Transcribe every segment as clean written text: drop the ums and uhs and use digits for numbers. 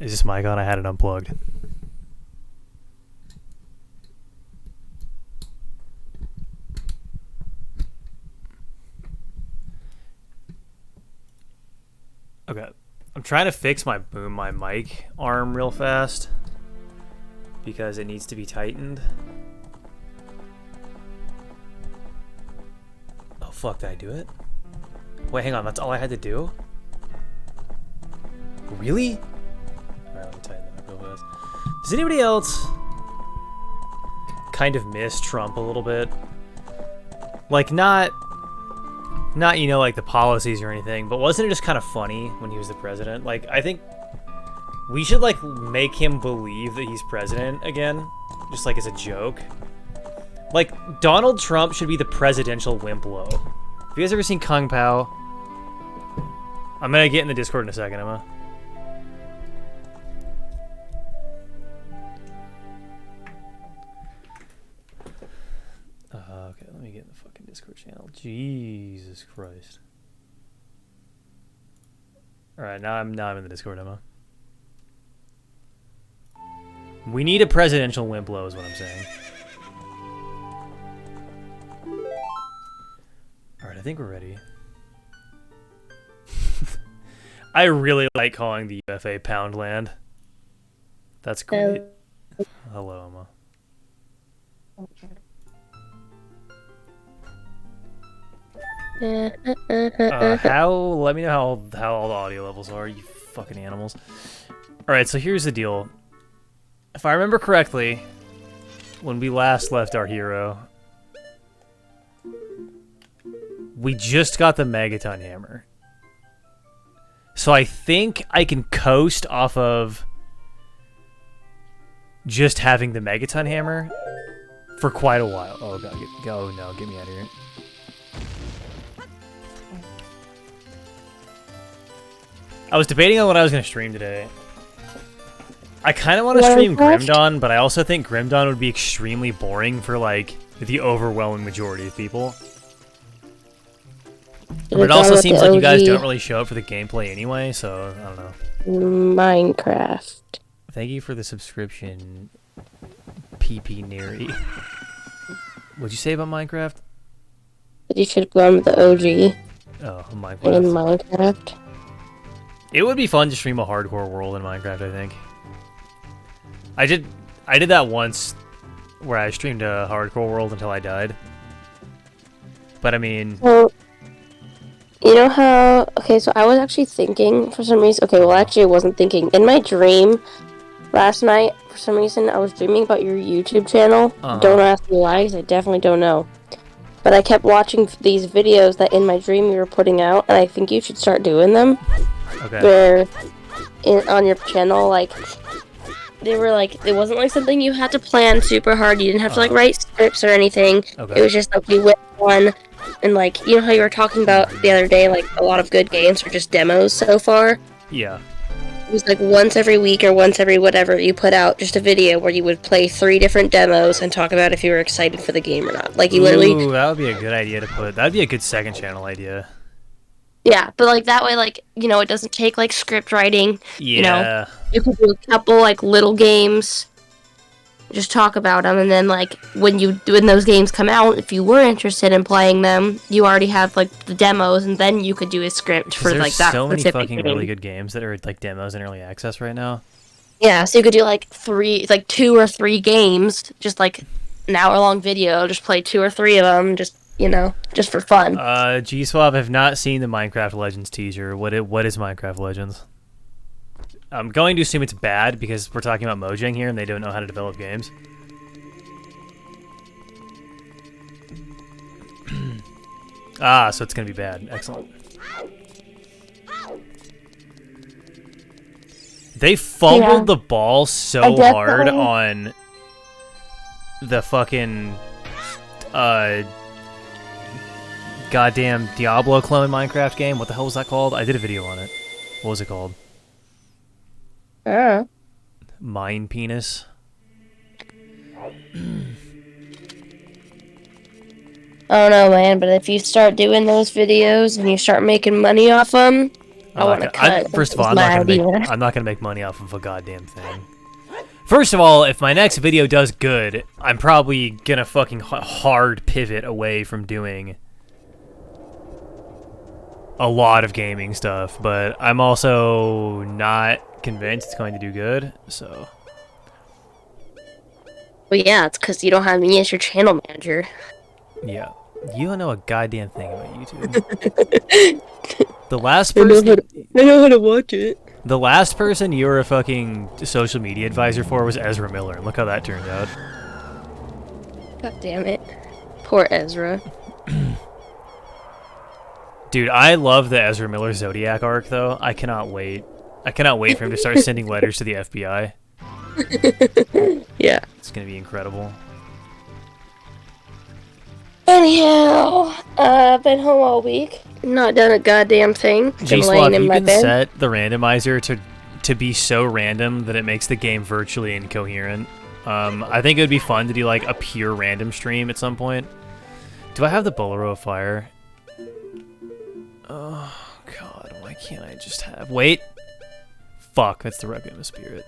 Is this mic on? I had it unplugged. Okay. I'm trying to fix my mic arm real fast because it needs to be tightened. Oh fuck, did I do it? Wait, hang on, that's all I had to do? Really? Alright, let me tighten that up real fast. Does anybody else kind of miss Trump a little bit? Like, not you know, like the policies or anything, but wasn't it just kind of funny when he was the president? Like, I think we should like make him believe that he's president again, just like as a joke. Like, Donald Trump should be the presidential Wimplo. Have you guys ever seen Kung Pao? I'm gonna get in the Discord in a second, Emma. Okay, let me get in the fucking Discord channel. Jesus Christ. Alright, now I'm in the Discord, Emma. We need a presidential Wimplo is what I'm saying. Alright, I think we're ready. I really like calling the UFA Poundland. That's great. Hello, Emma. Let me know how all the audio levels are, you fucking animals. Alright, so here's the deal. If I remember correctly, when we last left our hero, we just got the Megaton Hammer. So I think I can coast off of just having the Megaton Hammer for quite a while. Oh god, no, get me out of here. I was debating on what I was going to stream today. I kind of want to stream Grimdawn, but I also think Grimdawn would be extremely boring for, like, the overwhelming majority of people. But it also seems like you guys don't really show up for the gameplay anyway, so I don't know. Minecraft. Thank you for the subscription, PP Neri. What'd you say about Minecraft? That you should go on with the OG. Oh, Minecraft. In Minecraft. It would be fun to stream a hardcore world in Minecraft, I think. I did that once, where I streamed a hardcore world until I died. But I mean... Well, you know how... Okay, so I was actually thinking, for some reason... Okay, well, actually I wasn't thinking. In my dream, last night, for some reason, I was dreaming about your YouTube channel. Don't ask me why, because I definitely don't know. But I kept watching these videos that in my dream you were putting out, and I think you should start doing them. Okay. Where, on your channel, like... They were like, it wasn't like something you had to plan super hard. You didn't have to like write scripts or anything. Okay. It was just like you went on, and like, you know how you were talking about the other day, like a lot of good games are just demos so far? Yeah. It was like once every week or once every whatever, you put out just a video where you would play 3 different demos and talk about if you were excited for the game or not. Like you literally... Ooh, that would be a good idea to put. That'd be a good second channel idea. Yeah, but like that way, like, you know, it doesn't take like script writing. Yeah. You know, you could do a couple like little games, just talk about them, and then like when those games come out, if you were interested in playing them, you already have like the demos, and then you could do a script for like that. There's so many fucking game. really good games that are like demos in early access right now. Yeah, so you could do like 2 or 3 games, just like an hour-long video, just play 2 or 3 of them, just, you know, just for fun. G-Swab, have not seen the Minecraft Legends teaser. What is Minecraft Legends? I'm going to assume it's bad because we're talking about Mojang here and they don't know how to develop games. So it's going to be bad. Excellent. They fumbled the ball so hard on the fucking goddamn Diablo clone Minecraft game. What the hell was that called? I did a video on it. What was it called? Mine Penis. I don't know, man, but if you start doing those videos and you start making money off them, I want to cut. First of all, I'm not gonna make money off of a goddamn thing. First of all, if my next video does good, I'm probably gonna fucking hard pivot away from doing a lot of gaming stuff, but I'm also not convinced it's going to do good, so... Well, yeah, it's because you don't have me as your channel manager. Yeah. You don't know a goddamn thing about YouTube. The last person... I know how to watch it. The last person you were a fucking social media advisor for was Ezra Miller, and look how that turned out. God damn it. Poor Ezra. Dude, I love the Ezra Miller Zodiac arc, though. I cannot wait. I cannot wait for him to start sending letters to the FBI. Yeah. It's gonna be incredible. Anyhow, I've been home all week. Not done a goddamn thing. G-Swab, you can set the randomizer to be so random that it makes the game virtually incoherent. I think it would be fun to do like a pure random stream at some point. Do I have the Bolero of Fire? Oh god, why can't I just have... Wait! Fuck, that's the Requiem of Spirit.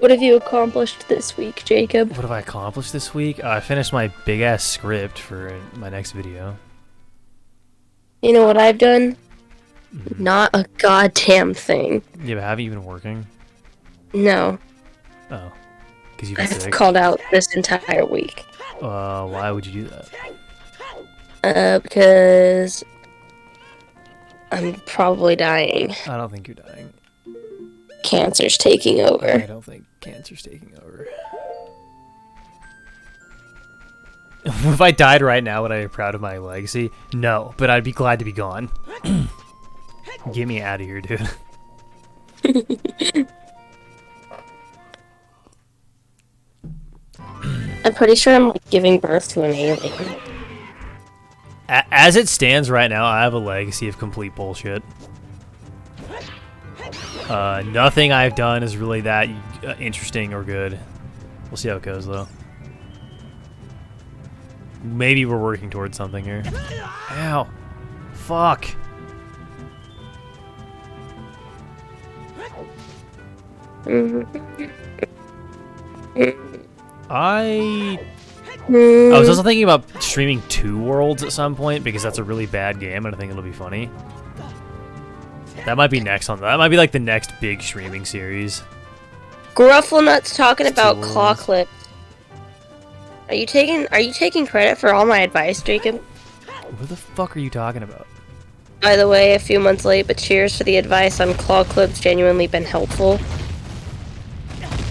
What have you accomplished this week, Jacob? What have I accomplished this week? I finished my big-ass script for my next video. You know what I've done? Not a goddamn thing. Yeah, but haven't you been working? No. Oh. Because you've been I've sick? called out this entire week. Why would you do that? Because I'm probably dying. I don't think you're dying. Cancer's taking I over. don't think cancer's taking over. If I died right now, would I be proud of my legacy? No, but I'd be glad to be gone. Get me out of here, dude. I'm pretty sure I'm like, giving birth to an alien. As it stands right now, I have a legacy of complete bullshit. Nothing I've done is really that interesting or good. We'll see how it goes, though. Maybe we're working towards something here. Ow. Fuck. I was also thinking about streaming 2 worlds at some point because that's a really bad game and I think it'll be funny. That might be next on that. Might be like the next big streaming series. Grufflenut's talking about Tools. claw clips. Are you taking credit for all my advice, Jacob? What the fuck are you talking about? By the way, a few months late, but cheers for the advice on claw clips. Genuinely been helpful.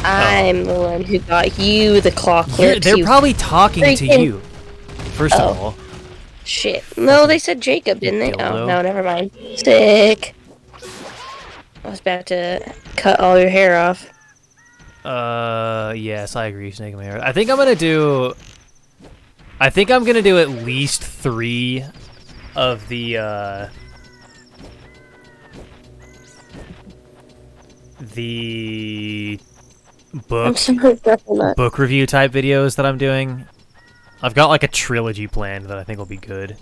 I'm the one who got you the claw clips. They're probably talking to freaking- you. First of all. Shit. No, they said Jacob, didn't they? dildo. Oh, no, never mind. Sick. I was about to cut all your hair off. Yes, I agree, Snake in my hair. I think I'm gonna do at least 3 of the I'm super Grufflenut. book review type videos that I'm doing. I've got like a trilogy planned that I think will be good.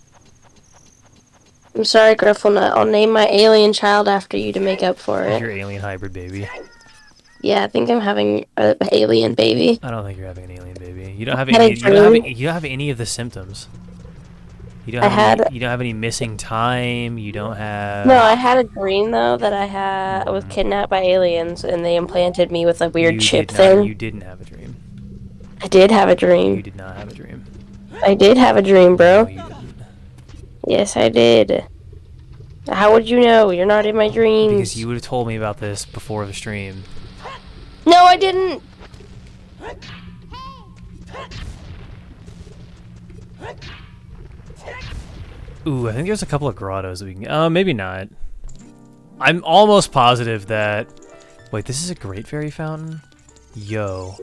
I'm sorry, Grufflenut. I'll name my alien child after you to make up for it. Your alien hybrid baby. Yeah, I think I'm having an alien baby. I don't think you're having an alien baby. You don't have Had any. a dream. You don't have any of the symptoms. You don't I have. had- You don't have any missing time. You don't have. No, I had a dream though that I was kidnapped by aliens and they implanted me with a weird You chip did not- thing. You didn't have a dream. I did have a You dream. did not have a dream. I did have a dream, bro. No, you didn't. Yes, I did. How would you know? You're not in my dreams. Because you would have told me about this before the stream. No, I didn't. Ooh, I think there's a couple of grottos that we can. Maybe not. I'm almost positive that. Wait, this is a Great Fairy Fountain? Yo.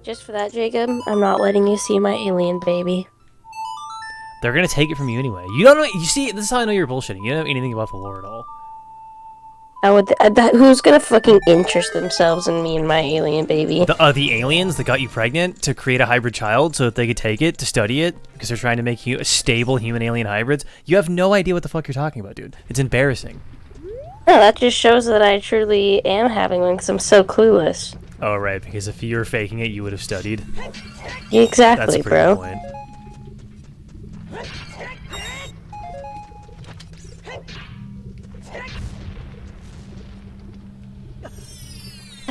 Just for that, Jacob, I'm not letting you see my alien baby. They're gonna take it from you anyway. You don't know. You see, this is how I know you're bullshitting. You don't know anything about the lore at all. Who's gonna fucking interest themselves in me and my alien baby? The aliens that got you pregnant to create a hybrid child so that they could take it to study it because they're trying to make you stable human-alien hybrids. You have no idea what the fuck you're talking about, dude. It's embarrassing. No, that just shows that I truly am having one because I'm so clueless. Oh, right, because if you were faking it, you would have studied. That's Exactly, a pretty bro. good point.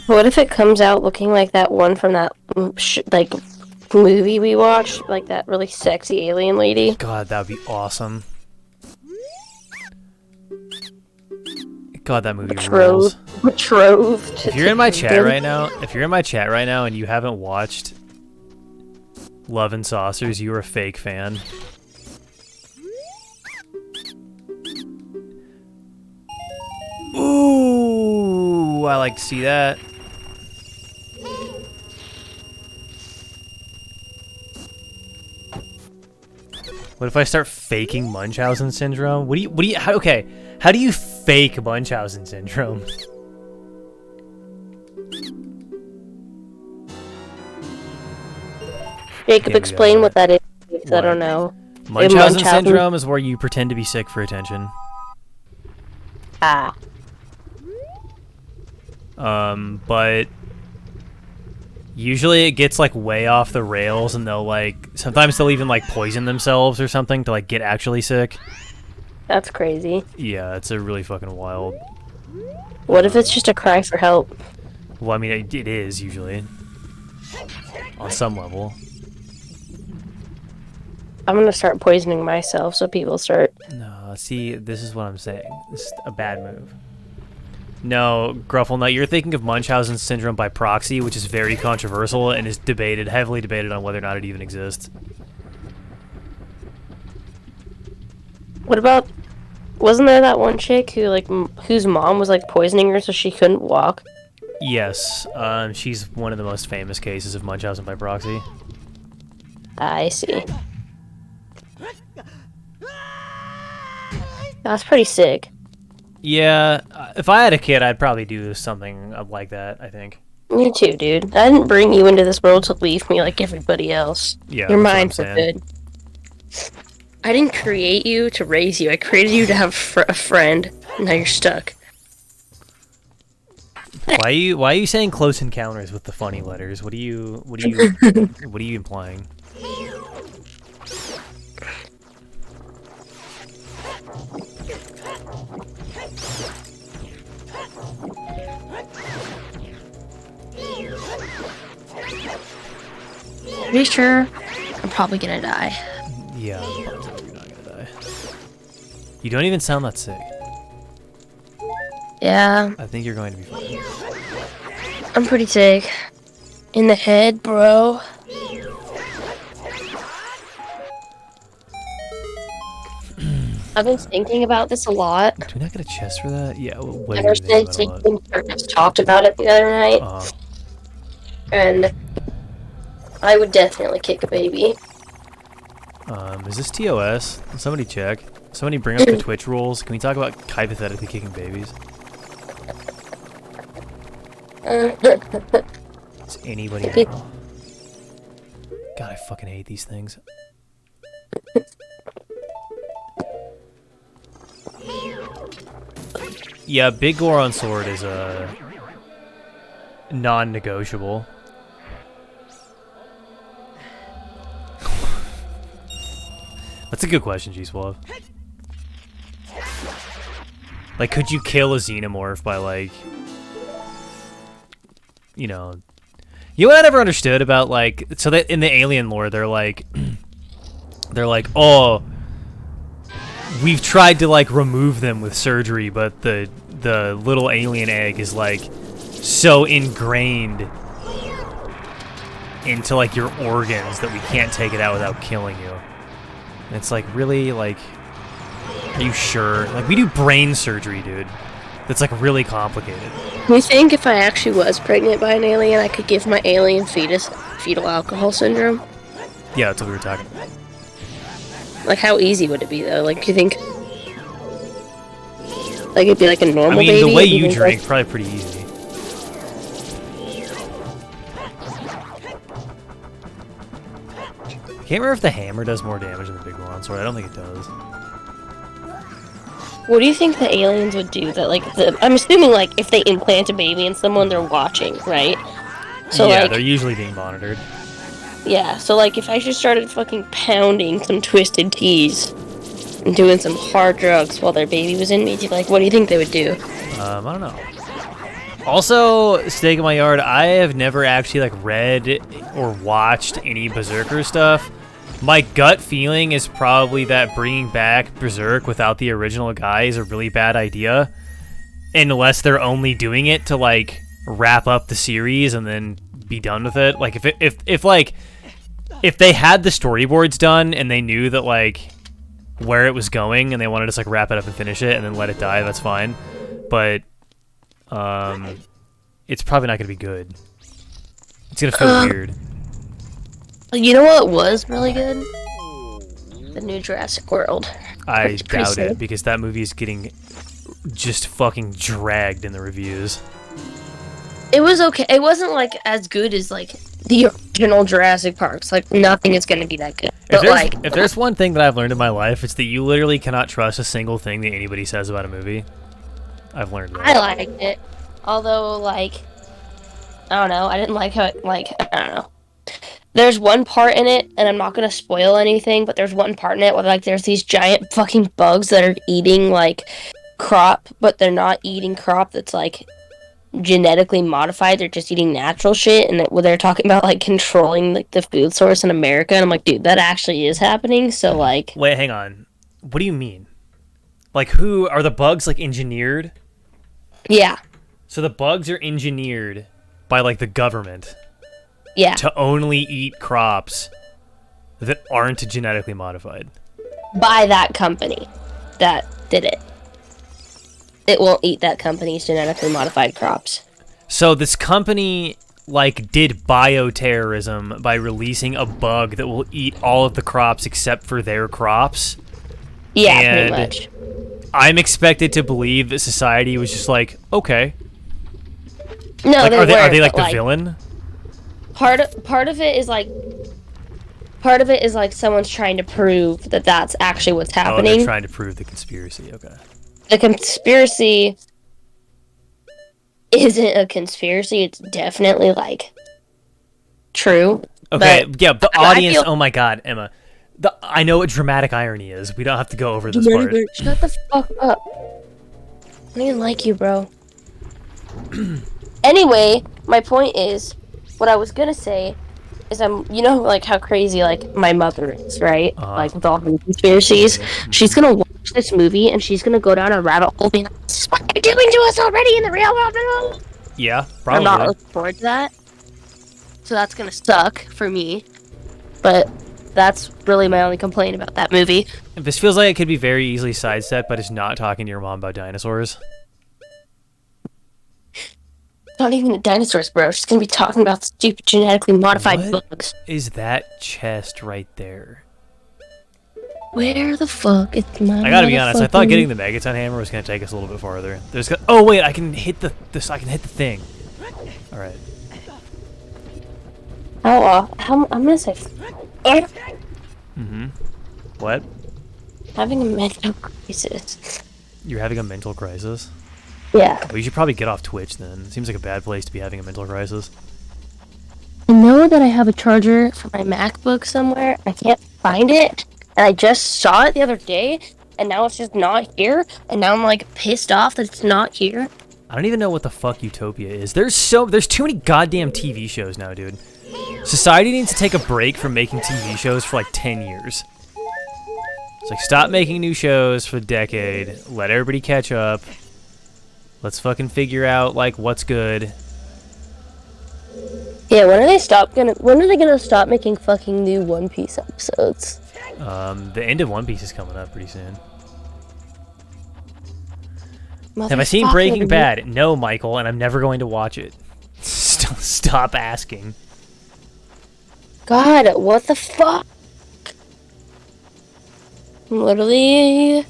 What if it comes out looking like that one from that movie we watched, like that really sexy alien lady? God, that would be awesome. God, that movie rules. Betrothed. If you're in my chat right now, and you haven't watched Love and Saucers, you're a fake fan. Ooh, I like to see that. What if I start faking Munchausen syndrome? How do you fake Munchausen syndrome? Jacob, we explain go. what that is, because I What? don't know. Munchausen Munchausen. syndrome is where you pretend to be sick for attention. Ah. But usually it gets like way off the rails, and sometimes they'll even like poison themselves or something to like get actually sick. That's crazy. Yeah, it's a really fucking wild. What if it's just a cry for help? Well, I mean, it is usually on some level. I'm gonna start poisoning myself so people start. No, see, this is what I'm saying. This is a bad move. No, Grufflenut, you're thinking of Munchausen syndrome by proxy, which is very controversial and is heavily debated on whether or not it even exists. What about? Wasn't there that one chick whose mom was like poisoning her so she couldn't walk? Yes, she's one of the most famous cases of Munchausen by proxy. I see. That's pretty sick. Yeah, if I had a kid, I'd probably do something like that, I think. Me too, dude. I didn't bring you into this world to leave me like everybody else. Yeah, your mind's for good. I didn't create you to raise you. I created you to have a friend. Now you're stuck. Why are you saying close encounters with the funny letters? What are you implying? Pretty sure I'm probably gonna die. Yeah, I'm positive you're not gonna die. You don't even sound that sick. Yeah. I think you're going to be fine. I'm pretty sick. In the head, bro. I've been thinking about this a lot. Do we not get a chest for that? Yeah, what Ever since we talked about it the other night. And I would definitely kick a baby. Is this TOS? Somebody check. Somebody bring up the Twitch rules. Can we talk about hypothetically kicking babies? Does anybody know? God, I fucking hate these things. Yeah, Big Goron Sword is a non-negotiable. That's a good question, G-Suave. Like, could you kill a xenomorph by, like, you know what I never understood about, like, so that in the alien lore, they're like, oh, we've tried to, like, remove them with surgery, but the little alien egg is, like, so ingrained into, like, your organs that we can't take it out without killing you. And it's like, really, like, are you sure? Like, we do brain surgery, dude. That's, like, really complicated. You think if I actually was pregnant by an alien, I could give my alien fetus fetal alcohol syndrome? Yeah, that's what we were talking about. Like, how easy would it be, though? Like, do you think... Like, it'd be like a normal baby? I mean, the way you drink, like... probably pretty easy. I can't remember if the hammer does more damage than the big Goron Sword. I don't think it does. What do you think the aliens would do? That, like, I'm assuming, like, if they implant a baby in someone, they're watching, right? So, yeah, like, they're usually being monitored. Yeah, so, like, if I just started fucking pounding some twisted teas and doing some hard drugs while their baby was in me, like, what do you think they would do? I don't know. Also, stake in my yard, I have never actually, like, read or watched any Berserker stuff. My gut feeling is probably that bringing back Berserk without the original guy is a really bad idea. Unless they're only doing it to, like, wrap up the series and then be done with it. Like, if they had the storyboards done and they knew that, like, where it was going and they wanted to just, like, wrap it up and finish it and then let it die, that's fine. But it's probably not going to be good. It's going to feel weird. You know what was really good? The new Jurassic World. I doubt it, because that movie is getting just fucking dragged in the reviews. It was okay. It wasn't, like, as good as, like, the original Jurassic Parks. Like, nothing is going to be that good. If there's one thing that I've learned in my life, it's that you literally cannot trust a single thing that anybody says about a movie. I've learned that. I liked it. Although, like, I don't know. I didn't like how it, like, I don't know. There's one part in it, and I'm not gonna spoil anything, but there's one part in it where, like, there's these giant fucking bugs that are eating, like, crop, but they're not eating crop that's, like, genetically modified. They're just eating natural shit, and they're talking about, like, controlling, like, the food source in America, and I'm like, dude, that actually is happening, so, like... Wait, hang on. What do you mean? Like, who... Are the bugs, like, engineered? Yeah. So the bugs are engineered by, like, the government... Yeah. To only eat crops that aren't genetically modified. By that company that did it. It won't eat that company's genetically modified crops. So this company, like, did bioterrorism by releasing a bug that will eat all of the crops except for their crops. Yeah, and pretty much. I'm expected to believe that society was just like, okay. No, like, they are they were, like the villain? Part of it is like someone's trying to prove that that's actually what's happening. Oh, they're trying to prove the conspiracy. Okay. The conspiracy isn't a conspiracy. It's definitely like true. Okay. Yeah. The audience. Oh my God, Emma. I know what dramatic irony is. We don't have to go over this part. Shut the fuck up. I don't even like you, bro. Anyway, my point is. What I was gonna say is you know, like, how crazy, like, my mother is, right? Like, with all the conspiracies. She's gonna watch this movie, and she's gonna go down a rabbit hole being like, this is what they're doing to us already in the real world. Yeah, probably. I'm not looking forward to that. So that's gonna suck for me. But that's really my only complaint about that movie. This feels like it could be very easily sidestepped, but it's not talking to your mom about dinosaurs. Not even the dinosaurs, bro. She's gonna be talking about stupid genetically modified bugs. Is that chest right there? Where the fuck is my... I gotta be honest. I thought getting the Megaton hammer was gonna take us a little bit farther. Oh wait, I can hit the I can hit the thing. All right. I'm gonna say... Mm-hmm. What? Having a mental crisis. You're having a mental crisis? Yeah. Well, you should probably get off Twitch then. It seems like a bad place to be having a mental crisis. I know that I have a charger for my MacBook somewhere. I can't find it. And I just saw it the other day. And now it's just not here. And now I'm, like, pissed off that it's not here. I don't even know what the fuck Utopia is. There's too many goddamn TV shows now, dude. Society needs to take a break from making TV shows for like 10 years. It's like, stop making new shows for a decade. Let everybody catch up. Let's fucking figure out, like, what's good. Yeah, when are they gonna stop making fucking new One Piece episodes? The end of One Piece is coming up pretty soon. Have I seen Breaking Bad? No, Michael, and I'm never going to watch it. Stop asking. God, what the fuck? I'm literally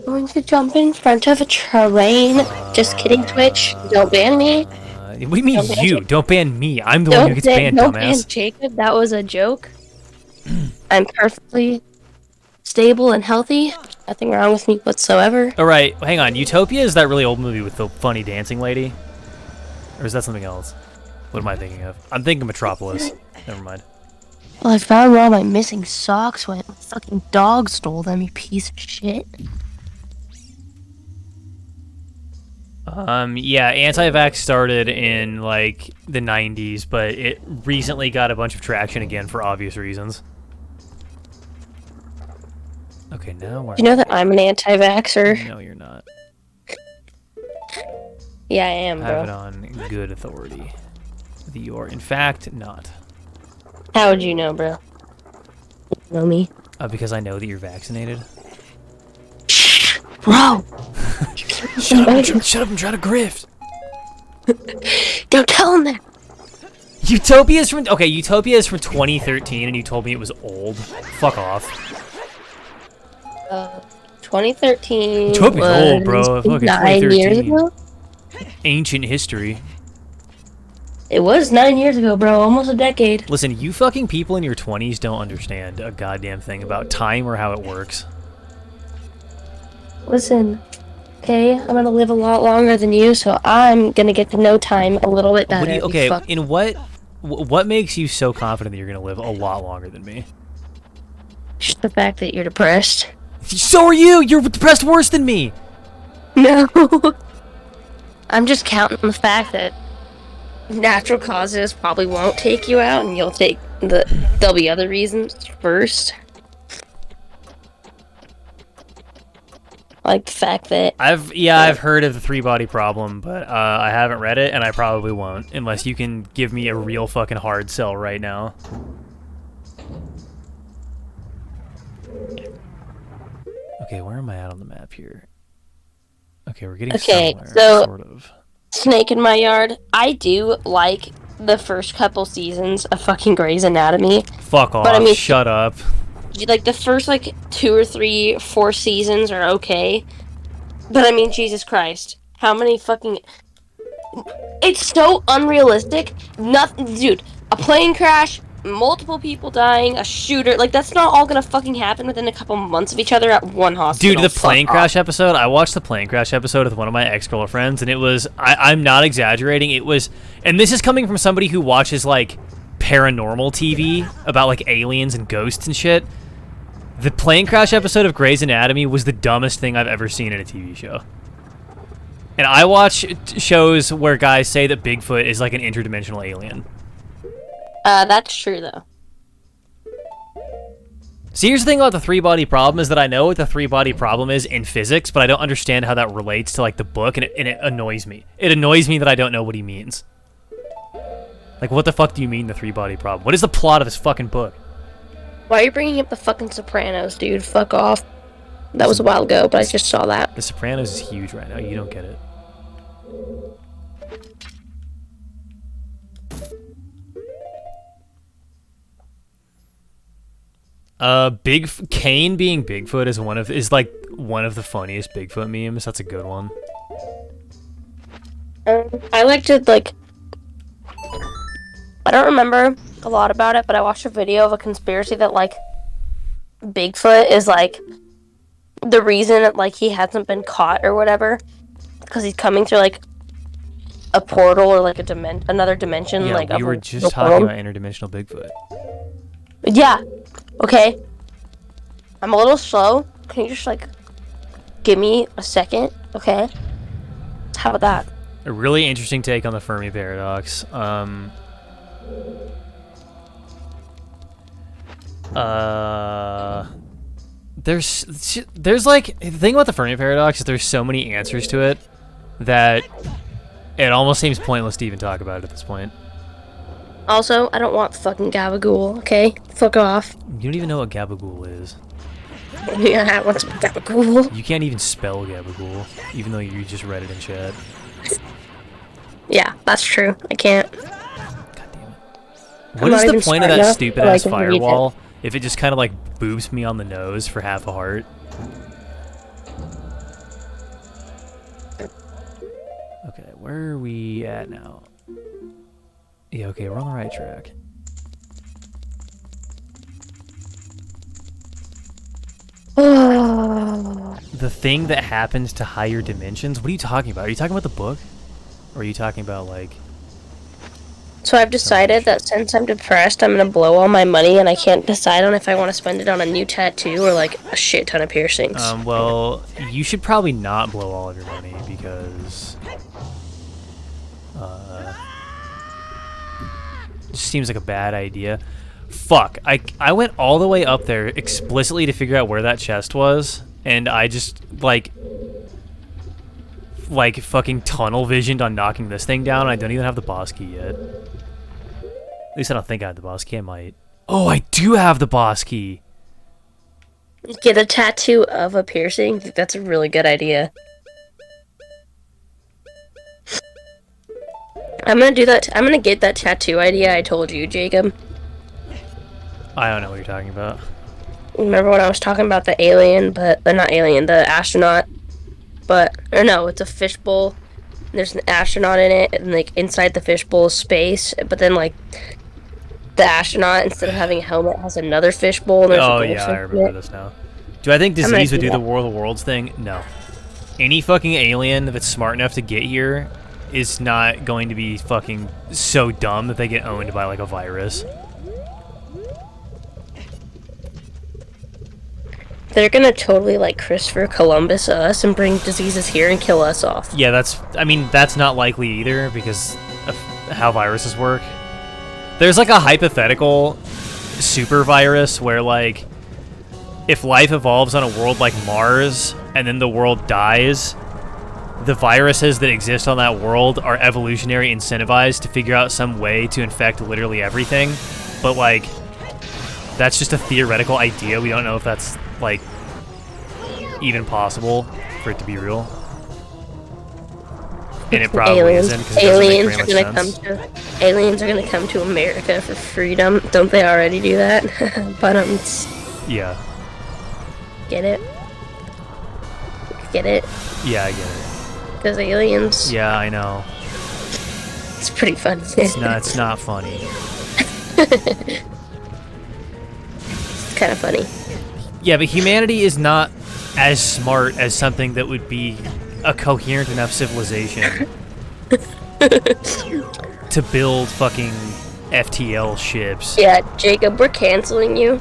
going to jump in front of a train. Just kidding, Twitch. Don't ban me. What do you mean you? Don't ban me. I'm the one who gets banned, don't dumbass. Ban Jacob. That was a joke. I'm perfectly stable and healthy. Nothing wrong with me whatsoever. Alright, hang on. Utopia is that really old movie with the funny dancing lady? Or is that something else? What am I thinking of? I'm thinking Metropolis. Never mind. Well, I found where all my missing socks went. My fucking dog stole them, you piece of shit. Yeah, anti-vax started in, like, the 90s, but it recently got a bunch of traction again for obvious reasons. Okay, now we're... You know that I'm an anti-vaxxer? No, you're not. Yeah, I am, bro. Have it on good authority. That you are, in fact, not. How would you know, bro? You know me. Because I know that you're vaccinated. Bro! Shut up, I'm trying to grift! Don't tell him that! Utopia is from 2013 and you told me it was old. Fuck off. 2013 Utopia's old, bro. Fucking 9 years ago? Ancient history. It was 9 years ago, bro. Almost a decade. Listen, you fucking people in your 20s don't understand a goddamn thing about time or how it works. Listen, Okay, I'm gonna live a lot longer than you, so I'm gonna get to know time a little bit better. In what makes you so confident that you're gonna live a lot longer than me? Just the fact that you're depressed. So are you! You're depressed worse than me! No. I'm just counting on the fact that natural causes probably won't take you out, and there'll be other reasons first. Like the fact that I've heard of the 3-body problem, but I haven't read it, and I probably won't, unless you can give me a real fucking hard sell right now. Okay, where am I at on the map here? Okay, we're getting somewhere, so sort of. Snake in my yard. I do like the first couple seasons of fucking Grey's Anatomy. Fuck off! But I mean, shut up. Like the first 2 or 3, 4 seasons are okay, but I mean, Jesus Christ, how many fucking? It's so unrealistic. Nothing, dude. A plane crash, multiple people dying, a shooter. Like, that's not all gonna fucking happen within a couple months of each other at one hospital. Dude, the plane crash episode, I watched the plane crash episode with one of my ex-girlfriends, and it was, I'm not exaggerating, it was, and this is coming from somebody who watches, paranormal TV about, aliens and ghosts and shit. The plane crash episode of Grey's Anatomy was the dumbest thing I've ever seen in a TV show. And I watch shows where guys say that Bigfoot is like an interdimensional alien. That's true, though. See, here's the thing about the 3-body problem is that I know what the 3-body problem is in physics, but I don't understand how that relates to, the book, and it annoys me. It annoys me that I don't know what he means. What the fuck do you mean, the 3-body problem? What is the plot of this fucking book? Why are you bringing up the fucking Sopranos, dude? Fuck off. That was a while ago, but I just saw that. The Sopranos is huge right now. You don't get it. Kane being Bigfoot is one of the funniest Bigfoot memes. That's a good one. I like to I don't remember a lot about it, but I watched a video of a conspiracy that Bigfoot is the reason that he hasn't been caught or whatever, because he's coming through a portal or another dimension. Yeah, we were just talking about interdimensional Bigfoot. Yeah. Okay. I'm a little slow. Can you just give me a second? Okay. How about that? A really interesting take on the Fermi paradox. There's the thing about the Fermi paradox is there's so many answers to it that it almost seems pointless to even talk about it at this point. Also, I don't want fucking gabagool, okay? Fuck off. You don't even know what gabagool is. Yeah, I want some gabagool. You can't even spell gabagool, even though you just read it in chat. Yeah, that's true. I can't. God damn it. What is the point of that stupid-ass firewall if it just kind of, boops me on the nose for half a heart? Okay, where are we at now? Yeah, okay, we're on the right track. The thing that happens to higher dimensions? What are you talking about? Are you talking about the book? Or are you talking about, So I've decided that since I'm depressed, I'm gonna blow all my money, and I can't decide on if I want to spend it on a new tattoo or, a shit ton of piercings. Well, you should probably not blow all of your money, because... it just seems like a bad idea. Fuck, I went all the way up there explicitly to figure out where that chest was, and I just, fucking tunnel visioned on knocking this thing down, and I don't even have the boss key yet. At least I don't think I have the boss key. I might. Oh, I do have the boss key! Get a tattoo of a piercing? That's a really good idea. I'm gonna do that. I'm gonna get that tattoo idea I told you, Jacob. I don't know what you're talking about. Remember when I was talking about the alien, but not alien, the astronaut? Or no, it's a fishbowl. There's an astronaut in it, and inside the fishbowl is space. But then the astronaut, instead of having a helmet, has another fishbowl. And there's oh yeah, I remember this now. Do I think disease would do the War of the Worlds thing? No. any fucking alien that's smart enough to get here is not going to be fucking so dumb that they get owned by like a virus. They're gonna totally like Christopher Columbus us and bring diseases here and kill us off. Yeah, that's not likely either because of how viruses work. There's like a hypothetical super virus where like if life evolves on a world like Mars and then the world dies, the viruses that exist on that world are evolutionary incentivized to figure out some way to infect literally everything. But like that's just a theoretical idea. We don't know if that's like even possible for it to be real. And it probably isn't because it doesn't make very much sense. Aliens are gonna come to America for freedom. Don't they already do that? But yeah. Get it? Get it? Yeah, I get it. Because aliens. Yeah, I know. It's pretty funny. It's not funny. It's kind of funny. Yeah, but humanity is not as smart as something that would be a coherent enough civilization to build fucking FTL ships. Yeah, Jacob, we're canceling you.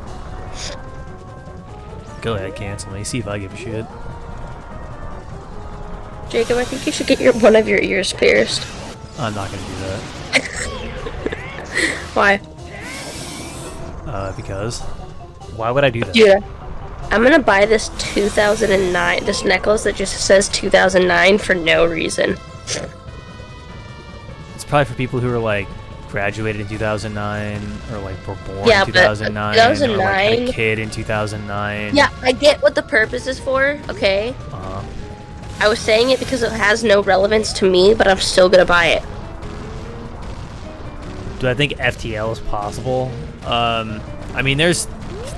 Go ahead, cancel me. See if I give a shit. Jacob, I think you should get one of your ears pierced. I'm not gonna do that. Why? Because. Why would I do that? Yeah. I'm gonna buy this 2009, this necklace that just says 2009 for no reason. It's probably for people who are like graduated in 2009 or like were born in 2009, 2009 or like had a kid in 2009. Yeah, I get what the purpose is for, okay? I was saying it because it has no relevance to me, but I'm still gonna buy it. Do I think FTL is possible? I mean, there's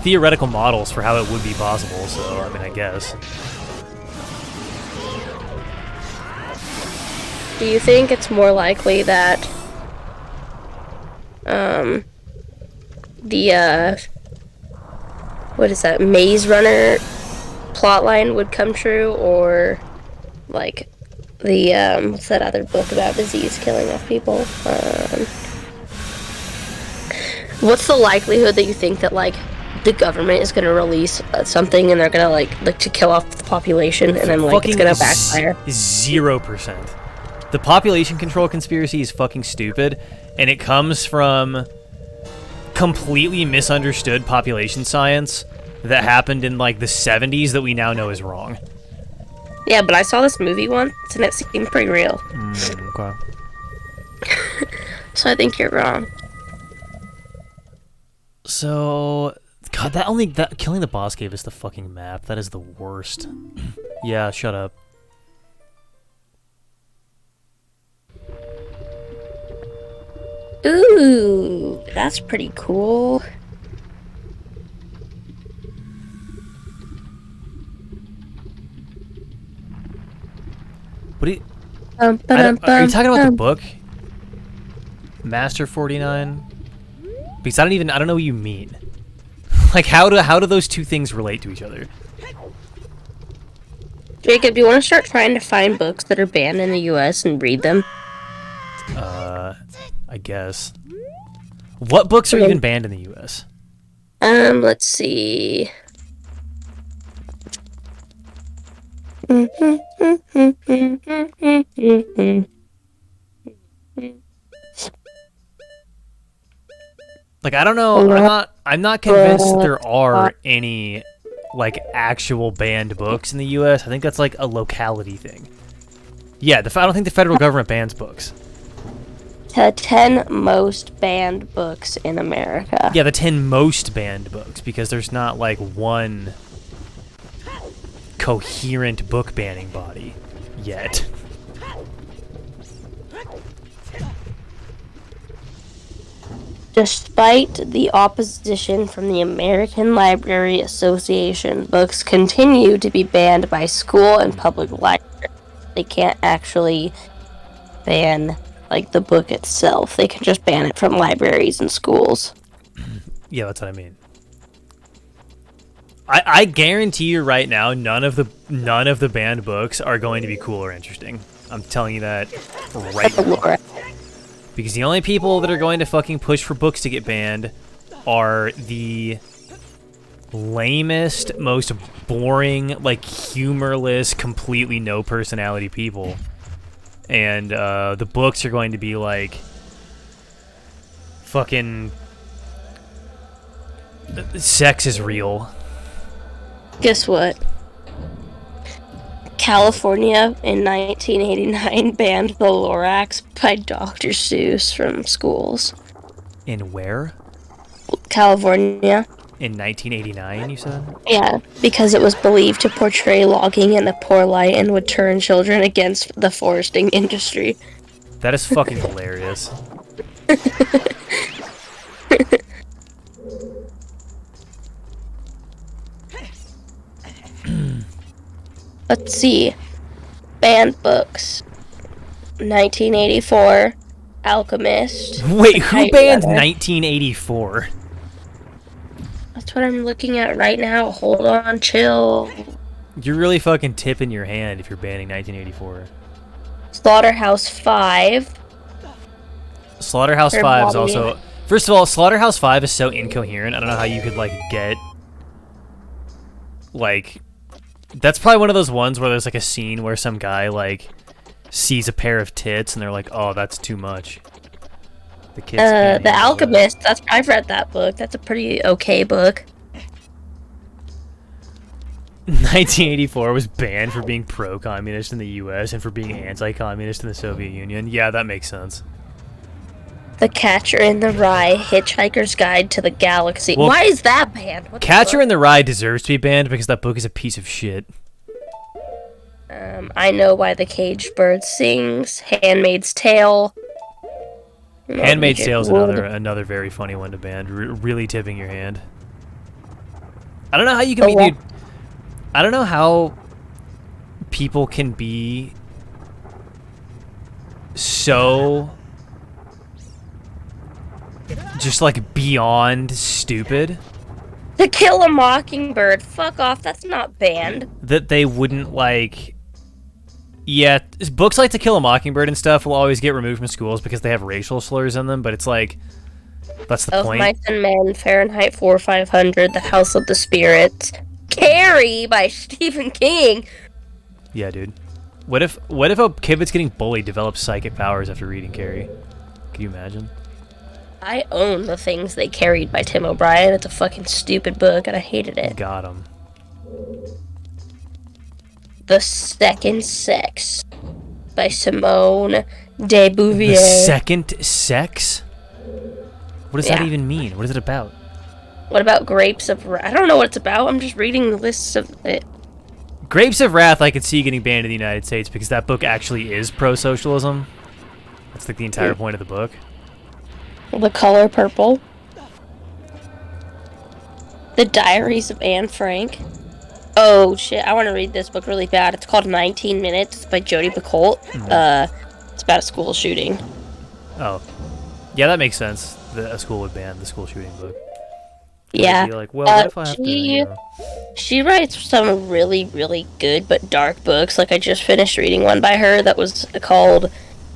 theoretical models for how it would be possible, so I mean, I guess. Do you think it's more likely that what is that, Maze Runner plotline would come true, or like the what's that other book about disease killing off people? What's the likelihood that you think that like the government is gonna release something and they're gonna like to kill off the population and then like it's gonna backfire? 0%. The population control conspiracy is fucking stupid, and it comes from completely misunderstood population science that happened in like the 70s that we now know is wrong. Yeah, but I saw this movie once and it seemed pretty real. Okay. So I think you're wrong. So, God, that killing the boss gave us the fucking map. That is the worst. Yeah, shut up. Ooh, that's pretty cool. What do you... are you talking about the book? Master 49? Because I don't know what you mean. Like, how do those two things relate to each other? Jacob, do you want to start trying to find books that are banned in the US and read them? I guess. What books are even banned in the US? Let's see. Like, I don't know. I'm not convinced that there are any like actual banned books in the US. I think that's like a locality thing. Yeah, I don't think the federal government bans books. The 10 most banned books in America. Yeah, the 10 most banned books, because there's not like one coherent book banning body yet. Despite the opposition from the American Library Association, books continue to be banned by school and public libraries. They can't actually ban like the book itself. They can just ban it from libraries and schools. Yeah, that's what I mean. I guarantee you right now, none of the banned books are going to be cool or interesting. I'm telling you that right now. Because the only people that are going to fucking push for books to get banned are the lamest, most boring, like humorless, completely no personality people. And the books are going to be like fucking sex is real. Guess what? California in 1989 banned the Lorax by Dr. Seuss from schools. In where? California. In 1989, you said? Yeah, because it was believed to portray logging in a poor light and would turn children against the foresting industry. That is fucking hilarious. Let's see. Banned books. 1984. Alchemist. Wait, who banned 1984? That's what I'm looking at right now. Hold on, chill. You're really fucking tipping your hand if you're banning 1984. Slaughterhouse 5. Slaughterhouse 5 is also... First of all, Slaughterhouse 5 is so incoherent. I don't know how you could, like, get... Like... That's probably one of those ones where there's, like, a scene where some guy, like, sees a pair of tits and they're like, oh, that's too much. The kids The Alchemist. I've read that book. That's a pretty okay book. 1984 was banned for being pro-communist in the U.S. and for being anti-communist in the Soviet Union. Yeah, that makes sense. The Catcher in the Rye, Hitchhiker's Guide to the Galaxy. Well, why is that banned? What Catcher in the Rye deserves to be banned because that book is a piece of shit. I Know Why the Caged Bird Sings, Handmaid's Tale. Handmaid's Tale is another very funny one to ban. Really tipping your hand. I don't know how you can be, dude. I don't know how people can be so just like beyond stupid. To Kill a Mockingbird. Fuck off. That's not banned. That they wouldn't like. Yeah, books like To Kill a Mockingbird and stuff will always get removed from schools because they have racial slurs in them, but it's like, that's the point. Mice and Men, Fahrenheit 4/500, The House of the Spirits, Carrie by Stephen King. Yeah, dude. What if a kid that's getting bullied develops psychic powers after reading Carrie? Can you imagine? I own The Things They Carried by Tim O'Brien. It's a fucking stupid book, and I hated it. Got him. The Second Sex by Simone de Beauvoir. The Second Sex? What does that even mean? What is it about? What about Grapes of Wrath? I don't know what it's about. I'm just reading the lists of it. Grapes of Wrath I could see getting banned in the United States because that book actually is pro-socialism. That's like the entire point of the book. The Color Purple. The Diaries of Anne Frank. Oh shit, I want to read this book really bad. It's called 19 Minutes. It's by Jodi Picoult. It's about a school shooting. Oh. Yeah, that makes sense. A school would ban the school shooting book. Yeah. Be like, well, what if I have to, she writes some really, really good but dark books. Like, I just finished reading one by her that was called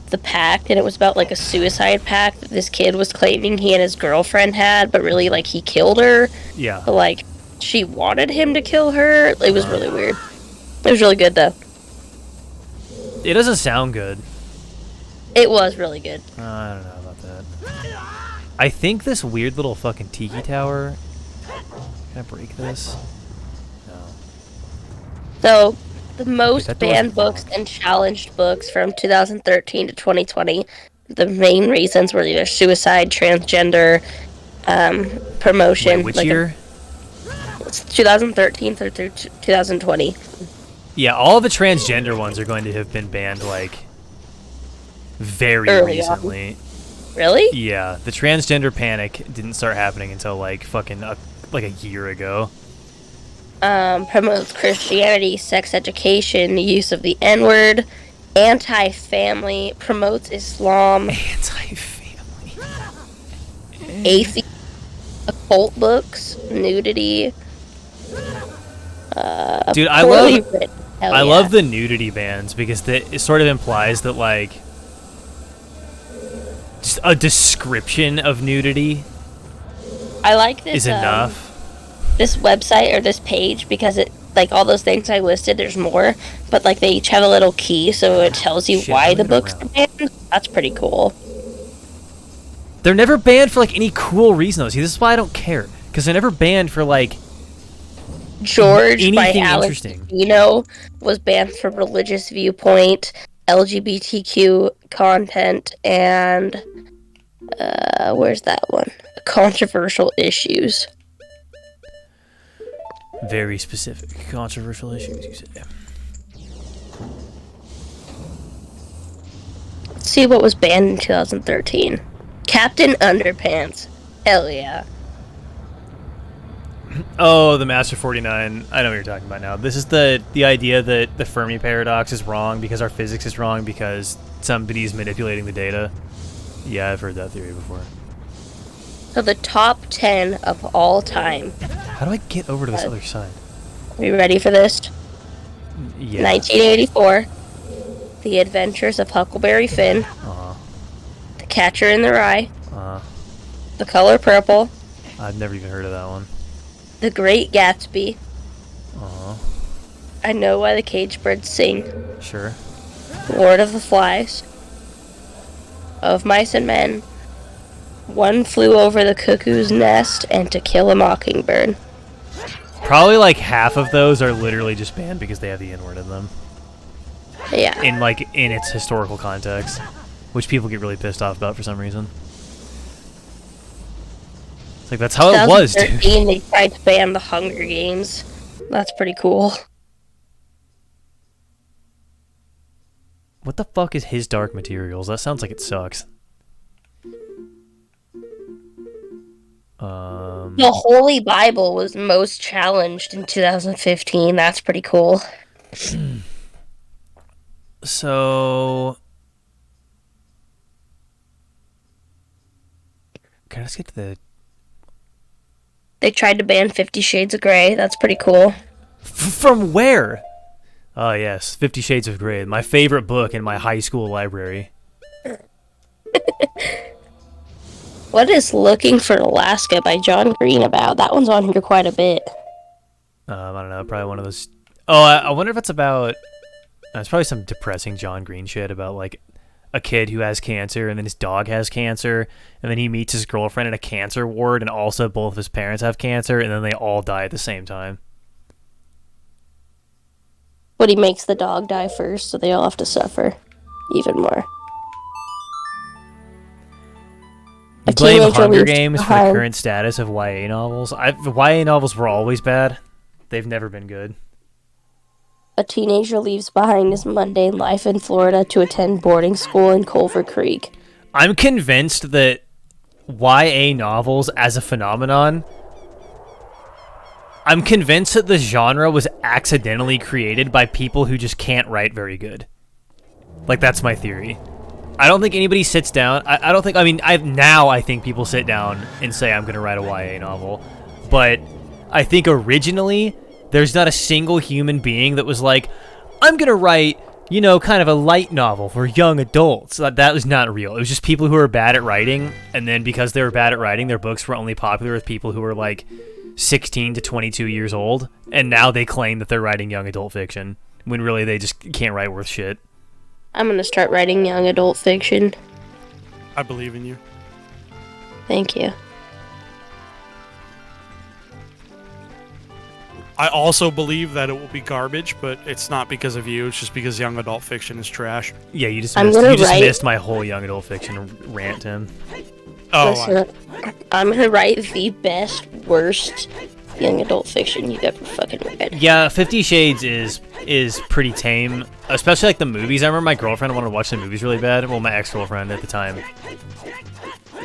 The Pact, and it was about, like, a suicide pact that this kid was claiming he and his girlfriend had, but really, like, he killed her. Yeah. But, like, she wanted him to kill her. It was really weird. It was really good, though. It doesn't sound good. It was really good. I don't know about that. I think this weird little fucking tiki tower... Can I break this? No. So, the most banned books and challenged books from 2013 to 2020, the main reasons were either suicide, transgender, promotion. Wait, which year? 2013 through 2020. Yeah, all the transgender ones are going to have been banned, like, very recently. On. Really? Yeah, the transgender panic didn't start happening until, like, fucking, like a year ago. Promotes Christianity, sex education, use of the N-word, anti-family, promotes Islam. Anti-family. Atheist, occult books, nudity. Dude, I love the nudity bans because it sort of implies that like just a description of nudity I like this is enough. This website or this page because it like all those things I listed. There's more, but like they each have a little key, so it tells you why the books are banned. That's pretty cool. They're never banned for like any cool reason though. See, this is why I don't care because they're never banned for like George by Alex Dino was banned for religious viewpoint, LGBTQ content, and where's that one? Controversial issues. Very specific controversial issues, you say. Let's see what was banned in 2013. Captain Underpants. Hell yeah. Oh, the Master 49. I know what you're talking about now. This is the idea that the Fermi paradox is wrong because our physics is wrong because somebody's manipulating the data. Yeah, I've heard that theory before. So the top 10 of all time. How do I get over to this other side? Are you ready for this? Yeah. 1984. The Adventures of Huckleberry Finn. The Catcher in the Rye. The Color Purple. I've never even heard of that one. The Great Gatsby. I Know Why the Cage Birds Sing. Sure. Lord of the Flies. Of Mice and Men. One Flew Over the Cuckoo's Nest, and To Kill a Mockingbird. Probably like half of those are literally just banned because they have the N-word in them. Yeah. In its historical context, which people get really pissed off about for some reason. It's like that's how it was, dude. They tried to ban the Hunger Games. That's pretty cool. What the fuck is His Dark Materials? That sounds like it sucks. The Holy Bible was most challenged in 2015. That's pretty cool. So, can I just get to the... They tried to ban 50 Shades of Grey. That's pretty cool. From where? Oh, yes. 50 Shades of Grey. My favorite book in my high school library. What is Looking for Alaska by John Green about? That one's on here quite a bit. I don't know. Probably one of those... Oh, I wonder if it's about... It's probably some depressing John Green shit about, like, a kid who has cancer, and then his dog has cancer, and then he meets his girlfriend in a cancer ward, and also both of his parents have cancer, and then they all die at the same time. But he makes the dog die first, so they all have to suffer even more. You blame Hunger Games for the current status of YA novels? YA novels were always bad. They've never been good. A teenager leaves behind his mundane life in Florida to attend boarding school in Culver Creek. I'm convinced that YA novels as a phenomenon... I'm convinced that the genre was accidentally created by people who just can't write very good. Like, that's my theory. I don't think anybody sits down... I don't think... I mean, I think people sit down and say, I'm going to write a YA novel. But I think originally... There's not a single human being that was like, I'm going to write, you know, kind of a light novel for young adults. That was not real. It was just people who were bad at writing, and then because they were bad at writing, their books were only popular with people who were like 16 to 22 years old, and now they claim that they're writing young adult fiction, when really they just can't write worth shit. I'm going to start writing young adult fiction. I believe in you. Thank you. I also believe that it will be garbage, but it's not because of you. It's just because young adult fiction is trash. Yeah, you just missed my whole young adult fiction rant, Tim. Oh, I'm gonna write the best, worst young adult fiction you've ever fucking read. Yeah, 50 Shades is pretty tame, especially like the movies. I remember my girlfriend wanted to watch the movies really bad. Well, my ex-girlfriend at the time.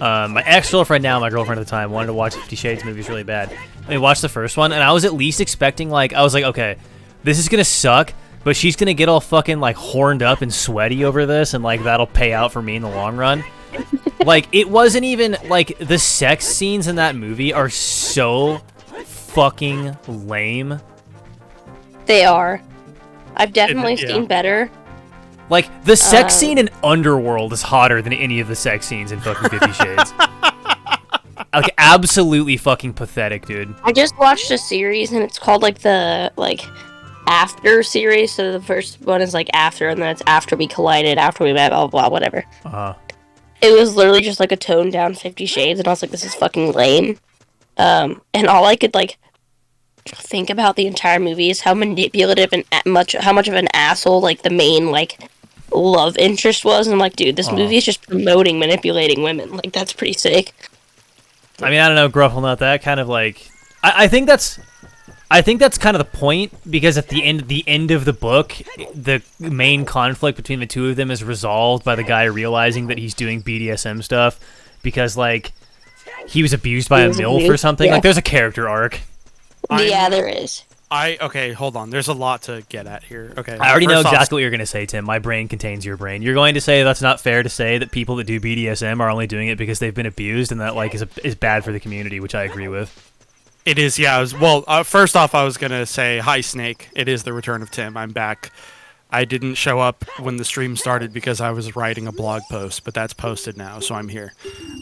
My ex-girlfriend now, my girlfriend at the time, wanted to watch 50 Shades movies really bad. And we watched the first one, and I was at least expecting, like, I was like, okay, this is gonna suck, but she's gonna get all fucking, like, horned up and sweaty over this, and, like, that'll pay out for me in the long run. Like, it wasn't even, like, the sex scenes in that movie are so fucking lame. They are. I've definitely seen better. Like, the sex scene in Underworld is hotter than any of the sex scenes in fucking 50 Shades. Like, absolutely fucking pathetic, dude. I just watched a series, and it's called, like, the, like, After series. So the first one is, like, After, and then it's After We Collided, After We Met, blah, blah, blah, whatever. It was literally just, like, a toned-down 50 Shades, and I was like, this is fucking lame. And all I could, like, think about the entire movie is how manipulative and how much of an asshole, like, the main, like, love interest was. And I'm like, dude, this movie is just promoting manipulating women. Like, that's pretty sick. I mean, I don't know, Grufflenut, that kind of, like... I think that's kind of the point, because at the end of the book, the main conflict between the two of them is resolved by the guy realizing that he's doing BDSM stuff, because, like, he was abused by a MILF or something. Yeah. Like, there's a character arc. Yeah, there is. Okay, hold on. There's a lot to get at here. Okay. I already know exactly what you're going to say, Tim. My brain contains your brain. You're going to say that's not fair to say that people that do BDSM are only doing it because they've been abused, and that, like, is bad for the community, which I agree with. It is, yeah. First off, I was going to say, hi, Snake. It is the return of Tim. I'm back. I didn't show up when the stream started because I was writing a blog post, but that's posted now, so I'm here.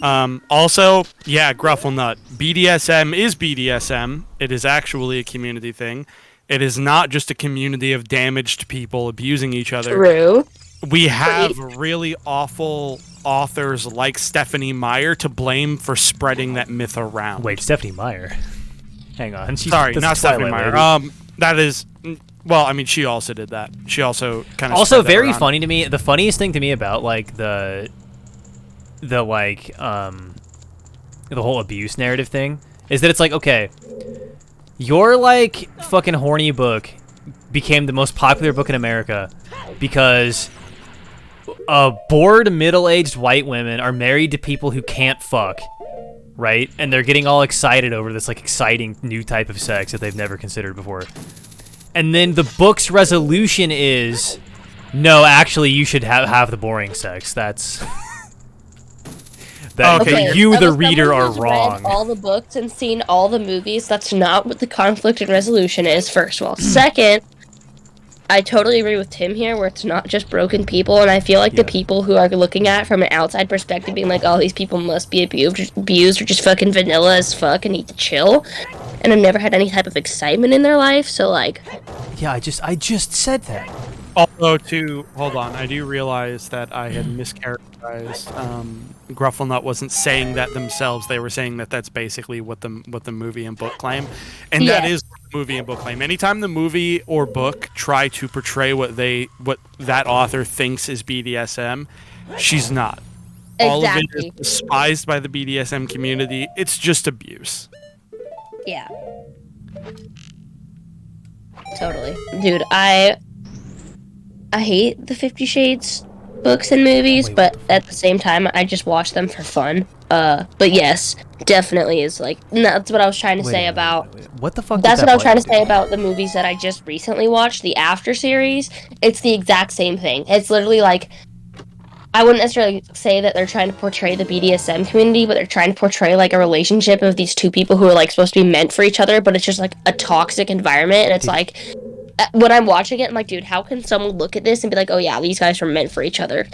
Also, yeah, Grufflenut. BDSM is BDSM. It is actually a community thing. It is not just a community of damaged people abusing each other. True. We have really awful authors like Stephanie Meyer to blame for spreading that myth around. Wait, Stephanie Meyer? Hang on. Sorry, not Stephanie Meyer. That is... Well, I mean, she also did that. She also kind of... Also, very funny to me. The funniest thing to me about, like, the whole abuse narrative thing is that it's like, okay, your, like, fucking horny book became the most popular book in America because bored middle-aged white women are married to people who can't fuck, right? And they're getting all excited over this, like, exciting new type of sex that they've never considered before. And then the book's resolution is, no, actually, you should have the boring sex. That's... You, the reader, are wrong. Read all the books and seen all the movies. That's not what the conflict and resolution is, first of all. Second, I totally agree with Tim here, where it's not just broken people, and I feel like the people who are looking at it from an outside perspective, being like, oh, these people must be abused or just fucking vanilla as fuck and need to chill, and have never had any type of excitement in their life, so, like... Yeah, I just said that. Although, hold on, I do realize that I had mischaracterized. Grufflenut wasn't saying that themselves. They were saying that that's basically what the movie and book claim, and that is what the movie and book claim. Anytime the movie or book try to portray what that author thinks is BDSM, she's not. Exactly. All of it is despised by the BDSM community. It's just abuse. Yeah. Totally. Dude, I hate the 50 Shades books and movies, but at the same time, I just watch them for fun. But yes, definitely is like... That's what I was trying to say about... What the fuck? That's what I was trying to say about the movies that I just recently watched, the After series. It's the exact same thing. It's literally like... I wouldn't necessarily say that they're trying to portray the BDSM community, but they're trying to portray, like, a relationship of these two people who are, like, supposed to be meant for each other, but it's just, like, a toxic environment, and it's like... When I'm watching it, I'm like, dude, how can someone look at this and be like, oh yeah, these guys are meant for each other?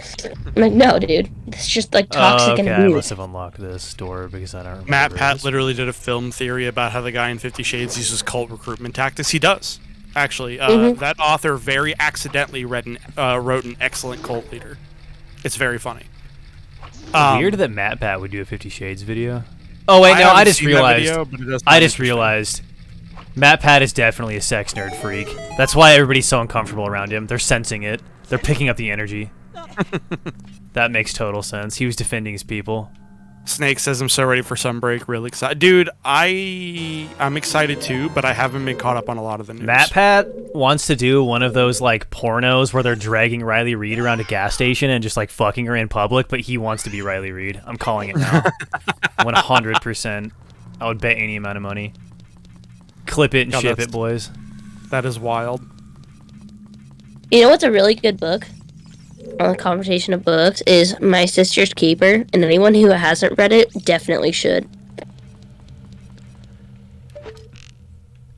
I'm like, no, dude. It's just, like, toxic and abuse. I must have unlocked this door because I don't remember. Matt Pat literally did a film theory about how the guy in 50 Shades uses cult recruitment tactics. He does, actually. That author very accidentally wrote an excellent cult leader. It's very funny. Weird that Matt Pat would do a 50 Shades video. Oh, wait, no, I just realized. Matt Pat is definitely a sex nerd freak. That's why everybody's so uncomfortable around him. They're sensing it. They're picking up the energy. That makes total sense. He was defending his people. Snake says, I'm so ready for Sunbreak. Really excited. Dude, I'm excited too, but I haven't been caught up on a lot of the news. Matt Pat wants to do one of those, like, pornos where they're dragging Riley Reid around a gas station and just, like, fucking her in public, but he wants to be Riley Reid. I'm calling it now. 100%. I would bet any amount of money. Clip it and ship it, boys. That is wild. You know what's a really good book? On the conversation of books is My Sister's Keeper, and anyone who hasn't read it definitely should.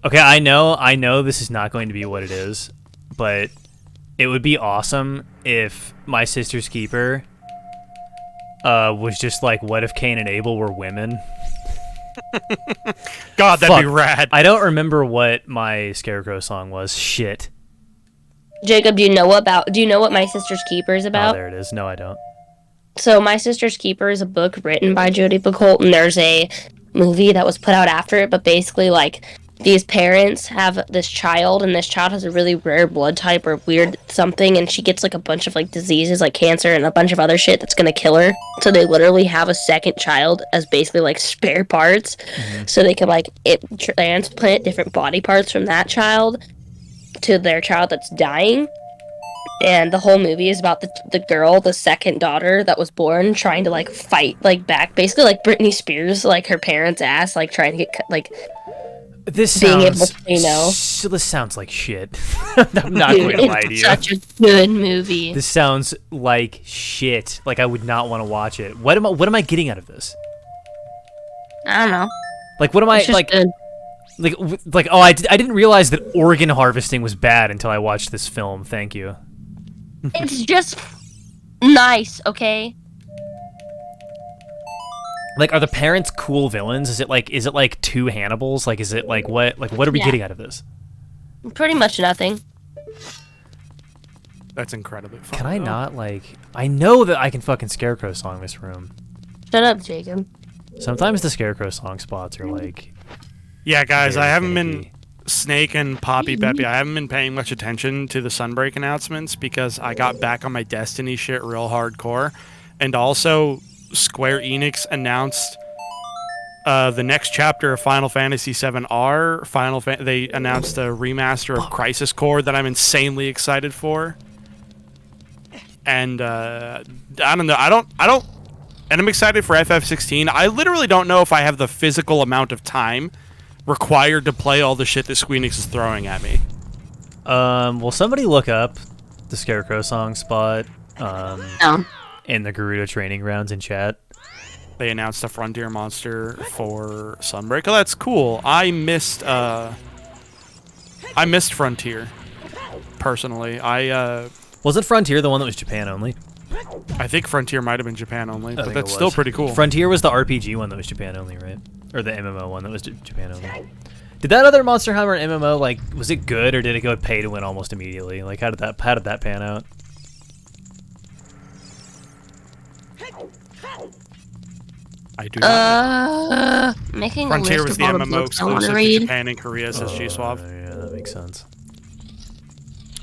Okay, I know this is not going to be what it is, but it would be awesome if My Sister's Keeper was just like, what if Cain and Abel were women? God, that'd be rad. I don't remember what my Scarecrow song was. Shit. Jacob, do you know what My Sister's Keeper is Oh, about? there it is. No, I don't. So My Sister's Keeper is a book written by Jodi Picoult, and there's a movie that was put out after it, but basically, like, these parents have this child, and this child has a really rare blood type or weird something, and she gets, like, a bunch of, like, diseases, like cancer and a bunch of other shit that's gonna kill her. So they literally have a second child as basically, like, spare parts, so they can, like, transplant different body parts from that child to their child that's dying. And the whole movie is about the girl, the second daughter that was born, trying to, like, fight, like, back, basically, like, Britney Spears, like, her parents' ass, like, trying to get, like, this being able sounds, to, you know. this sounds like shit. I'm not going to lie to you. It's such a good movie. This sounds like shit. Like, I would not want to watch it. What am I getting out of this? I don't know. Like, what am I, It's just like... good. Like, oh, I didn't realize that organ harvesting was bad until I watched this film. Thank you. It's just nice, okay? Like, are the parents cool villains? Is it like two Hannibals? Like, is it like what are we getting out of this? Pretty much nothing. That's incredibly fun. Can I not, like... I know that I can fucking Scarecrow song this room. Shut up, Jacob. Sometimes the Scarecrow song spots are, like... Yeah, guys, very I haven't been... finicky. Snake and Poppy Peppy, I haven't been paying much attention to the Sunbreak announcements because I got back on my Destiny shit real hardcore. And also, Square Enix announced the next chapter of Final Fantasy VII R. They announced a remaster of Crisis Core that I'm insanely excited for. And I don't know, I don't, and I'm excited for FF16. I literally don't know if I have the physical amount of time required to play all the shit that Square Enix is throwing at me. Will somebody look up the Scarecrow song spot No. in the Gerudo training grounds in chat? They announced a Frontier monster for Sunbreak. Oh, that's cool. I missed Frontier, personally. Wasn't Frontier the one that was Japan only? I think Frontier might have been Japan only, I but think that's it still was. pretty cool. Frontier was the RPG one that was Japan only, right? Or the MMO one that was Japan only. Did that other Monster Hunter MMO, like, was it good or did it go pay to win almost immediately? Like, how did that pan out? I do not know. Making Frontier a was list the of all the MMO books I want exclusive to to read. Japan and Korea, says G Suave. Yeah, that makes sense.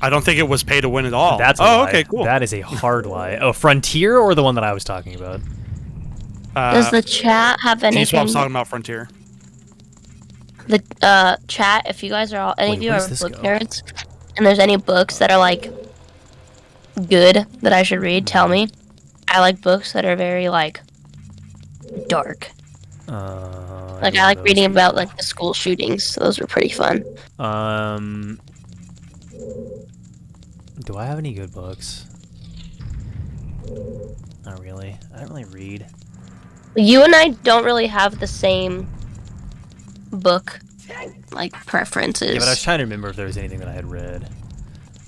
I don't think it was pay to win at all. That's a oh, lie. okay, cool. That is a hard lie. Oh, Frontier or the one that I was talking about? Does the chat have G anything? Suave's talking about Frontier. The chat, if you guys are all, any Wait, of you where are does this book go? nerds, and there's any books that are like good that I should read, tell me. I like books that are very like dark. Like I like reading about like the school shootings. So those were pretty fun. Do I have any good books? Not really. I don't really read. You and I don't really have the same book like preferences. Yeah, but I was trying to remember if there was anything that I had read.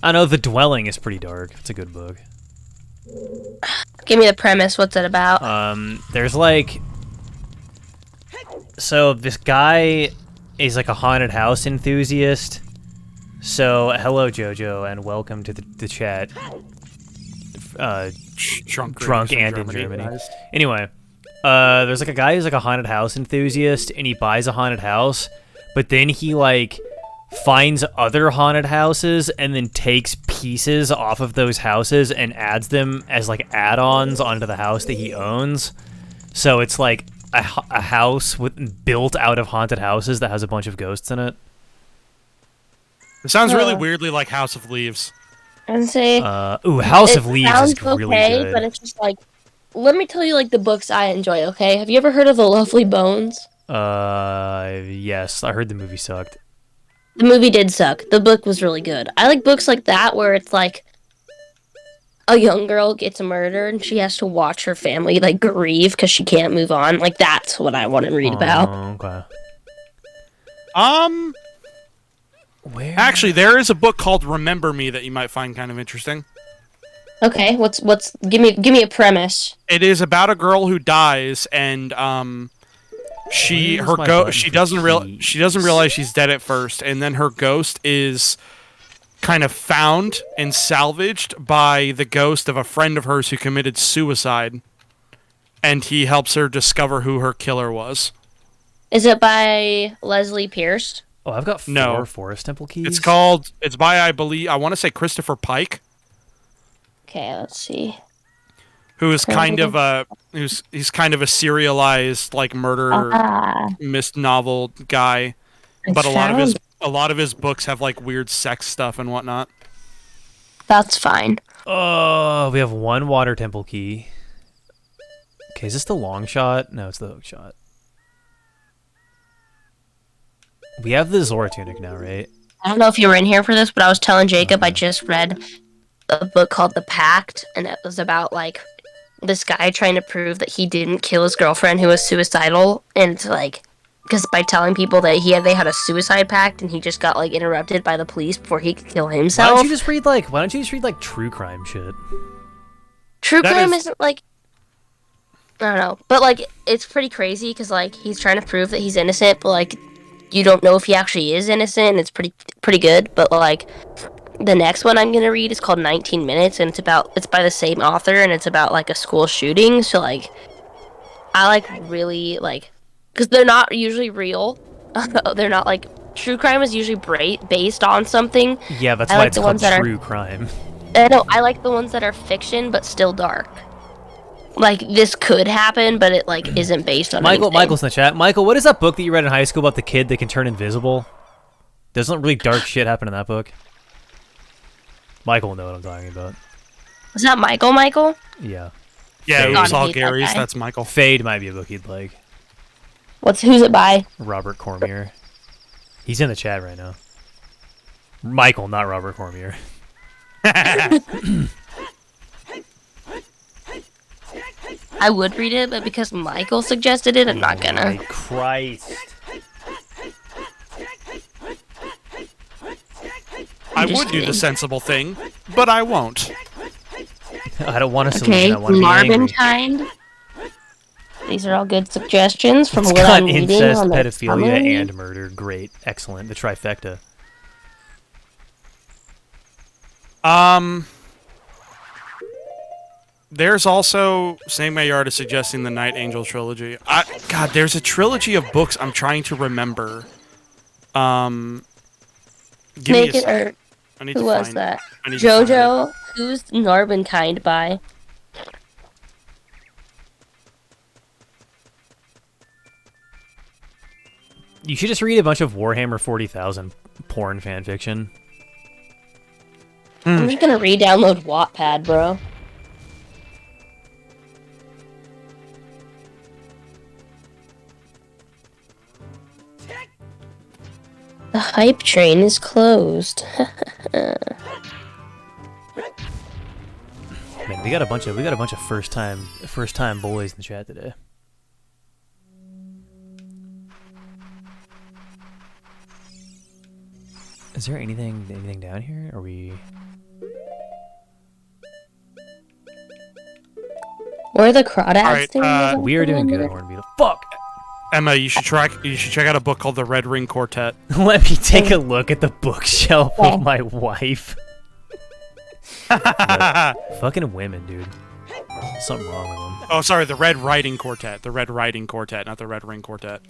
I know The Dwelling is pretty dark. It's a good book. Give me the premise. What's it about? There's like... So this guy is like a haunted house enthusiast. So, hello Jojo, and welcome to the chat. Drunk and in Germany. Guys. Anyway, there's like a guy who's like a haunted house enthusiast, and he buys a haunted house, but then he like finds other haunted houses and then takes pieces off of those houses and adds them as like add-ons onto the house that he owns. So it's like a house built out of haunted houses that has a bunch of ghosts in it. It sounds really weirdly like House of Leaves. And say House of Leaves is really okay, good. but it's just like, let me tell you like the books I enjoy. Okay, have you ever heard of The Lovely Bones? Yes, I heard the movie sucked. The movie did suck. The book was really good. I like books like that where it's like a young girl gets murdered and she has to watch her family like grieve because she can't move on. Like that's what I want to read about. Okay. Where? Actually, there is a book called Remember Me that you might find kind of interesting. Okay, give me a premise. It is about a girl who dies, and she doesn't realize she's dead at first, and then her ghost is kind of found and salvaged by the ghost of a friend of hers who committed suicide, and he helps her discover who her killer was. Is it by Leslie Pierce? Oh, I've got 4 Forest Temple keys. It's by, I want to say Christopher Pike. Okay, let's see. Who is kind of a he's kind of a serialized like murder myth novel guy, but a lot of his books have like weird sex stuff and whatnot. That's fine. Oh, we have 1 Water Temple key. Okay, is this the long shot? No, it's the hook shot. We have the Zora tunic now, right? I don't know if you were in here for this, but I was telling Jacob I just read a book called The Pact, and it was about like this guy trying to prove that he didn't kill his girlfriend who was suicidal, and like because by telling people that they had a suicide pact, and he just got like interrupted by the police before he could kill himself. Why don't you just read like true crime shit? True crime isn't like, I don't know, but like it's pretty crazy because like he's trying to prove that he's innocent, but like you don't know if he actually is innocent, and it's pretty good. But like the next one I'm gonna read is called 19 Minutes, and it's by the same author, and it's about like a school shooting. So like I like really like, because they're not usually real. They're not like, true crime is usually based on something. Yeah, that's why it's called true crime. No, I like the ones that are fiction but still dark. Like this could happen, but it like isn't based on anything. Michael's in the chat. Michael, what is that book that you read in high school about the kid that can turn invisible? Doesn't really dark shit happen in that book? Michael will know what I'm talking about. Is that Michael? Yeah. Yeah, it was all Gary's. That's Michael. Fade might be a book he'd like. Who's it by? Robert Cormier. He's in the chat right now. Michael, not Robert Cormier. I would read it, but because Michael suggested it, I'm not gonna. My Christ. I would do the sensible thing, but I won't. I don't want a solution. I want to be angry. Kind. These are all good suggestions from It's what got I'm reading incest, on the pedophilia, summary. and murder. Great. Excellent. The trifecta. There's also Snake Mayard is suggesting the Night Angel trilogy. God, there's a trilogy of books I'm trying to remember. Make it or who was that? JoJo. Who's Narbenkind by? You should just read a bunch of Warhammer 40,000 porn fanfiction. I'm just gonna re-download Wattpad, bro. The hype train is closed. Man, we got a bunch of first time boys in the chat today. Is there anything down here? Are we? Where are the crawdads things? We are doing good, Horn Beetle. Fuck! Emma, you should check out a book called The Red Ring Quartet. Let me take a look at the bookshelf of my wife. Fucking women, dude. Something wrong with them. Oh, sorry, the Red Riding Quartet. The Red Riding Quartet, not the Red Ring Quartet.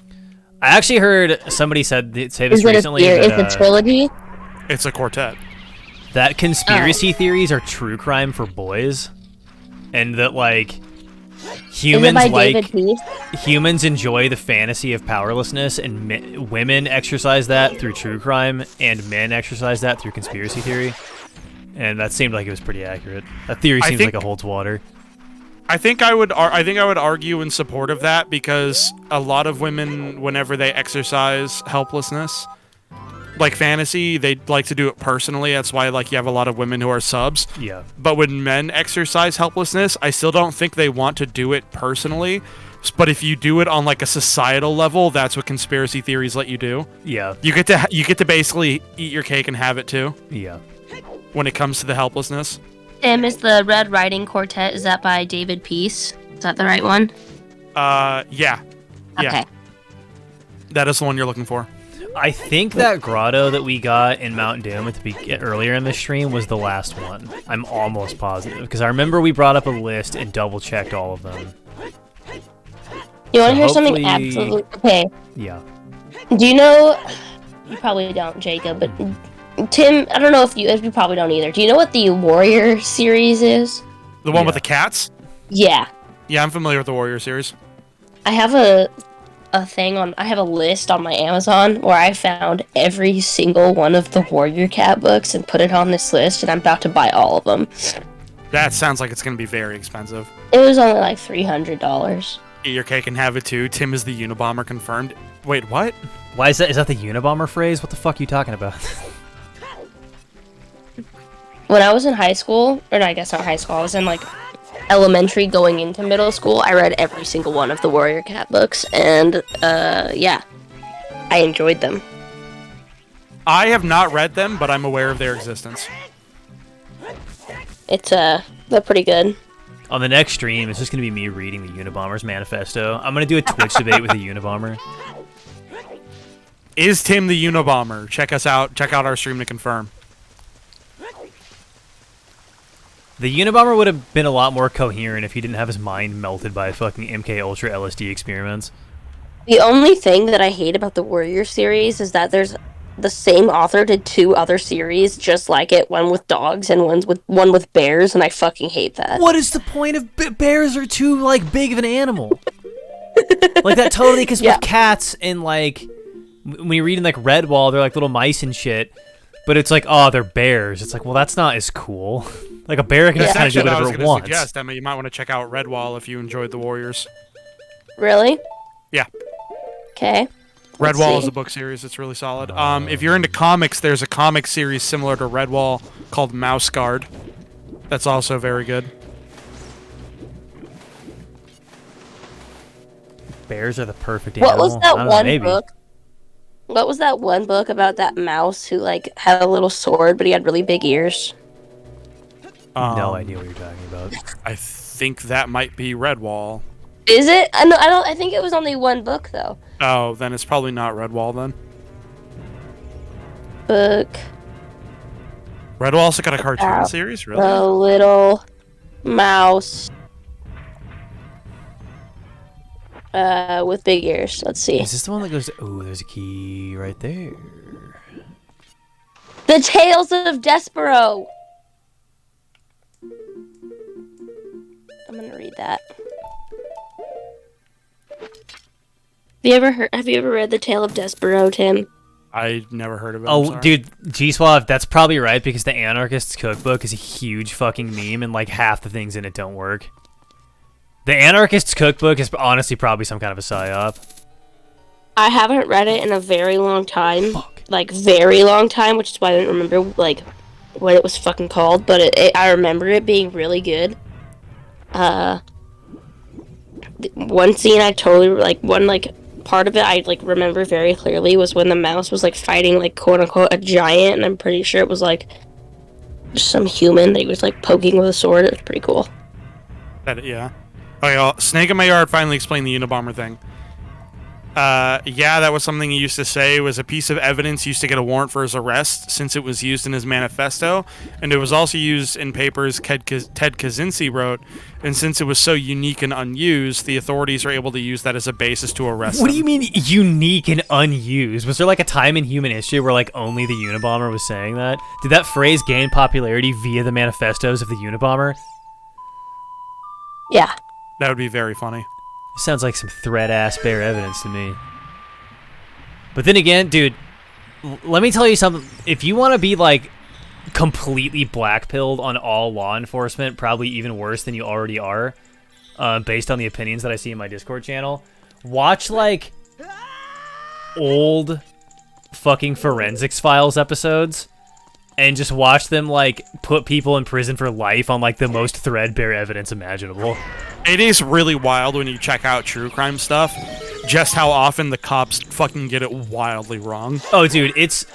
I actually heard somebody say this recently. Is it a trilogy? It's a quartet. That conspiracy theories are true crime for boys, and that like humans enjoy the fantasy of powerlessness, and women exercise that through true crime, and men exercise that through conspiracy theory. And that seemed like it was pretty accurate. That theory seems like it holds water. I think I would argue in support of that, because a lot of women, whenever they exercise helplessness, like fantasy, they like to do it personally. That's why like you have a lot of women who are subs. Yeah. But when men exercise helplessness, I still don't think they want to do it personally. But if you do it on like a societal level, that's what conspiracy theories let you do. Yeah. You get to basically eat your cake and have it too. Yeah. When it comes to the helplessness. Tim, is the Red Riding Quartet, is that by David Peace? Is that the right one? Yeah. Okay. That is the one you're looking for. I think that grotto that we got in Mount Doom earlier in the stream was the last one. I'm almost positive because I remember we brought up a list and double checked all of them. You want to hear something absolutely... Okay. Yeah. Do you know... You probably don't, Jacob, but... Tim, I don't know if you probably don't either. Do you know what the Warrior series is? The one with the cats? Yeah. Yeah, I'm familiar with the Warrior series. I have a list on my Amazon where I found every single one of the Warrior Cat books and put it on this list, and I'm about to buy all of them. That sounds like it's going to be very expensive. It was only like $300. Eat your cake and have it too. Tim is the Unabomber confirmed. Wait, what? Why is that? Is that the Unabomber phrase? What the fuck are you talking about? When I was in high school, or no, I guess not high school, I was in like elementary going into middle school, I read every single one of the Warrior Cat books, and yeah, I enjoyed them. I have not read them, but I'm aware of their existence. They're pretty good. On the next stream, it's just going to be me reading the Unabomber's manifesto. I'm going to do a Twitch debate with the Unabomber. Is Tim the Unabomber? Check us out. Check out our stream to confirm. The Unabomber would have been a lot more coherent if he didn't have his mind melted by fucking MK Ultra LSD experiments. The only thing that I hate about the Warrior series is that there's the same author did 2 other series just like it, one with dogs and one with bears, and I fucking hate that. What is the point of bears are too like big of an animal? Like that totally, because with cats and like when you read in like Redwall, they're like little mice and shit. But it's like, oh, they're bears. It's like, well, that's not as cool. Like a bear can just kind of do whatever it wants. Suggest, Emma, you might want to check out Redwall if you enjoyed the Warriors. Really? Yeah. Okay. Redwall is a book series. It's really solid. If you're into comics, there's a comic series similar to Redwall called Mouse Guard. That's also very good. Bears are the perfect animal. What was that one maybe. book? What was that one book about that mouse who like had a little sword, but he had really big ears? No idea what you're talking about. I think that might be Redwall. Is it? I don't. I think it was only one book though. Oh, then it's probably not Redwall then. Book. Redwall also got a cartoon series, really? The little mouse. With big ears. Let's see. Is this the one that goes to... Oh, there's a key right there. The Tales of Despero. I'm gonna read that. Have you ever read The Tale of Despero, Tim? I never heard of it. Oh, dude, G-Swav, that's probably right because the Anarchist's Cookbook is a huge fucking meme and like half the things in it don't work. The Anarchist's Cookbook is honestly probably some kind of a psyop. I haven't read it in a very long time. Fuck. Like, very long time, which is why I don't remember, like, what it was fucking called. But I remember it being really good. One scene I totally, like, part of it I, like, remember very clearly was when the mouse was, like, fighting, like, quote-unquote, a giant. And I'm pretty sure it was, like, some human that he was, like, poking with a sword. It was pretty cool. Yeah. Okay, well, Snake in My Yard finally explained the Unabomber thing. Yeah, that was something he used to say. It was a piece of evidence used to get a warrant for his arrest, since it was used in his manifesto, and it was also used in papers Ted Kaczynski wrote, and since it was so unique and unused, the authorities are able to use that as a basis to arrest What him. do you mean unique and unused? Was there like a time in human history where like only the Unabomber was saying that? Did that phrase gain popularity via the manifestos of the Unabomber? Yeah. That would be very funny. Sounds like some threat-ass bear evidence to me. But then again, dude, let me tell you something. If you want to be, like, completely black-pilled on all law enforcement, probably even worse than you already are, based on the opinions that I see in my Discord channel, watch, like, old fucking Forensics Files episodes and just watch them, like, put people in prison for life on, like, the most threadbare evidence imaginable. It is really wild when you check out true crime stuff, just how often the cops fucking get it wildly wrong. Oh, dude, it's...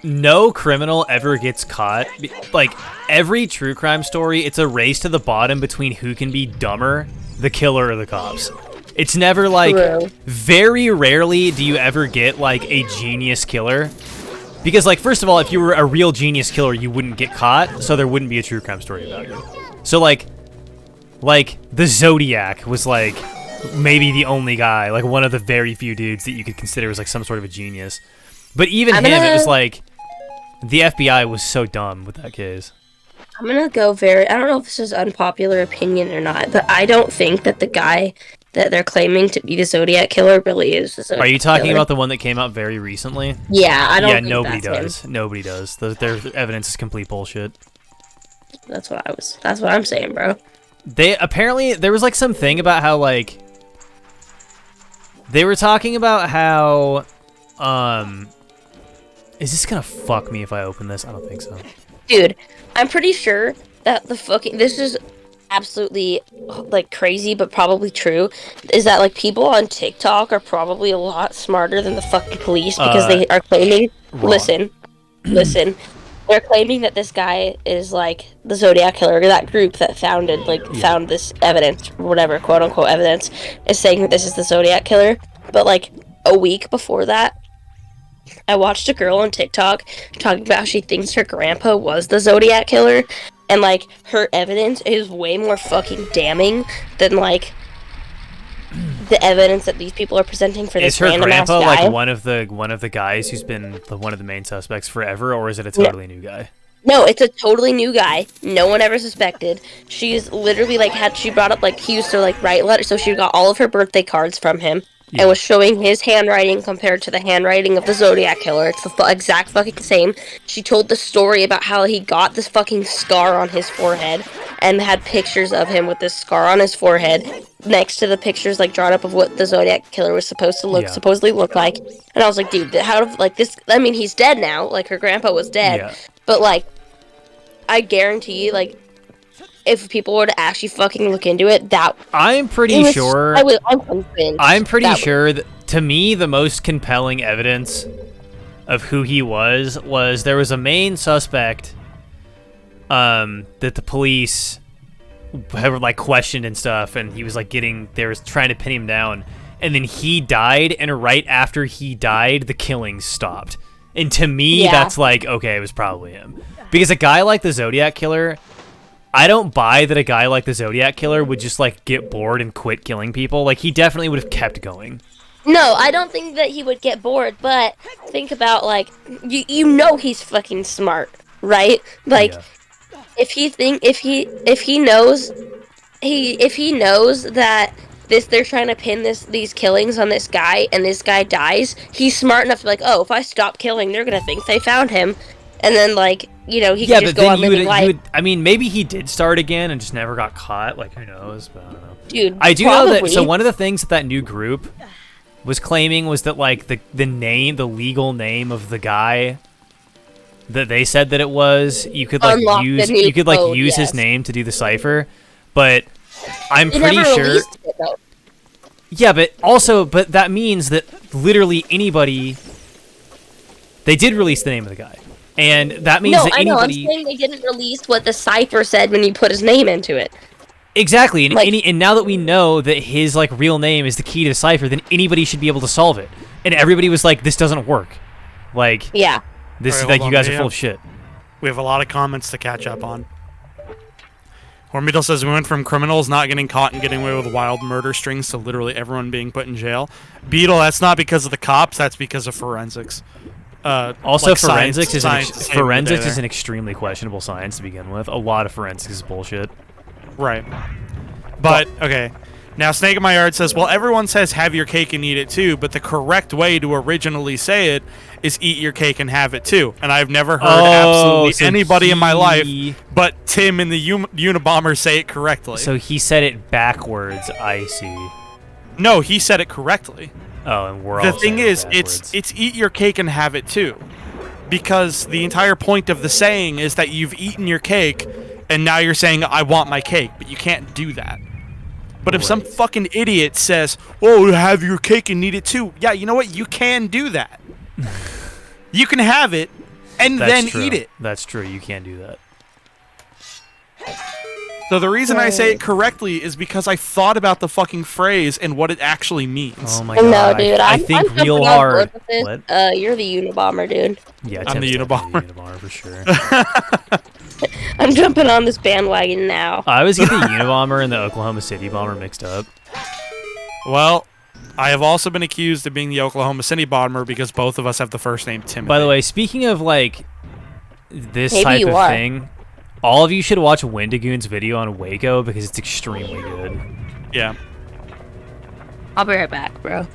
No criminal ever gets caught. Like, every true crime story, it's a race to the bottom between who can be dumber, the killer or the cops. It's never like... True. Very rarely do you ever get, like, a genius killer. Because, like, first of all, if you were a real genius killer, you wouldn't get caught, so there wouldn't be a true crime story about you. So, like, the Zodiac was, like, maybe the only guy, like, one of the very few dudes that you could consider as, like, some sort of a genius. But even it was, like... The FBI was so dumb with that case. I'm gonna go I don't know if this is unpopular opinion or not, but I don't think that the guy that they're claiming to be the Zodiac killer really is the Zodiac Are you talking killer. about the one that came out very recently? Yeah, I don't Yeah, think nobody that's does. him. Nobody does. Their evidence is complete bullshit. That's what I'm saying, bro. They apparently there was like some thing about how like they were talking about how is this gonna fuck me if I open this? I don't think so. Dude, I'm pretty sure that this is absolutely like crazy but probably true, is that like people on TikTok are probably a lot smarter than the fucking police because they are claiming wrong. listen, they're claiming that this guy is like the Zodiac killer, or that group that found this evidence, whatever, quote unquote evidence, is saying that this is the Zodiac killer. But like a week before that, I watched a girl on TikTok talking about how she thinks her grandpa was the Zodiac killer, and like her evidence is way more fucking damning than like the evidence that these people are presenting for this Is her random ass grandpa guy. like one of the guys who's been one of the main suspects forever, or is it a totally new guy? No, it's a totally new guy. No one ever suspected. She's literally like she brought up like he used to like write letters, so she got all of her birthday cards from him. Yeah. And was showing his handwriting compared to the handwriting of the Zodiac killer. It's the exact fucking same. She told the story about how he got this fucking scar on his forehead and had pictures of him with this scar on his forehead next to the pictures like drawn up of what the Zodiac killer was supposedly look like. And I was like, dude, how like this? I mean, he's dead now. Like her grandpa was dead, Yeah. but like, I guarantee you, like, if people were to actually fucking look into it, I'm pretty sure. I'm convinced. I'm pretty sure that, to me, the most compelling evidence of who he was there was a main suspect that the police had like questioned and stuff, and he was like they were trying to pin him down, and then he died, and right after he died, the killings stopped. And to me, that's like, okay, it was probably him. Because a guy like the Zodiac killer, I don't buy that a guy like the Zodiac killer would just, like, get bored and quit killing people. Like, he definitely would have kept going. No, I don't think that he would get bored, but think about, like, you know he's fucking smart, right? Like, if he knows that they're trying to pin these killings on this guy and this guy dies, he's smart enough to be like, oh, if I stop killing, they're gonna think they found him. And then, like, you know, he can just go on living life. I mean, maybe he did start again and just never got caught. Like, who knows? But I don't know. Dude, I do know that. So one of the things that new group was claiming was that, like, the legal name of the guy that they said that it was, you could like use his name to do the cipher. But I'm pretty sure. Yeah, but that means that literally anybody. They did release the name of the guy. And that means that anybody... I'm saying they didn't release what the cipher said when you put his name into it. Exactly, and, and now that we know that his like real name is the key to the cipher, then anybody should be able to solve it. And everybody was like, this doesn't work. Like, yeah. This is like, you guys are full of shit. We have a lot of comments to catch up on. Hormeedle says, we went from criminals not getting caught and getting away with wild murder strings to literally everyone being put in jail. Beetle, that's not because of the cops, that's because of forensics. Also, like forensics is science an extremely questionable science to begin with. A lot of forensics is bullshit. Right. But, okay. Now, Snake in My Yard says, well, everyone says have your cake and eat it too, but the correct way to originally say it is eat your cake and have it too. And I've never heard absolutely anybody in my life but Tim and the Unabomber say it correctly. So he said it backwards, I see. No, he said it correctly. Oh, and we're The all thing saying it is, backwards. it's eat your cake and have it too. Because the entire point of the saying is that you've eaten your cake, and now you're saying, I want my cake, but you can't do that. But if some Right. fucking idiot says, oh, have your cake and eat it too, yeah, you know what? You can do that. You can have it, and That's then true. eat it. That's true. You can't do that. So the reason I say it correctly is because I thought about the fucking phrase and what it actually means. Oh my No, god. dude, I I'm think jumping real on hard. board with this. What? You're the Unabomber, dude. Yeah, I'm the Tim's definitely Unabomber. the Unabomber for sure. I'm jumping on this bandwagon now. I always get the Unabomber and the Oklahoma City bomber mixed up. Well, I have also been accused of being the Oklahoma City bomber because both of us have the first name Timothy. By the way, speaking of like this Maybe type you of are. thing, all of you should watch Wendigoon's video on Waco because it's extremely good. Yeah. I'll be right back, bro.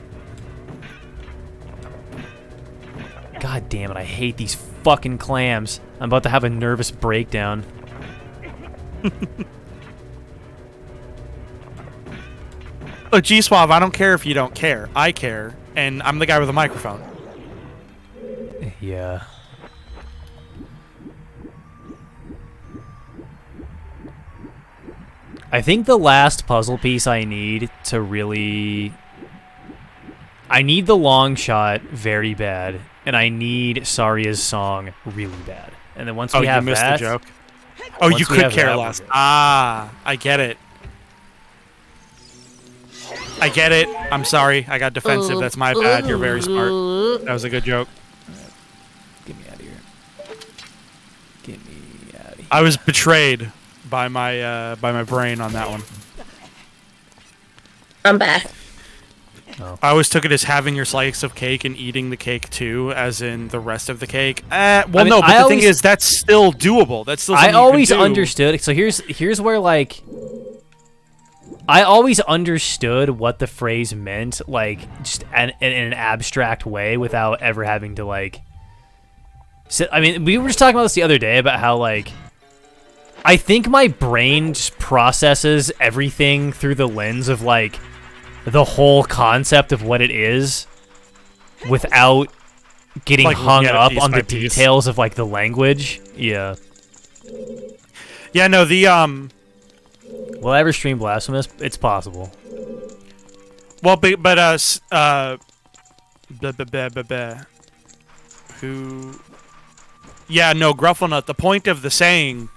God damn it, I hate these fucking clams. I'm about to have a nervous breakdown. Look, G-Suave, I don't care if you don't care. I care, and I'm the guy with the microphone. Yeah. I think the last puzzle piece I need to really... I need the long shot very bad, and I need Saria's song really bad. And then once we you have missed that... the joke. Oh, once you we could have care that, we're less. good. Ah, I get it. I get it. I'm sorry. I got defensive. That's my bad. You're very smart. That was a good joke. Get me out of here. Get me out of here. I was betrayed by my brain on that one. I'm back. I always took it as having your slice of cake and eating the cake too, as in the rest of the cake. Well, mean, no, but I the thing always- is, that's still doable. That's still I something you always can do. understood. So here's where like I always understood what the phrase meant, like just in an abstract way, without ever having to like. I mean, we were just talking about this the other day about how like I think my brain just processes everything through the lens of like the whole concept of what it is, without getting Like hung looking at it up piece on by the piece. details of like the language. Yeah. Yeah, no, the Will I ever stream Blasphemous? It's possible. well, but blah, blah, blah, blah, blah. Who? Yeah, no, Grufflenut. The point of the saying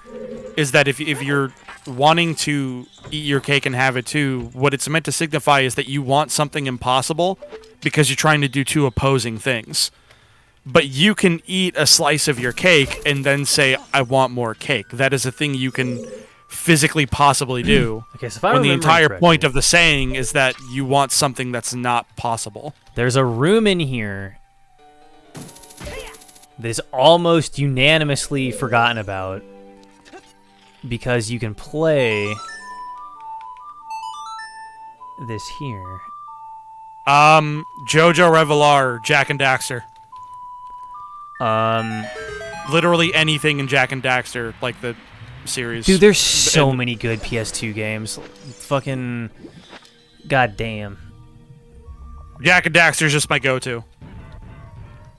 is that if you're wanting to eat your cake and have it too, what it's meant to signify is that you want something impossible because you're trying to do two opposing things. But you can eat a slice of your cake and then say, I want more cake. That is a thing you can physically possibly do. Okay, so if I when the remember entire correctly, point of the saying is that you want something that's not possible. there's a room in here that is almost unanimously forgotten about because you can play this here. Jojo Revelar, Jack and Daxter. Literally anything in Jack and Daxter, like the series. Dude, there's so And- many good PS2 games. Fucking goddamn. Jack and Daxter's just my go-to.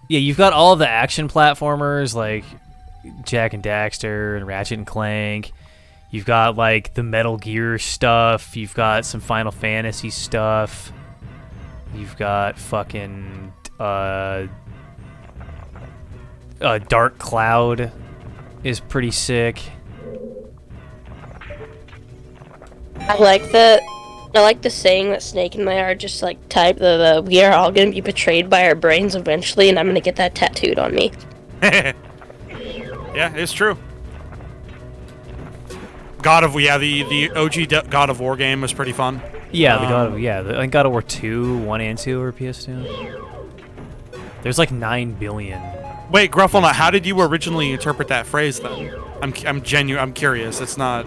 Yeah, you've got all the action platformers like Jack and Daxter and Ratchet and Clank. You've got like the Metal Gear stuff. You've got some Final Fantasy stuff. You've got fucking Dark Cloud is pretty sick. I like the saying that Snake and I are just like type the we are all gonna be betrayed by our brains eventually, and I'm gonna get that tattooed on me. Yeah, it's true. The OG God of War game was pretty fun. Yeah, I think God of War 2, 1 and 2 are PS2. There's like 9 billion. Wait, Grufflenut, how did you originally interpret that phrase then? I'm genuine. I'm curious. It's not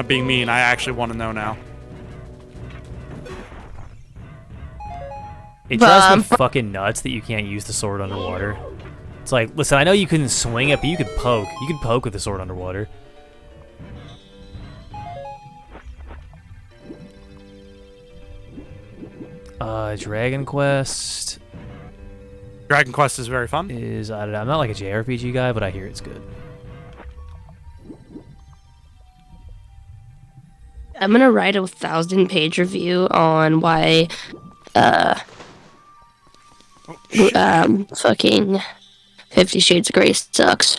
being mean. I actually want to know now. It drives me fucking nuts that you can't use the sword underwater. It's like, listen, I know you couldn't swing it, but you could poke. You could poke with the sword underwater. Dragon Quest Dragon Quest is very fun. is, I don't know, I'm not like a JRPG guy, but I hear it's good. I'm gonna write a 1,000-page review on why, fucking 50 Shades of Grey sucks.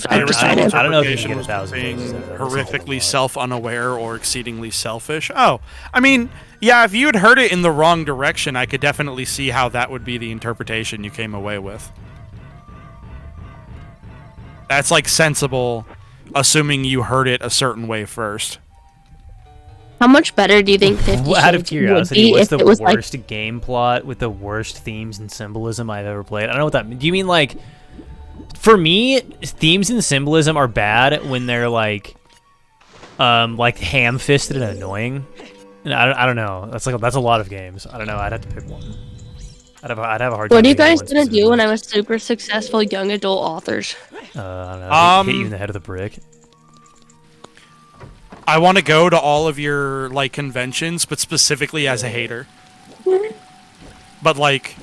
I I've don't know decided. if you can get 1,000 being pages. That's a horrifically lot. self-unaware or exceedingly selfish. Oh, I mean, yeah, if you had heard it in the wrong direction, I could definitely see how that would be the interpretation you came away with. That's like sensible, assuming you heard it a certain way first. How much better do you think 50 Well, out of Shades curiosity, would be what's if the it was like worst game plot with the worst themes and symbolism I've ever played? I don't know what that means. Do you mean like, for me, themes and symbolism are bad when they're like ham-fisted and annoying. And I don't know. That's a lot of games. I don't know. I'd have to pick one. I'd have a hard time. What are you picking guys one gonna do specifically. when I'm a super successful young adult authors? I don't know. Hit you in the head with a brick. I want to go to all of your like conventions, but specifically as a hater. But like,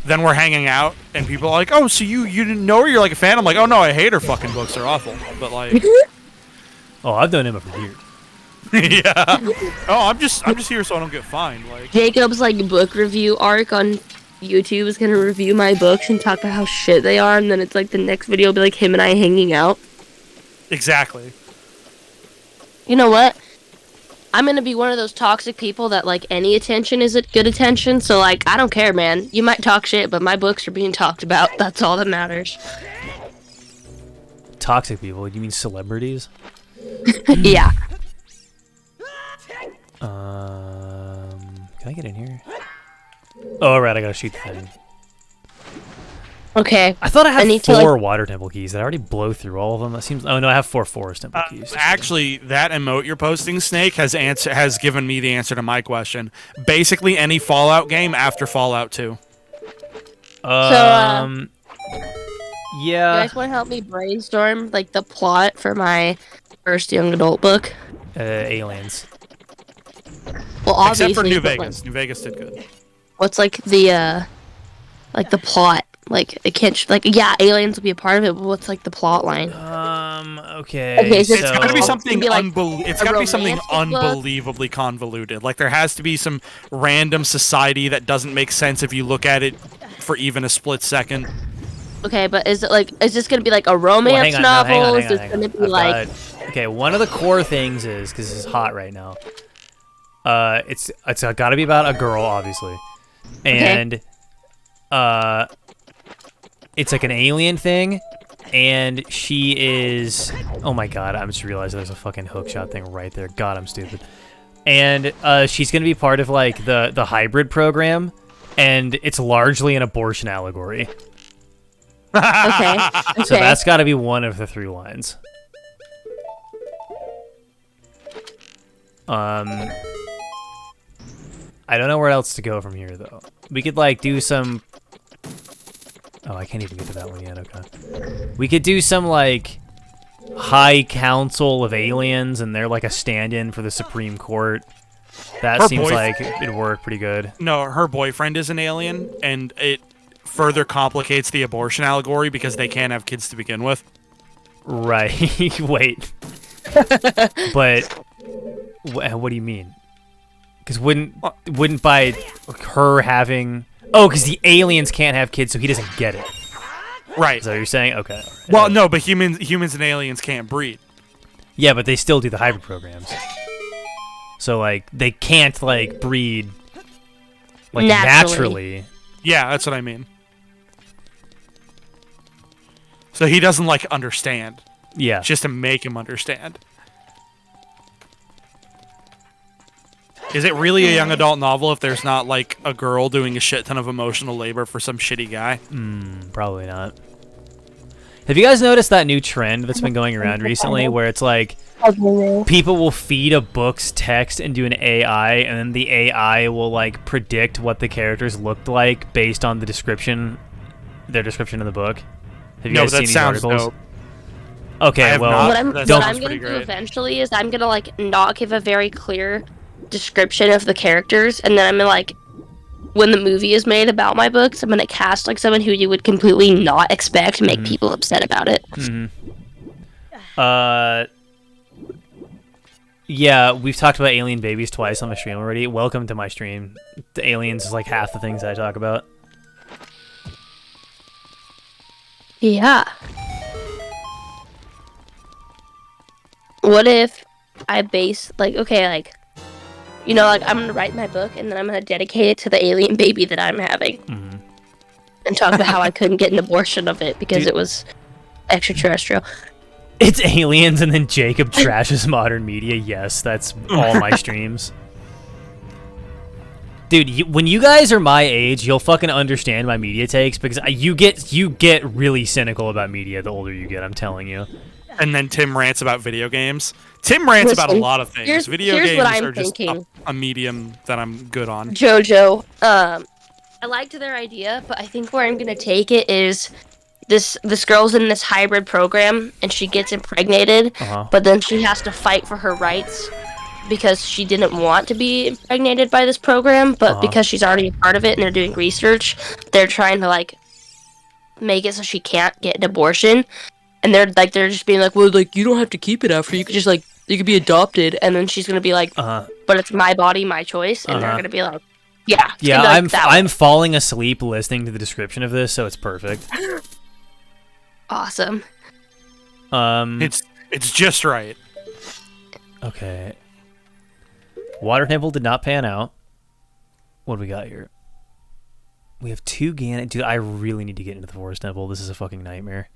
then we're hanging out, and people are like, "Oh, so you didn't know her? You're like a fan?" I'm like, "Oh no, I hate her fucking books. They're awful." But like, Oh, I've known him for years. yeah. Oh, I'm just here so I don't get fined. Like, Jacob's like book review arc on YouTube is gonna review my books and talk about how shit they are, and then it's like the next video will be like him and I hanging out. exactly. You know what? I'm gonna be one of those toxic people that like any attention is good attention. So like I don't care, man. You might talk shit, but my books are being talked about. That's all that matters. Toxic people? You mean celebrities? Yeah. Can I get in here? Oh, right. I gotta shoot the thing. Okay. I thought I had need to, four water temple keys. Did I already blow through all of them? That seems. Oh no, I have 4 forest temple keys. Actually, that emote you're posting, Snake, has given me the answer to my question. Basically, any Fallout game after Fallout 2. Yeah. You guys want to help me brainstorm like the plot for my first young adult book? Aliens. Well, obviously, Except for New but, Vegas. New Vegas did good. What's like the plot? Like it can't yeah, aliens will be a part of it, but what's like the plot line? Okay. Okay, so It's got to be So- something Be like it's a got to be something romantic book? unbelievably convoluted. Like there has to be some random society that doesn't make sense if you look at it for even a split second. Okay, but is this gonna be like a romance Well, hang on, novel? no, Is this hang gonna on. be I've like got- okay, one of the core things is because this is hot right now. It's got to be about a girl, obviously, and it's like an alien thing, and she is. Oh my god! I'm just realizing there's a fucking hookshot thing right there. God, I'm stupid. And she's gonna be part of like the hybrid program, and it's largely an abortion allegory. okay? So that's got to be one of the 3 lines. I don't know where else to go from here, though. We could, like, do some... Oh, I can't even get to that one yet, okay. We could do some, like, High Council of Aliens, and they're, like, a stand-in for the Supreme Court. That Her seems boyf- like it'd work pretty good. No, her boyfriend is an alien, and it further complicates the abortion allegory because they can't have kids to begin with. Right. Wait. But... what do you mean? Because wouldn't by her having... Oh, because the aliens can't have kids, so he doesn't get it. Right. Is that what you're saying? Okay. All right. Well, no, but humans and aliens can't breed. Yeah, but they still do the hybrid programs. So, like, they can't, like, breed, like, naturally. Yeah, that's what I mean. So he doesn't, like, understand. Yeah. It's just to make him understand. Is it really a young adult novel if there's not, like, a girl doing a shit ton of emotional labor for some shitty guy? Probably not. Have you guys noticed that new trend that's been going around recently where it's like people will feed a book's text into an AI and then the AI will like predict what the characters looked like based on the description, their description in the book? Have you No, guys that seen these sounds articles? dope. I Okay, have well, not. What I'm, That what sounds I'm gonna pretty do great. eventually is I'm gonna like not give a very clear description of the characters, and then I'm gonna like when the movie is made about my books, I'm gonna cast like someone who you would completely not expect and make people upset about it. Yeah, we've talked about alien babies twice on my stream already. Welcome to my stream. The aliens is like half the things I talk about. Yeah. What if I base, like, okay, like, you know, like, I'm gonna write my book, and then I'm gonna dedicate it to the alien baby that I'm having. And talk about how I couldn't get an abortion of it because it was extraterrestrial. It's aliens, and then Jacob trashes modern media. Yes, that's all my streams. Dude, when you guys are my age, you'll fucking understand my media takes, because you get really cynical about media the older you get, I'm telling you. And then Tim rants about video games. Tim rants about a lot of things. Video games are just a medium that I'm good on. Jojo, I liked their idea, but I think where I'm gonna take it is this girl's in this hybrid program, and she gets impregnated, but then she has to fight for her rights because she didn't want to be impregnated by this program, but because she's already a part of it and they're doing research, they're trying to, like, make it so she can't get an abortion. And they're just being like, well, like, you don't have to keep it after. You could just, like, you could be adopted. And then she's gonna be like, but it's my body, my choice. And they're gonna be like, yeah. Yeah, like I'm falling asleep listening to the description of this, so it's perfect. Awesome. It's just right. Okay. Water Temple did not pan out. What do we got here? We have 2 Ganon. Dude, I really need to get into the Forest Temple. This is a fucking nightmare.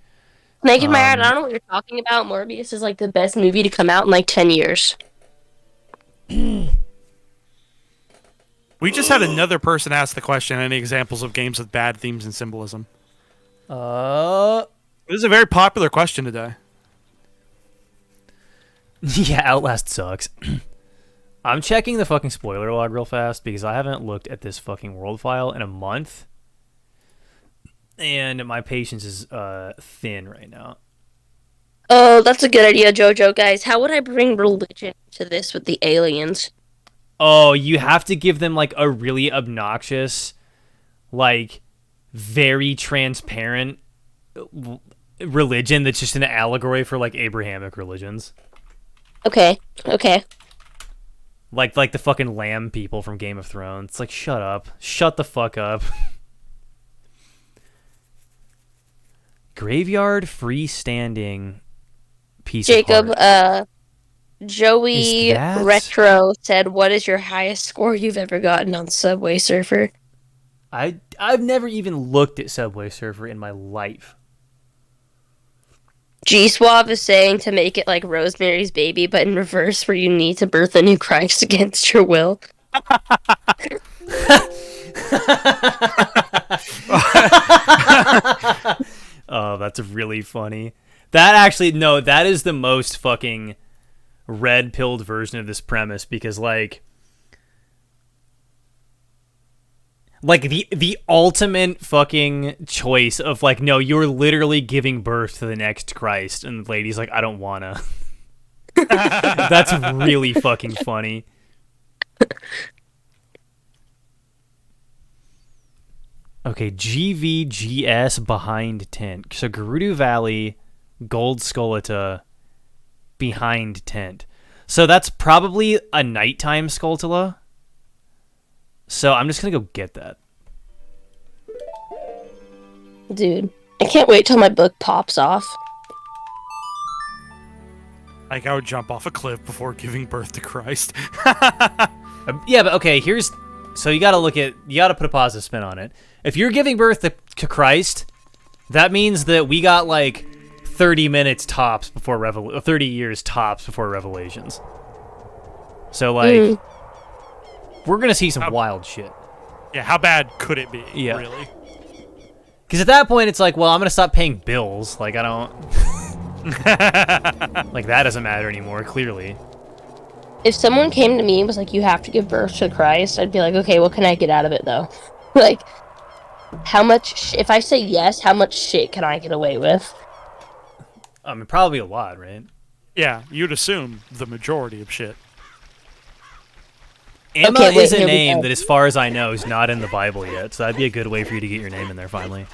Naked Mad, I don't know what you're talking about. Morbius is like the best movie to come out in like 10 years. We just had another person ask the question, any examples of games with bad themes and symbolism? This is a very popular question today. Yeah, Outlast sucks. I'm checking the fucking spoiler log real fast because I haven't looked at this fucking world file in a month. And my patience is thin right now. Oh, that's a good idea, Jojo. Guys, how would I bring religion to this with the aliens? Oh, you have to give them, like, a really obnoxious, like, very transparent religion that's just an allegory for, like, Abrahamic religions. Okay. Like the fucking lamb people from Game of Thrones. It's like, shut up. Shut the fuck up. Graveyard freestanding piece Jacob, of art. Joey Retro said, what is your highest score you've ever gotten on Subway Surfer? I've never even looked at Subway Surfer in my life. G-Swab is saying to make it like Rosemary's Baby, but in reverse, where you need to birth a new Christ against your will. Oh, that's really funny. That is the most fucking red-pilled version of this premise, because, like the ultimate fucking choice of, like, no, you're literally giving birth to the next Christ, and the lady's like, I don't wanna. That's really fucking funny. Okay, GVGS behind tent. So Gerudo Valley, Gold Skulltula, behind tent. So that's probably a nighttime Skulltula. So I'm just gonna go get that. Dude, I can't wait till my book pops off. Like, I would jump off a cliff before giving birth to Christ. Yeah, but okay, so you gotta put a positive spin on it. If you're giving birth to Christ, that means that we got like 30 minutes tops before 30 years tops before Revelations. So, like, we're gonna see some wild shit. Yeah, how bad could it be? Yeah. Really? Because at that point, it's like, well, I'm gonna stop paying bills. Like, I don't. Like, that doesn't matter anymore, clearly. If someone came to me and was like, you have to give birth to Christ, I'd be like, okay, what can I get out of it, though? Like, how much, if I say yes, how much shit can I get away with? I mean, probably a lot, right? Yeah, you'd assume the majority of shit. Emma Okay, wait, is a here we name go. that, as far as I know, is not in the Bible yet, so that'd be a good way for you to get your name in there finally.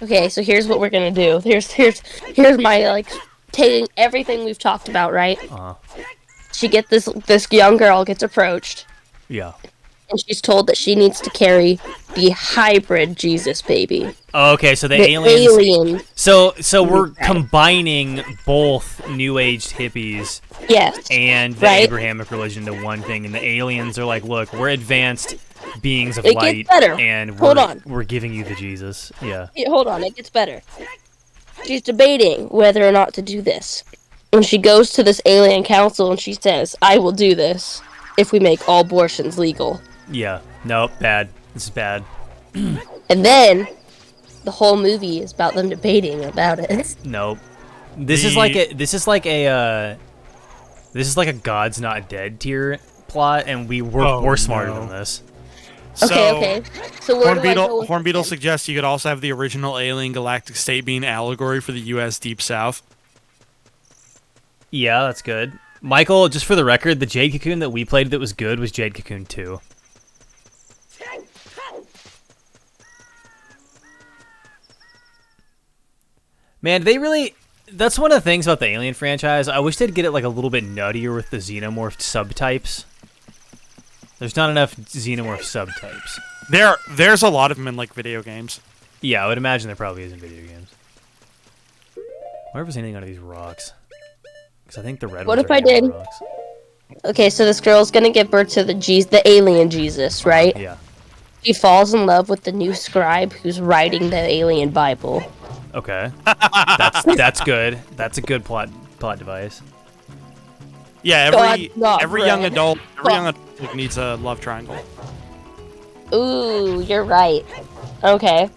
Okay, so here's what we're gonna do. Here's my like taking everything we've talked about, right? She get this young girl gets approached, Yeah. and she's told that she needs to carry the hybrid Jesus baby. Okay, so the The aliens. alien. So we're Right. combining both New Age hippies Yes. and the Right? Abrahamic religion into one thing, and the aliens are like, look, we're advanced beings of It light, gets better. and Hold on. we're giving you the Jesus. Yeah. Yeah, hold on, it gets better. She's debating whether or not to do this. When she goes to this alien council and she says, I will do this if we make all abortions legal. Yeah. Nope. Bad. This is bad. And then the whole movie is about them debating about it. Nope. This is like a God's Not Dead tier plot, and we're smarter no. than this. Okay. So where do I go with Hornbeetle this then? suggests you could also have the original alien galactic state being allegory for the U.S. Deep South. Yeah, that's good. Michael, just for the record, the Jade Cocoon that we played that was good was Jade Cocoon 2. Man, they really... That's one of the things about the Alien franchise. I wish they'd get it like a little bit nuttier with the xenomorph subtypes. There's not enough xenomorph subtypes. There's a lot of them in like video games. Yeah, I would imagine there probably is in video games. I wonder if there's anything under these rocks. Because I think the red What ones if are I did? rocks. Okay, so this girl's gonna give birth to the alien Jesus, right? Yeah. She falls in love with the new scribe who's writing the alien Bible. Okay. That's good. That's a good plot device. Yeah, God's not every young bread. adult needs a love triangle. Ooh, you're right. Okay.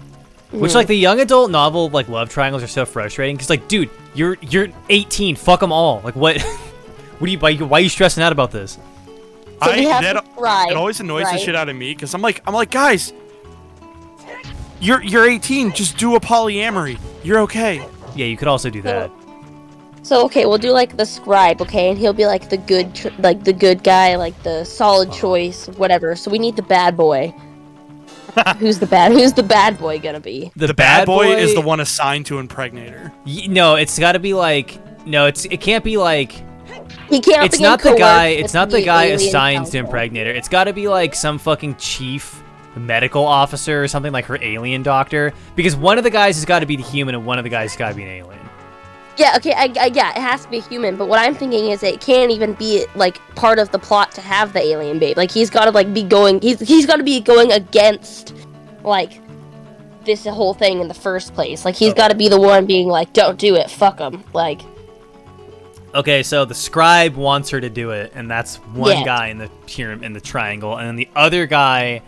Which, like, the young adult novel, like, love triangles are so frustrating. Because, like, dude, you're 18. Fuck them all. Like, what? Why are you stressing out about this? So we have the It scribe, always annoys the right? shit out of me because I'm like, guys, you're 18. Just do a polyamory. You're okay. Yeah, you could also do that. So okay, we'll do like the scribe, okay, and he'll be like the good guy, like the solid choice, whatever. So we need the bad boy. Who's the bad boy gonna be? The Bad boy is the one assigned to impregnate her. No, it's got to be like... No, it can't be like... He can't. It's not the guy. It's not the guy alien assigned to council. impregnate her. It's got to be like some fucking chief medical officer or something, like her alien doctor. Because one of the guys has got to be the human, and one of the guys has got to be an alien. Yeah. Okay. Yeah. It has to be a human. But what I'm thinking is it can't even be like part of the plot to have the alien babe. Like he's got to like be going. He's got to be going against like this whole thing in the first place. Like he's got to be the one being like, don't do it. Fuck him. Like. Okay, so the scribe wants her to do it, and that's one Yeah. guy in the triangle, and then the other guy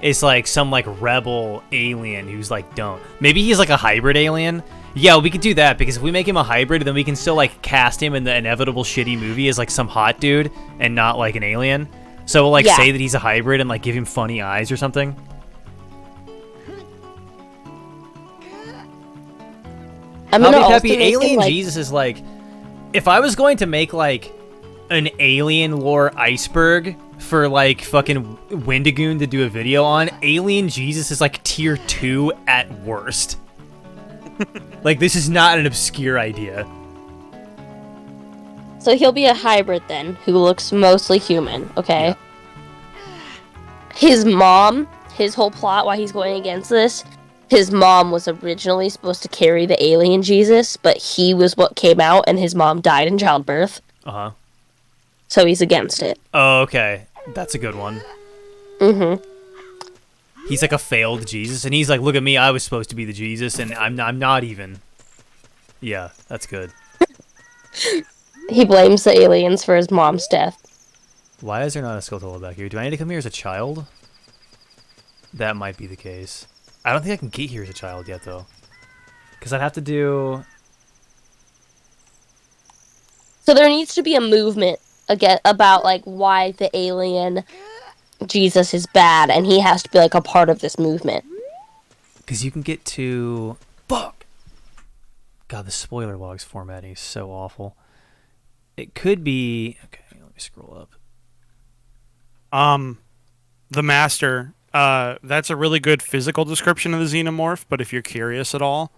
is like some like rebel alien who's like, don't. Maybe he's like a hybrid alien. Yeah, we could do that, because if we make him a hybrid, then we can still like cast him in the inevitable shitty movie as like some hot dude and not like an alien. So we'll like Yeah. say that he's a hybrid and like give him funny eyes or something. I'm I'll gonna be also happy. make him, Alien like, Jesus is like, if I was going to make like an alien lore iceberg for like fucking Wendigoon to do a video on, Alien Jesus is like tier 2 at worst. Like, this is not an obscure idea. So he'll be a hybrid then, who looks mostly human, okay? Yeah. His mom, his whole plot why he's going against this, his mom was originally supposed to carry the alien Jesus, but he was what came out and his mom died in childbirth. Uh-huh. So he's against it. Oh, okay. That's a good one. Mm-hmm. He's like a failed Jesus, and he's like, look at me, I was supposed to be the Jesus, and I'm not even. Yeah, that's good. He blames the aliens for his mom's death. Why is there not a Skulltula back here? Do I need to come here as a child? That might be the case. I don't think I can get here as a child yet, though. Because I'd have to do... So there needs to be a movement again about like why the alien Jesus is bad, and he has to be like a part of this movement. Because you can get to... Fuck! God, the spoiler logs formatting is so awful. It could be... Okay, let me scroll up. The Master. That's a really good physical description of the xenomorph, but if you're curious at all,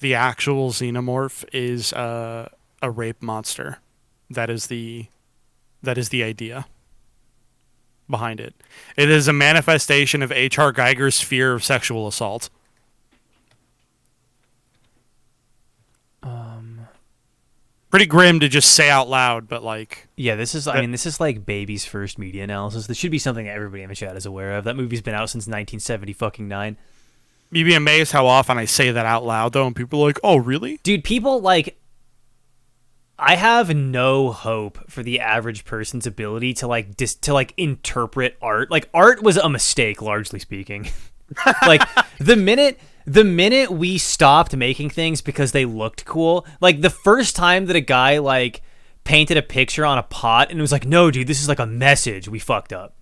the actual xenomorph is a rape monster. That is the idea behind it. It is a manifestation of H.R. Geiger's fear of sexual assault. Pretty grim to just say out loud, but like... Yeah, this is like Baby's first media analysis. This should be something everybody in the chat is aware of. That movie's been out since 1979. You'd be amazed how often I say that out loud, though, and people are like, oh, really? Dude, people, like... I have no hope for the average person's ability to interpret art. Like, art was a mistake, largely speaking. Like, the minute we stopped making things because they looked cool, like the first time that a guy like painted a picture on a pot and it was like, no, dude, this is like a message, we fucked up.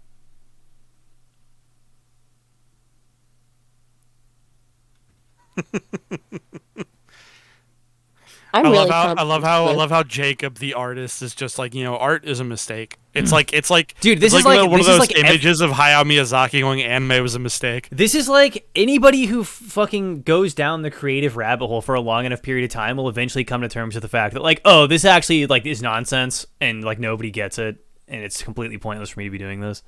I love how Jacob the artist is just like, art is a mistake. It's like dude, this is is like one of those like images of Hayao Miyazaki going anime was a mistake. This is like anybody who fucking goes down the creative rabbit hole for a long enough period of time will eventually come to terms with the fact that like, oh, this actually like is nonsense and like nobody gets it and it's completely pointless for me to be doing this.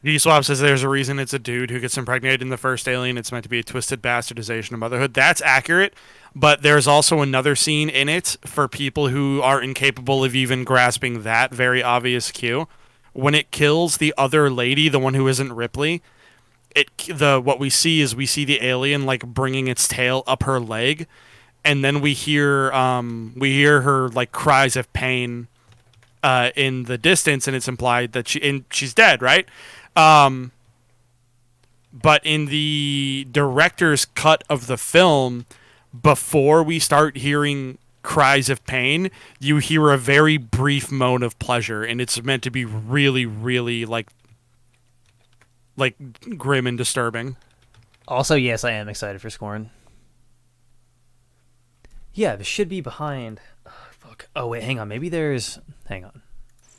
D-Swap says there's a reason it's a dude who gets impregnated in the first Alien. It's meant to be a twisted bastardization of motherhood. That's accurate, but there's also another scene in it for people who are incapable of even grasping that very obvious cue. When it kills the other lady, the one who isn't Ripley, what we see is the alien like bringing its tail up her leg, and then we hear her like cries of pain in the distance, and it's implied that she's dead, right? But in the director's cut of the film, before we start hearing cries of pain, you hear a very brief moan of pleasure, and it's meant to be really, really like grim and disturbing. Also, yes, I am excited for Scorn. Yeah, this should be behind. Oh, fuck. Oh wait, hang on. Hang on.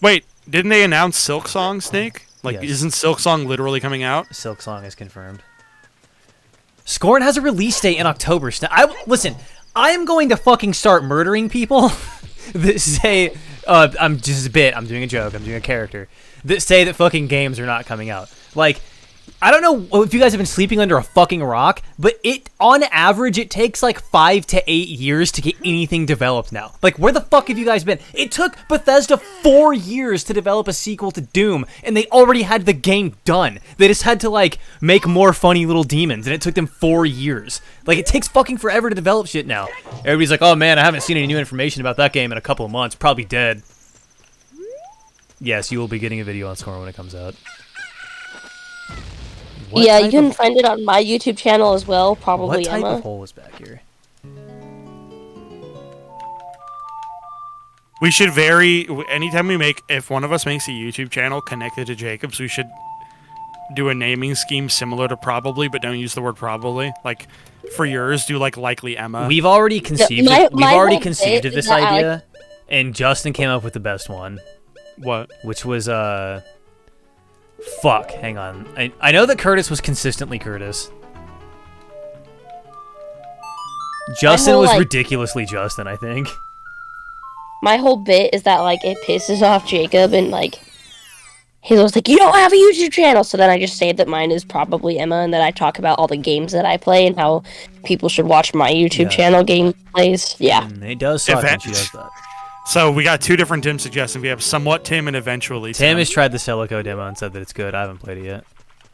Wait, didn't they announce Silk Song, Snake? Like, Yes. Isn't Silk Song literally coming out? Silk Song is confirmed. Scorn has a release date in October. Listen, I am going to fucking start murdering people that say, I'm just a bit, I'm doing a joke, I'm doing a character, that say that fucking games are not coming out. Like, I don't know if you guys have been sleeping under a fucking rock, but on average, it takes like 5 to 8 years to get anything developed now. Like, where the fuck have you guys been? It took Bethesda 4 years to develop a sequel to Doom, and they already had the game done. They just had to, like, make more funny little demons, and it took them 4 years. Like, it takes fucking forever to develop shit now. Everybody's like, oh man, I haven't seen any new information about that game in a couple of months. Probably dead. Yes, you will be getting a video on Scorn when it comes out. Yeah, you can find it on my YouTube channel as well, probably What type Emma. of hole is back here? We should anytime if one of us makes a YouTube channel connected to Jacob's, we should do a naming scheme similar to Probably, but don't use the word probably. Like, for yours, do like Likely Emma. We've already conceived of this idea, and Justin came up with the best one. What? Which was, fuck, hang on. I know that Curtis was consistently Curtis. Justin was ridiculously Justin, I think. My whole bit is that, like, it pisses off Jacob, and, like, he was like, you don't have a YouTube channel! So then I just say that mine is Probably Emma, and that I talk about all the games that I play, and how people should watch my YouTube channel gameplays. Yeah. And it does suck when she does that. So we got two different Tim suggestions. We have Somewhat Tim and Eventually Tim. Tim has tried the Celico demo and said that it's good. I haven't played it yet.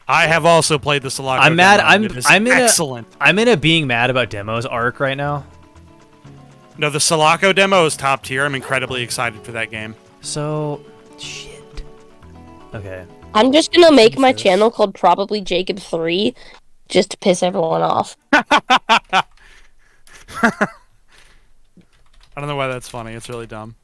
I have also played the Sulaco I'm mad. demo. Excellent. I'm in a being mad about demos arc right now. No, the Sulaco demo is top tier. I'm incredibly excited for that game. So, shit. Okay. I'm just gonna make my channel called Probably Jacob 3, just to piss everyone off. I don't know why that's funny. It's really dumb.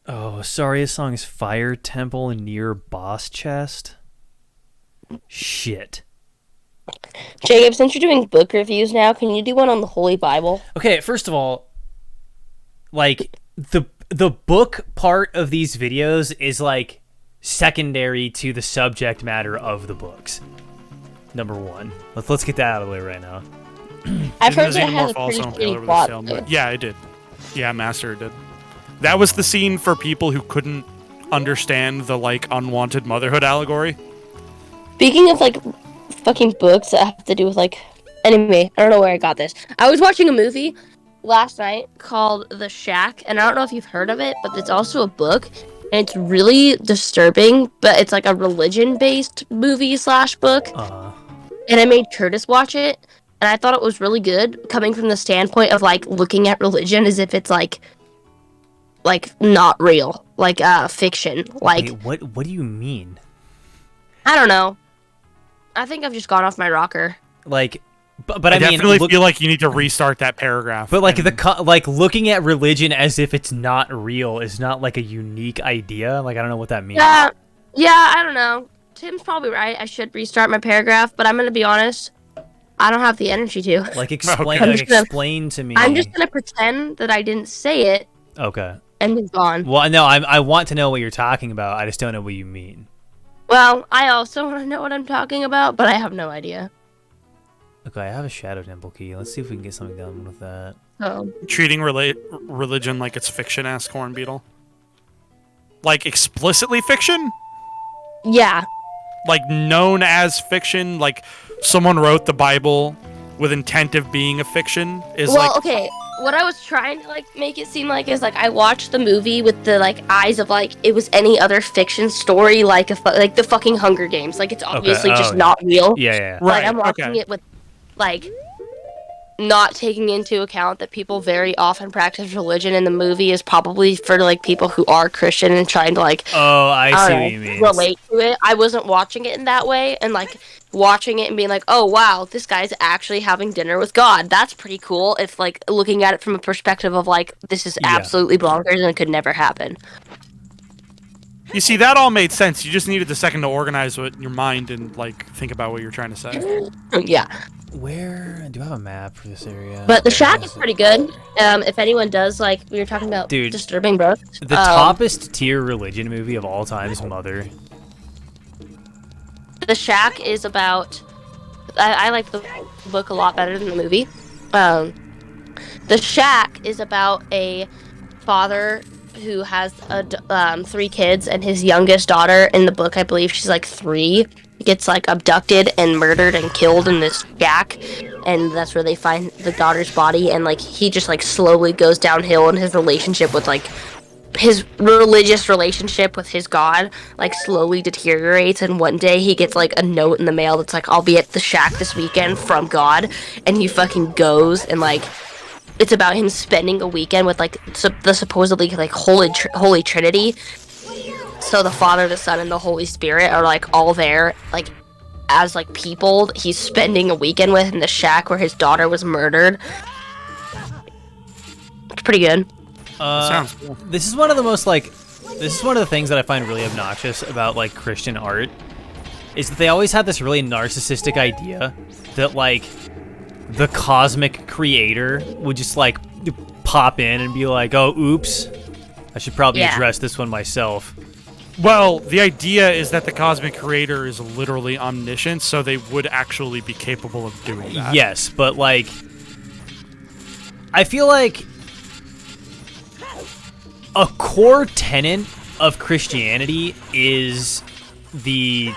Oh, sorry. This song is Fire Temple near Boss Chest. Shit. Jacob, since you're doing book reviews now, can you do one on the Holy Bible? Okay, first of all, like, the book part of these videos is like secondary to the subject matter of the books. Number one. Let's get that out of the way right now. I've heard Didn't it has a Xenomorph pretty also impale shitty over the plot. sail? Yeah, it did. Yeah, Master did. That was the scene for people who couldn't understand the like unwanted motherhood allegory. Speaking of like fucking books that have to do with like, anyway, I don't know where I got this. I was watching a movie last night called The Shack, and I don't know if you've heard of it, but it's also a book, and it's really disturbing. But it's like a religion-based movie/book, and I made Curtis watch it, and I thought it was really good, coming from the standpoint of like looking at religion as if it's like not real, like fiction. Like, wait, what do you mean? I don't know. I think I've just gone off my rocker. Like, but I mean, definitely feel like you need to restart that paragraph. But like like looking at religion as if it's not real is not like a unique idea. Like, I don't know what that means. Yeah, I don't know. Tim's probably right. I should restart my paragraph, but I'm gonna be honest. I don't have the energy to. Like, explain, Okay. explain to me. I'm just gonna pretend that I didn't say it. Okay. And move on. Well, no, I want to know what you're talking about. I just don't know what you mean. Well, I also want to know what I'm talking about, but I have no idea. Okay, I have a Shadow Temple key. Let's see if we can get something done with that. Treating religion like it's fiction, asked Corn Beetle. Like explicitly fiction? Yeah. Like known as fiction? Like someone wrote the Bible with intent of being a fiction? Okay. What I was trying to like make it seem like is like I watched the movie with the like eyes of like it was any other fiction story, like like the fucking Hunger Games. Like it's obviously just not real. Yeah. Like I'm watching it with like not taking into account that people very often practice religion in the movie is probably for like people who are Christian and trying to like I see what you mean. relate to it. I wasn't watching it in that way and like watching it and being like, oh wow, this guy's actually having dinner with God. That's pretty cool. If like looking at it from a perspective of like this is absolutely bonkers and it could never happen. You see, that all made sense. You just needed a second to organize your mind and like think about what you're trying to say. Yeah. Where do I have a map for this area? But the Shack is pretty good. If anyone does like we were talking about disturbing books. The toppest tier religion movie of all time is Mother. The Shack is about I like the book a lot better than the movie. The Shack is about a father who has 3 kids, and his youngest daughter in the book, I believe she's like 3, gets like abducted and murdered and killed in this shack, and that's where they find the daughter's body, and like he just like slowly goes downhill in his relationship with like his religious relationship with his God like slowly deteriorates, and one day he gets like a note in the mail that's like, I'll be at the Shack this weekend from God, and he fucking goes, and like it's about him spending a weekend with like the supposedly like holy Trinity. So the Father, the Son, and the Holy Spirit are like all there, like as like people he's spending a weekend with in the shack where his daughter was murdered. It's pretty good. Sounds cool. This is one of the things that I find really obnoxious about like Christian art, is that they always have this really narcissistic idea that like the cosmic creator would just like pop in and be like, oh, oops, I should probably address this one myself. Well, the idea is that the cosmic creator is literally omniscient, so they would actually be capable of doing that. Yes, but like I feel like a core tenet of Christianity is the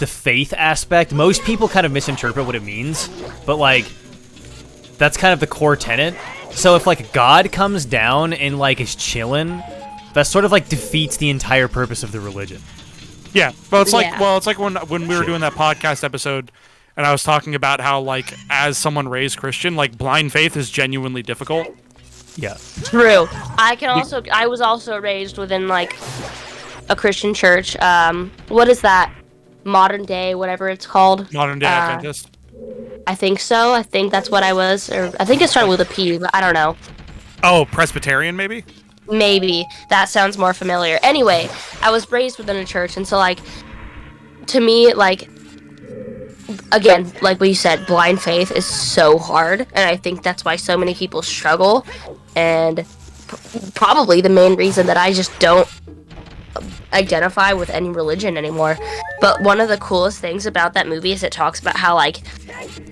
faith aspect. Most people kind of misinterpret what it means, but like that's kind of the core tenet. So if like God comes down and like is chilling, that sort of like defeats the entire purpose of the religion. Yeah, but it's like when we were doing that podcast episode, and I was talking about how like as someone raised Christian, like blind faith is genuinely difficult. Yeah. True. I was also raised within like a Christian church. What is that? Modern day, whatever it's called. Modern day Adventist. I think so. I think that's what I was. Or I think it started with a P, but I don't know. Oh, Presbyterian maybe? Maybe. That sounds more familiar. Anyway, I was raised within a church, and so like to me, like again, like what you said, blind faith is so hard, and I think that's why so many people struggle. And probably the main reason that I just don't identify with any religion anymore. But one of the coolest things about that movie is it talks about how like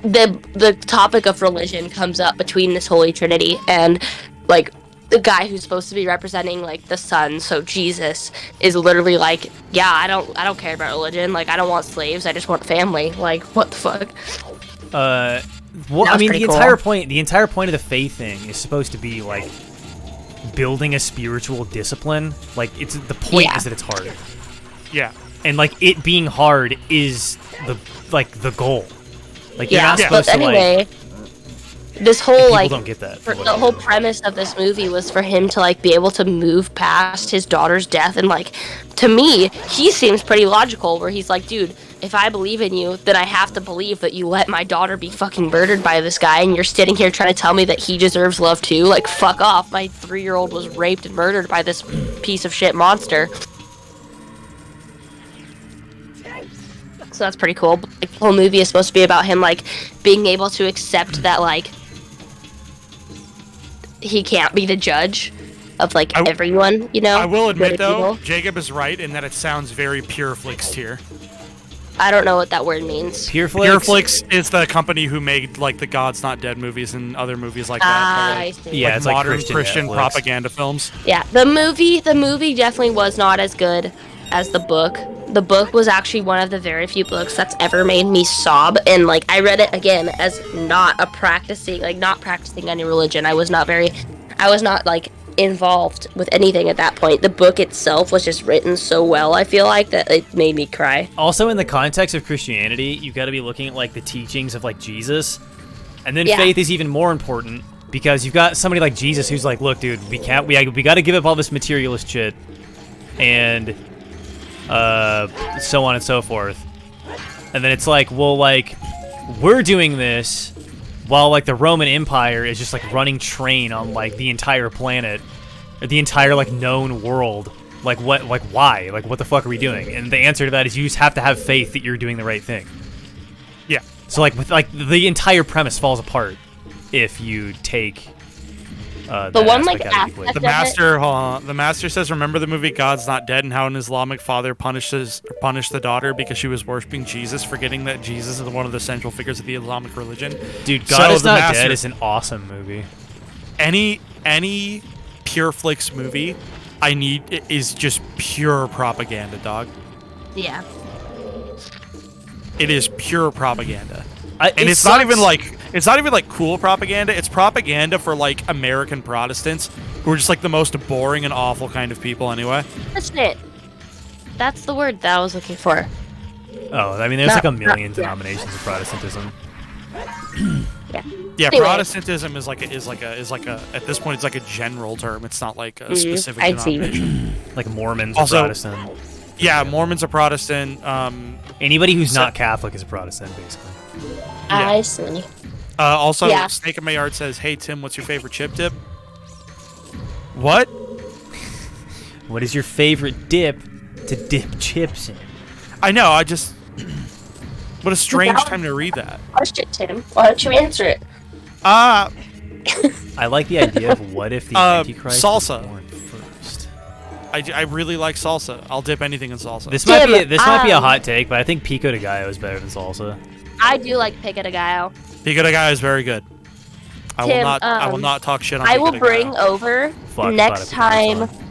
the topic of religion comes up between this Holy Trinity, and like the guy who's supposed to be representing like the son, so Jesus, is literally like, yeah, I don't care about religion, like I don't want slaves, I just want family. Like, what the fuck? Well, I mean, the entire point of the faith thing is supposed to be like building a spiritual discipline. Like, it's the point is that it's hard. Yeah. And like it being hard is the goal. Like, you're not supposed to anyway, like. This whole people like don't get that. the whole premise of this movie was for him to like be able to move past his daughter's death, and like to me, he seems pretty logical. Where he's like, dude, if I believe in you, then I have to believe that you let my daughter be fucking murdered by this guy, and you're sitting here trying to tell me that he deserves love too. Like, fuck off. My 3-year-old was raped and murdered by this piece of shit monster. So that's pretty cool. Like, the whole movie is supposed to be about him like being able to accept that like he can't be the judge of like everyone, you know. I will admit good though, people. Jacob is right in that it sounds very Pureflix tier. I don't know what that word means. Pureflix is the company who made like the God's Not Dead movies and other movies like that. I see. Yeah, like it's like modern Christian Netflix. propaganda films. Yeah, the movie definitely was not as good as the book. The book was actually one of the very few books that's ever made me sob, and like I read it again as not practicing any religion. I was not like involved with anything at that point. The book itself was just written so well, I feel like, that it made me cry. Also, in the context of Christianity, you've got to be looking at like the teachings of like Jesus, and then faith is even more important because you've got somebody like Jesus who's like, look, dude, we got to give up all this materialist shit, and so on and so forth. And then it's like, well, like, we're doing this while like the Roman Empire is just like running train on like the entire planet, or the entire like known world. Like, what, like, why? Like, what the fuck are we doing? And the answer to that is you just have to have faith that you're doing the right thing. Yeah. So like, with like the entire premise falls apart if you take The one like aspect the master, the master says, remember the movie God's Not Dead and how an Islamic father punished the daughter because she was worshiping Jesus, forgetting that Jesus is one of the central figures of the Islamic religion. Dude, God is Not Dead is an awesome movie. Any Pureflix movie I need is just pure propaganda, dog. Yeah. It is pure propaganda. And it's not even like cool propaganda. It's propaganda for like American Protestants who are just like the most boring and awful kind of people anyway. That's it. That's the word that I was looking for. Oh, I mean, there's like a million denominations of Protestantism. Yeah, Anyway. Protestantism is like a at this point it's like a general term. It's not like a specific denomination. Like Mormons Also, are Protestant. Yeah, Mormons are Protestant. Anybody who's not Catholic is a Protestant, basically. I see. Also, Yeah. Snake in My Yard says, "Hey Tim, what's your favorite chip dip?" What? What is your favorite dip to dip chips in? I know. I just. What a strange time to read that. Question, Tim. Why don't you answer it? Ah, I like the idea of what if the Antichrist salsa. was born first. I really like salsa. I'll dip anything in salsa. This might be a hot take, but I think pico de gallo is better than salsa. I do like pico de gallo. Pico de gallo is very good. Tim, I will not talk shit on. I pico will de bring gallo. over Fuck, next thought it was time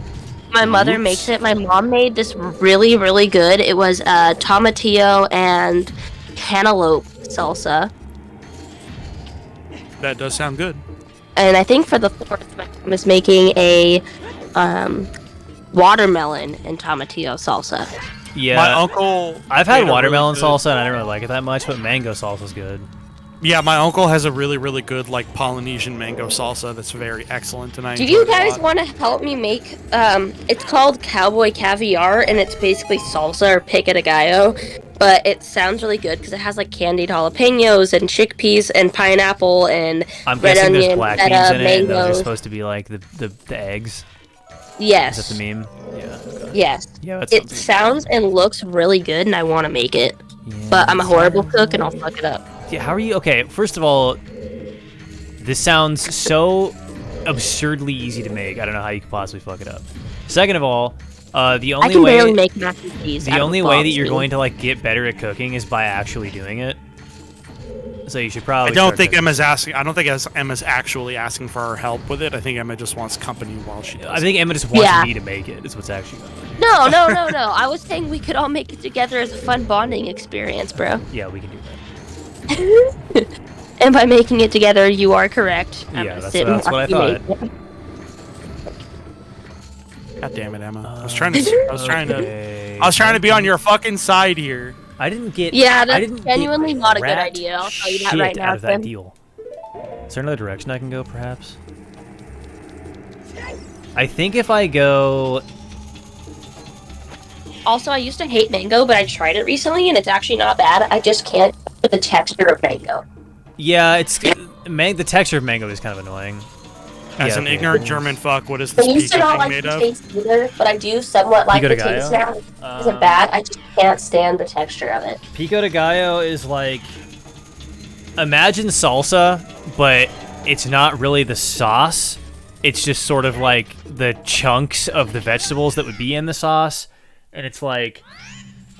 my mother makes it. My mom made this really, really good. It was tomatillo and cantaloupe salsa. That does sound good. And I think for the 4th, my mom is making a watermelon and tomatillo salsa. Yeah, My uncle. I've had made a watermelon really good- salsa and I didn't really like it that much, but mango salsa's good. Yeah, my uncle has a really, really good like Polynesian mango salsa that's very excellent, and I. Do enjoy you it a guys lot. want to help me make? It's called Cowboy Caviar, and it's basically salsa or pico de gallo, but it sounds really good because it has like candied jalapenos and chickpeas and pineapple and I'm red guessing there's onion, black feta, beans in it, and those are mangoes. supposed to be like the eggs. Yes. Is that the meme? Yeah. Okay. Yes. Yeah, that It sounds sounds and looks really good, and I want to make it, good. but I'm a horrible cook and I'll fuck it up. Yeah, how are you? Okay, first of all, this sounds so absurdly easy to make. I don't know how you could possibly fuck it up. Second of all, the I only can way barely make mac and cheese. the only way that you're going to like get better at cooking is by actually doing it. So you should probably. I don't start think cooking. Emma's asking. I don't think Emma's actually asking for our help with it. I think Emma just wants company while she does. I think Emma just wants me to make it. Is what's actually going on. No. I was saying we could all make it together as a fun bonding experience, bro. Yeah, we can do that. And by making it together, you are correct. Yeah, that's what I thought. God damn it, Emma! I was trying to be on your fucking side here. I didn't get. Yeah, I that's didn't genuinely get not a good rat idea. I'll tell you that shit right now, out of that Tim. deal. Is there another direction I can go, perhaps? I think if I go. Also, I used to hate mango, but I tried it recently, and it's actually not bad. I just can't with the texture of mango. Yeah, the texture of mango is kind of annoying. As Yeah, an okay. ignorant German fuck, what is this I used to pizza not thing like made the of? taste either, but I do somewhat like Pico the de taste gallo? now. It isn't bad. I just can't stand the texture of it. Pico de gallo is like, imagine salsa, but it's not really the sauce. It's just sort of like the chunks of the vegetables that would be in the sauce, and it's like,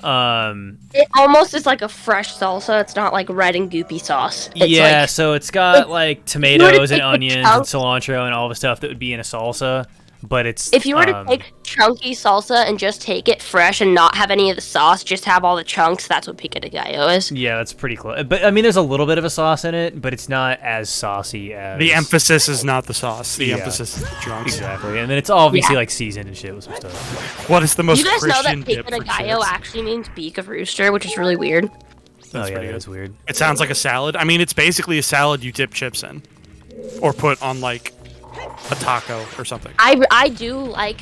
It almost is like a fresh salsa. It's not like red and goopy sauce. It's yeah, like, so it's got like tomatoes and take the onions and chunks- cilantro and all the stuff that would be in a salsa, but it's if you were to take chunky salsa and just take it fresh and not have any of the sauce, just have all the chunks, that's what pico de gallo is. yeah, that's pretty close. But I mean, there's a little bit of a sauce in it, but it's not as saucy as The emphasis is not the sauce. The Yeah. emphasis is the chunks. Exactly, and then it's obviously Yeah. like seasoned and shit with some stuff. What is the most You guys know Christian that dip pico de for gallo chips? actually means beak of rooster, which is really weird. Oh That's yeah, pretty good. that's weird. It sounds like a salad. I mean, it's basically a salad you dip chips in, or put on like a taco or something. I do like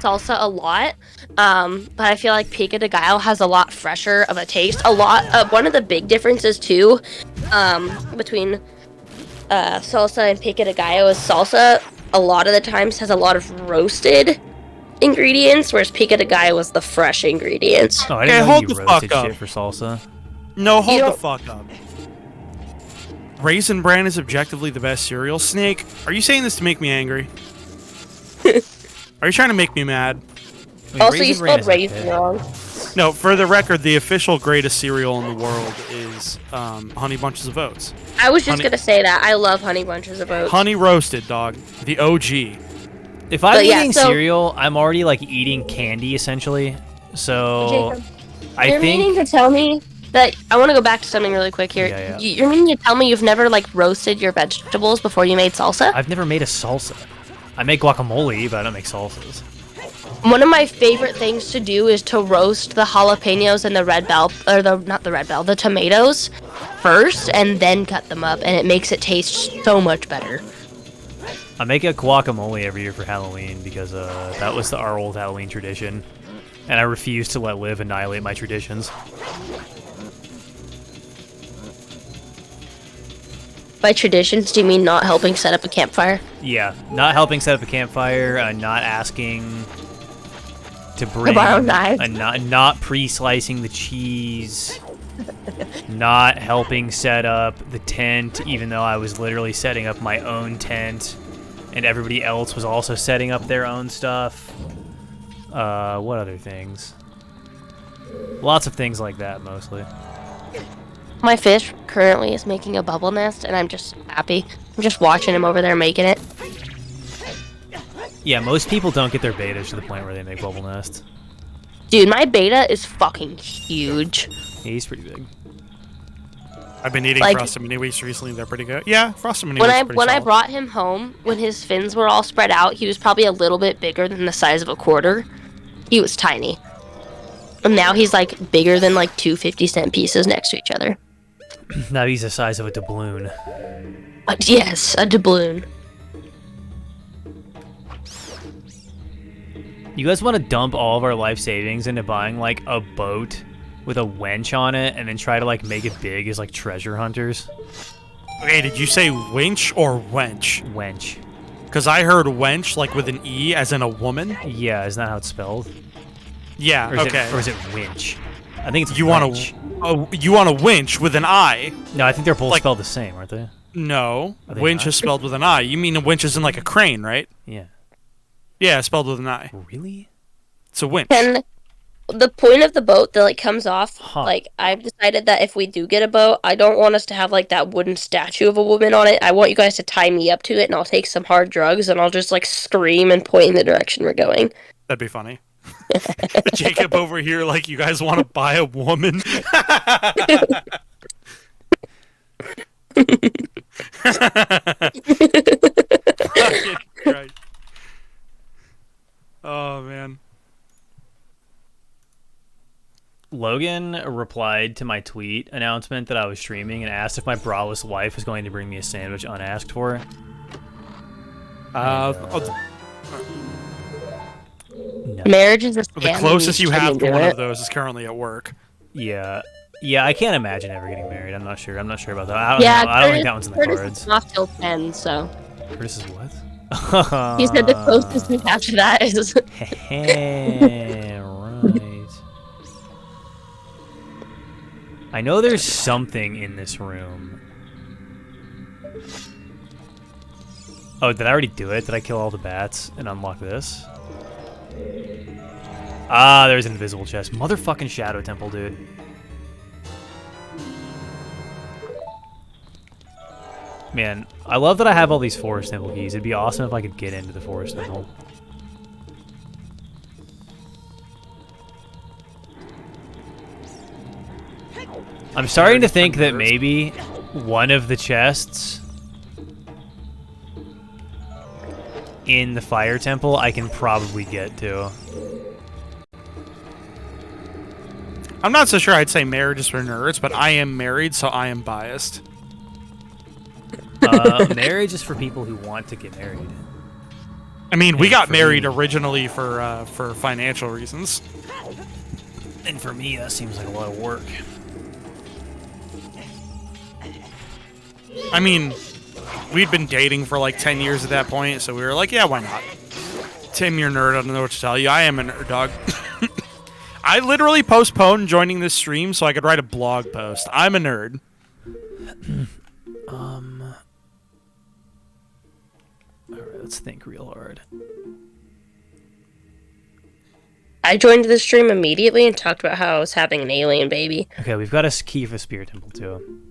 salsa a lot, but I feel like pico de gallo has a lot fresher of a taste. One of the big differences too, between salsa and pico de gallo is salsa a lot of the times has a lot of roasted ingredients, whereas pico de gallo is the fresh ingredients. Oh, I Okay, didn't know hold you the roasted fuck up. shit for salsa. No, hold You the don't- fuck up. Raisin Bran is objectively the best cereal. Snake, are you saying this to make me angry? Are you trying to make me mad? I mean, Also, you Raisin Bran spelled is raisin okay. wrong. No, for the record, the official greatest cereal in the world is Honey Bunches of Oats. I was just Honey- gonna say that. I love honey bunches of oats. Honey roasted, dog. The OG. If I'm But yeah, eating so- cereal, I'm already like eating candy essentially. So Jacob, I You're meaning think to tell me that I want to go back to something really quick here. Yeah. You're meaning to tell me you've never like roasted your vegetables before you made salsa? I've never made a salsa. I make guacamole, but I don't make salsas. One of my favorite things to do is to roast the jalapenos and the red bell, or the tomatoes first, and then cut them up, and it makes it taste so much better. I make a guacamole every year for Halloween because that was our old Halloween tradition, and I refuse to let live annihilate my traditions. By traditions, do you mean not helping set up a campfire? Yeah, not helping set up a campfire, not asking to bring, borrow knives. not pre-slicing the cheese, not helping set up the tent, even though I was literally setting up my own tent, and everybody else was also setting up their own stuff. What other things? Lots of things like that, mostly. My fish currently is making a bubble nest, and I'm just happy. I'm just watching him over there making it. Yeah, most people don't get their betas to the point where they make bubble nests. Dude, my beta is fucking huge. Yeah, he's pretty big. I've been eating Like- Frosted Mini Wheats recently. They're pretty good. Yeah, Frosted Mini When Wheats I are pretty when I solid. brought him home, when his fins were all spread out, he was probably a little bit bigger than the size of a quarter. He was tiny. And now he's like bigger than like two 50-cent pieces next to each other. Now he's the size of a doubloon. Yes, a doubloon. You guys want to dump all of our life savings into buying like a boat with a wench on it and then try to like make it big as like treasure hunters? Okay, did you say winch or wench? Wench. Because I heard wench like with an E as in a woman. Yeah, isn't that how it's spelled? Yeah, Or is okay. Or is it winch? I think it's You want wench. you want a winch with an I. No, I think they're both like- spelled the same, aren't they? No, Are they winch not? is spelled with an I. You mean a winch is in like a crane, right? Yeah. Yeah, spelled with an I. Really? It's a winch. And the point of the boat that like comes off, Huh. like I've decided that if we do get a boat, I don't want us to have like that wooden statue of a woman on it. I want you guys to tie me up to it, and I'll take some hard drugs, and I'll just like scream and point in the direction we're going. That'd be funny. Jacob over here, like, you guys want to buy a woman? Fucking Christ. Oh, man. Logan replied to my tweet announcement that I was streaming and asked if my braless wife was going to bring me a sandwich unasked for. The No. Marriage is a scam. closest you have to do one it. of those is currently at work. Yeah. Yeah, I can't imagine ever getting married. I'm not sure. I'm not sure about that. I don't Yeah, know. I don't think that one's in the Curtis cards. is not till 10, so Curtis is what? he said the closest we have to that is. Right. I know there's something in this room. Oh, did I already do it? Did I kill all the bats and unlock this? Ah, there's an invisible chest. Motherfucking Shadow Temple, dude. Man, I love that I have all these Forest Temple keys. It'd be awesome if I could get into the Forest Temple. I'm starting to think that maybe one of the chests in the Fire Temple I can probably get to. I'm not so sure I'd say marriage is for nerds, but I am married, so I am biased. Marriage is for people who want to get married. I mean, we And got for married me- originally for financial reasons. And for me, that seems like a lot of work. I mean, we'd been dating for like 10 years at that point, so we were like, yeah, why not? Tim, you're a nerd. I don't know what to tell you. I am a nerd, dog. I literally postponed joining this stream so I could write a blog post. I'm a nerd. Alright, let's think real hard. I joined the stream immediately and talked about how I was having an alien baby. Okay, we've got a key for Spirit Temple, too.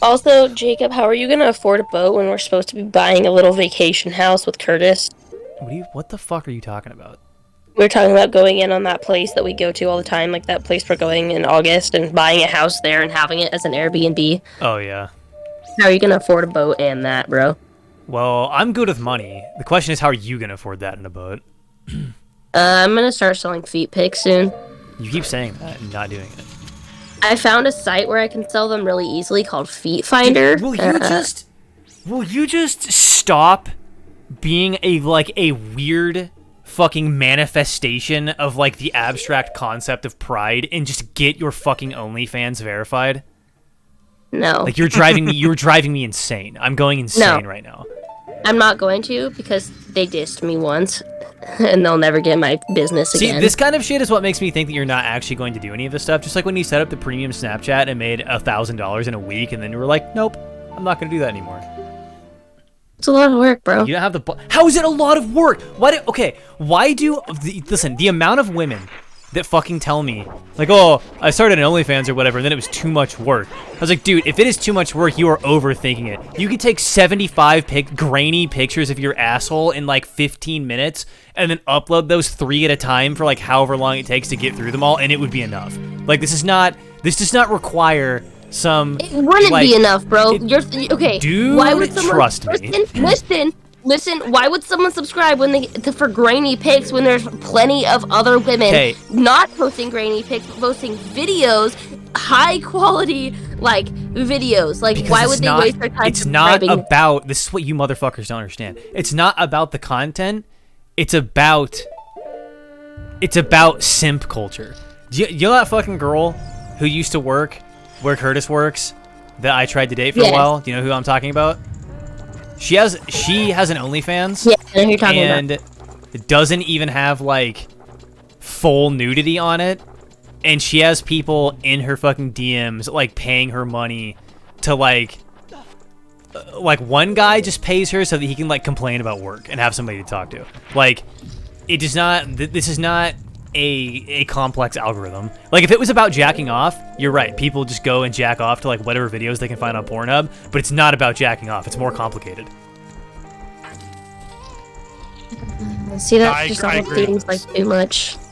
Also, Jacob, how are you going to afford a boat when we're supposed to be buying a little vacation house with Curtis? What the fuck are you talking about? We were talking about going in on that place that we go to all the time, like that place we're going in August, and buying a house there and having it as an Airbnb. Oh, yeah. How are you going to afford a boat and that, bro? Well, I'm good with money. The question is, how are you going to afford that in a boat? I'm going to start selling feet pics soon. You keep saying that and not doing it. I found a site where I can sell them really easily called Feet Finder. Will you just stop being a weird fucking manifestation of like the abstract concept of pride and just get your fucking OnlyFans verified? No. Like you're driving me insane. I'm going insane right now. I'm not going to because they dissed me once and they'll never get my business See, again. this kind of shit is what makes me think that you're not actually going to do any of this stuff. Just like when you set up the premium Snapchat and made $1,000 in a week, and then you were like, nope, I'm not going to do that anymore. It's a lot of work, bro. You don't have the... How is it a lot of work? Why do... Listen, the amount of women that fucking tell me, like, oh, I started an OnlyFans or whatever, and then it was too much work. I was like, dude, if it is too much work, you are overthinking it. You could take 75 grainy pictures of your asshole in, like, 15 minutes, and then upload those 3 at a time for, like, however long it takes to get through them all, and it would be enough. Like, this does not require some... It wouldn't like, be enough, bro. Okay. Dude, why would someone trust me. Listen, why would someone subscribe when for grainy pics when there's plenty of other women not posting grainy pics, but posting videos, high quality like videos? Like, Because why would they waste their time It's not subscribing? about... This is what you motherfuckers don't understand. It's not about the content. It's about simp culture. You know that fucking girl who used to work where Curtis works that I tried to date for a while? Do you know who I'm talking about? She has an OnlyFans. Yeah, I know who you're talking and about. it doesn't even have like full nudity on it, and she has people in her fucking DMs like paying her money to like one guy just pays her so that he can like complain about work and have somebody to talk to. Like, it does not. This is not a complex algorithm. Like, if it was about jacking off, you're right. People just go and jack off to like whatever videos they can find on Pornhub. But it's not about jacking off. It's more complicated. See, that just all seems like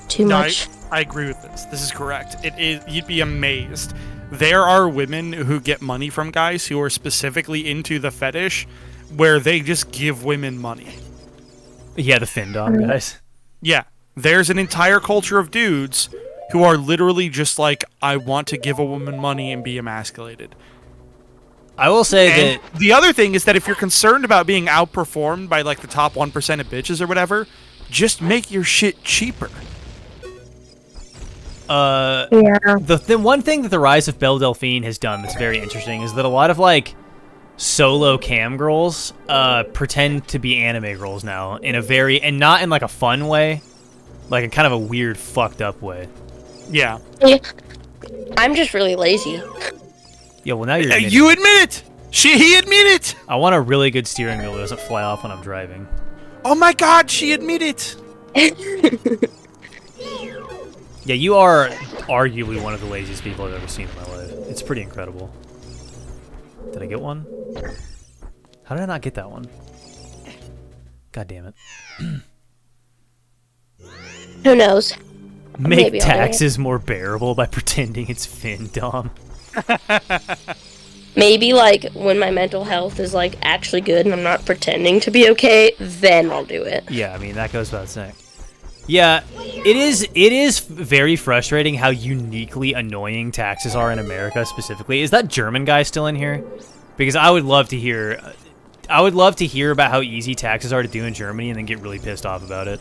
too much. I agree with this. This is correct. It is. You'd be amazed. There are women who get money from guys who are specifically into the fetish, where they just give women money. Yeah, the Findom guys. Yeah, there's an entire culture of dudes who are literally just like, I want to give a woman money and be emasculated. I will say that the other thing is that if you're concerned about being outperformed by like the top 1% of bitches or whatever, just make your shit cheaper. The one thing that the rise of Belle Delphine has done that's very interesting is that a lot of like solo cam girls pretend to be anime girls now in a very, and not in like a fun way, like in kind of a weird fucked up way. Yeah. I'm just really lazy. Yeah, well now you're admitting. You admit it. He admit it. I want a really good steering wheel that doesn't fly off when I'm driving. Oh my god, she admit it. Yeah, you are arguably one of the laziest people I've ever seen in my life. It's pretty incredible. Did I get one? How did I not get that one? God damn it. Who knows? Make Maybe taxes more bearable by pretending it's Findom. Maybe, like, when my mental health is, like, actually good and I'm not pretending to be okay, then I'll do it. Yeah, I mean, that goes without saying. Yeah, it is very frustrating how uniquely annoying taxes are in America specifically. Is that German guy still in here? Because I would love to hear about how easy taxes are to do in Germany and then get really pissed off about it.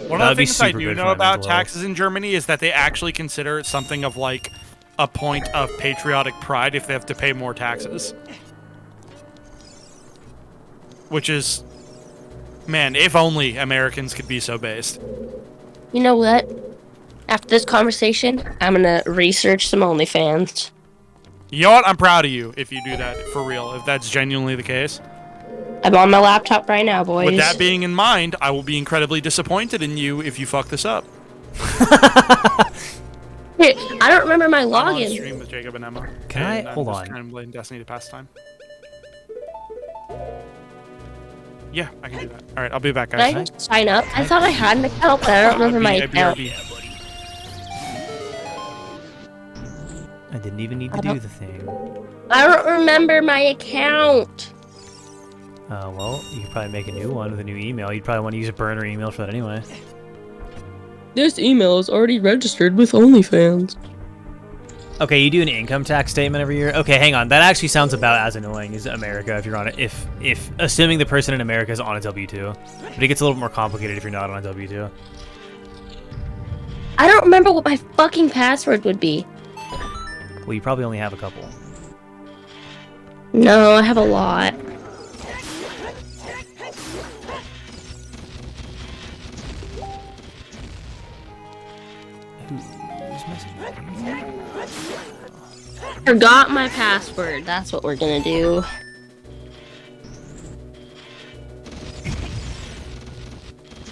One of the things I do know about taxes in Germany is that they actually consider it something of like a point of patriotic pride if they have to pay more taxes. Which is, man, if only Americans could be so based. You know what? After this conversation, I'm gonna research some OnlyFans. You know what? I'm proud of you if you do that, for real, if that's genuinely the case. I'm on my laptop right now, boys. With that being in mind, I will be incredibly disappointed in you if you fuck this up. Hey, I don't remember my I'm on login. stream with Jacob and Emma. Can I? And Hold I'm on. just kind of playing Destiny to pass time. Yeah, I can do that. All right, I'll be back, Can I guys. just sign up? I thought I had an account, but I don't remember my account. I didn't even need to do the thing. I don't remember my account. Well, you could probably make a new one with a new email. You'd probably want to use a burner email for that anyway. This email is already registered with OnlyFans. Okay, you do an income tax statement every year. Okay, hang on. That actually sounds about as annoying as America if you're on it. If assuming the person in America is on a W-2, but it gets a little more complicated if you're not on a W-2. I don't remember what my fucking password would be. Well, you probably only have a couple. No, I have a lot. Forgot my password. That's what we're gonna do.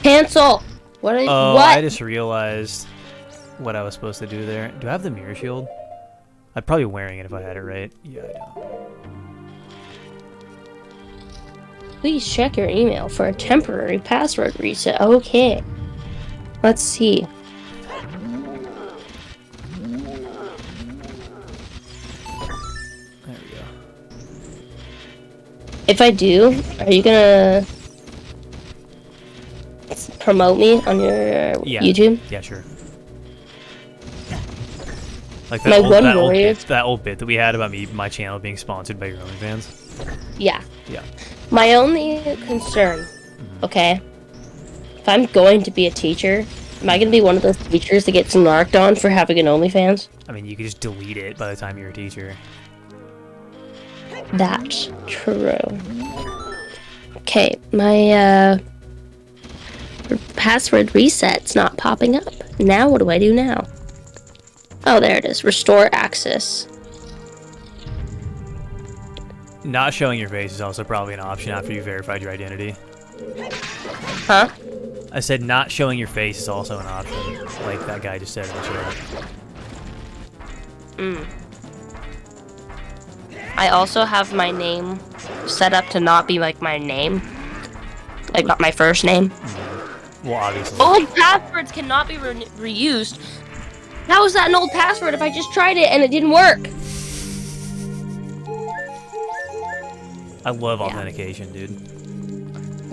Cancel. What? Oh, what? I just realized what I was supposed to do there. Do I have the mirror shield? I'd probably be wearing it if I had it right. Yeah, I don't. Please check your email for a temporary password reset. Okay. Let's see. There we go. If I do, are you gonna promote me on your YouTube? Yeah, sure. Like My one that warrior. old bit that we had about my channel being sponsored by your OnlyFans. Yeah. Yeah. My only concern, okay, if I'm going to be a teacher, am I going to be one of those teachers that gets narked on for having an OnlyFans? I mean, you could just delete it by the time you're a teacher. That's true. Okay, my password reset's not popping up. Now what do I do now? Oh, there it is. Restore access. Not showing your face is also probably an option after you verified your identity. Huh? I said not showing your face is also an option, like that guy just said in the chat. I also have my name set up to not be like my name. Like not my first name. Well, obviously. Old passwords cannot be reused. How is that an old password if I just tried it and it didn't work? I love authentication, dude.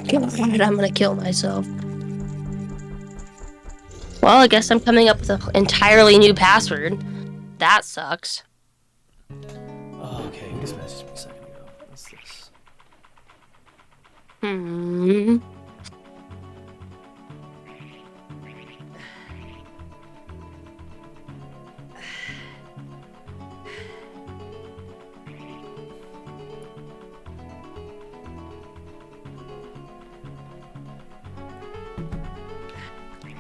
God, I'm gonna kill myself. Well, I guess I'm coming up with an entirely new password. That sucks. Oh, okay, this message me a second ago. What's this?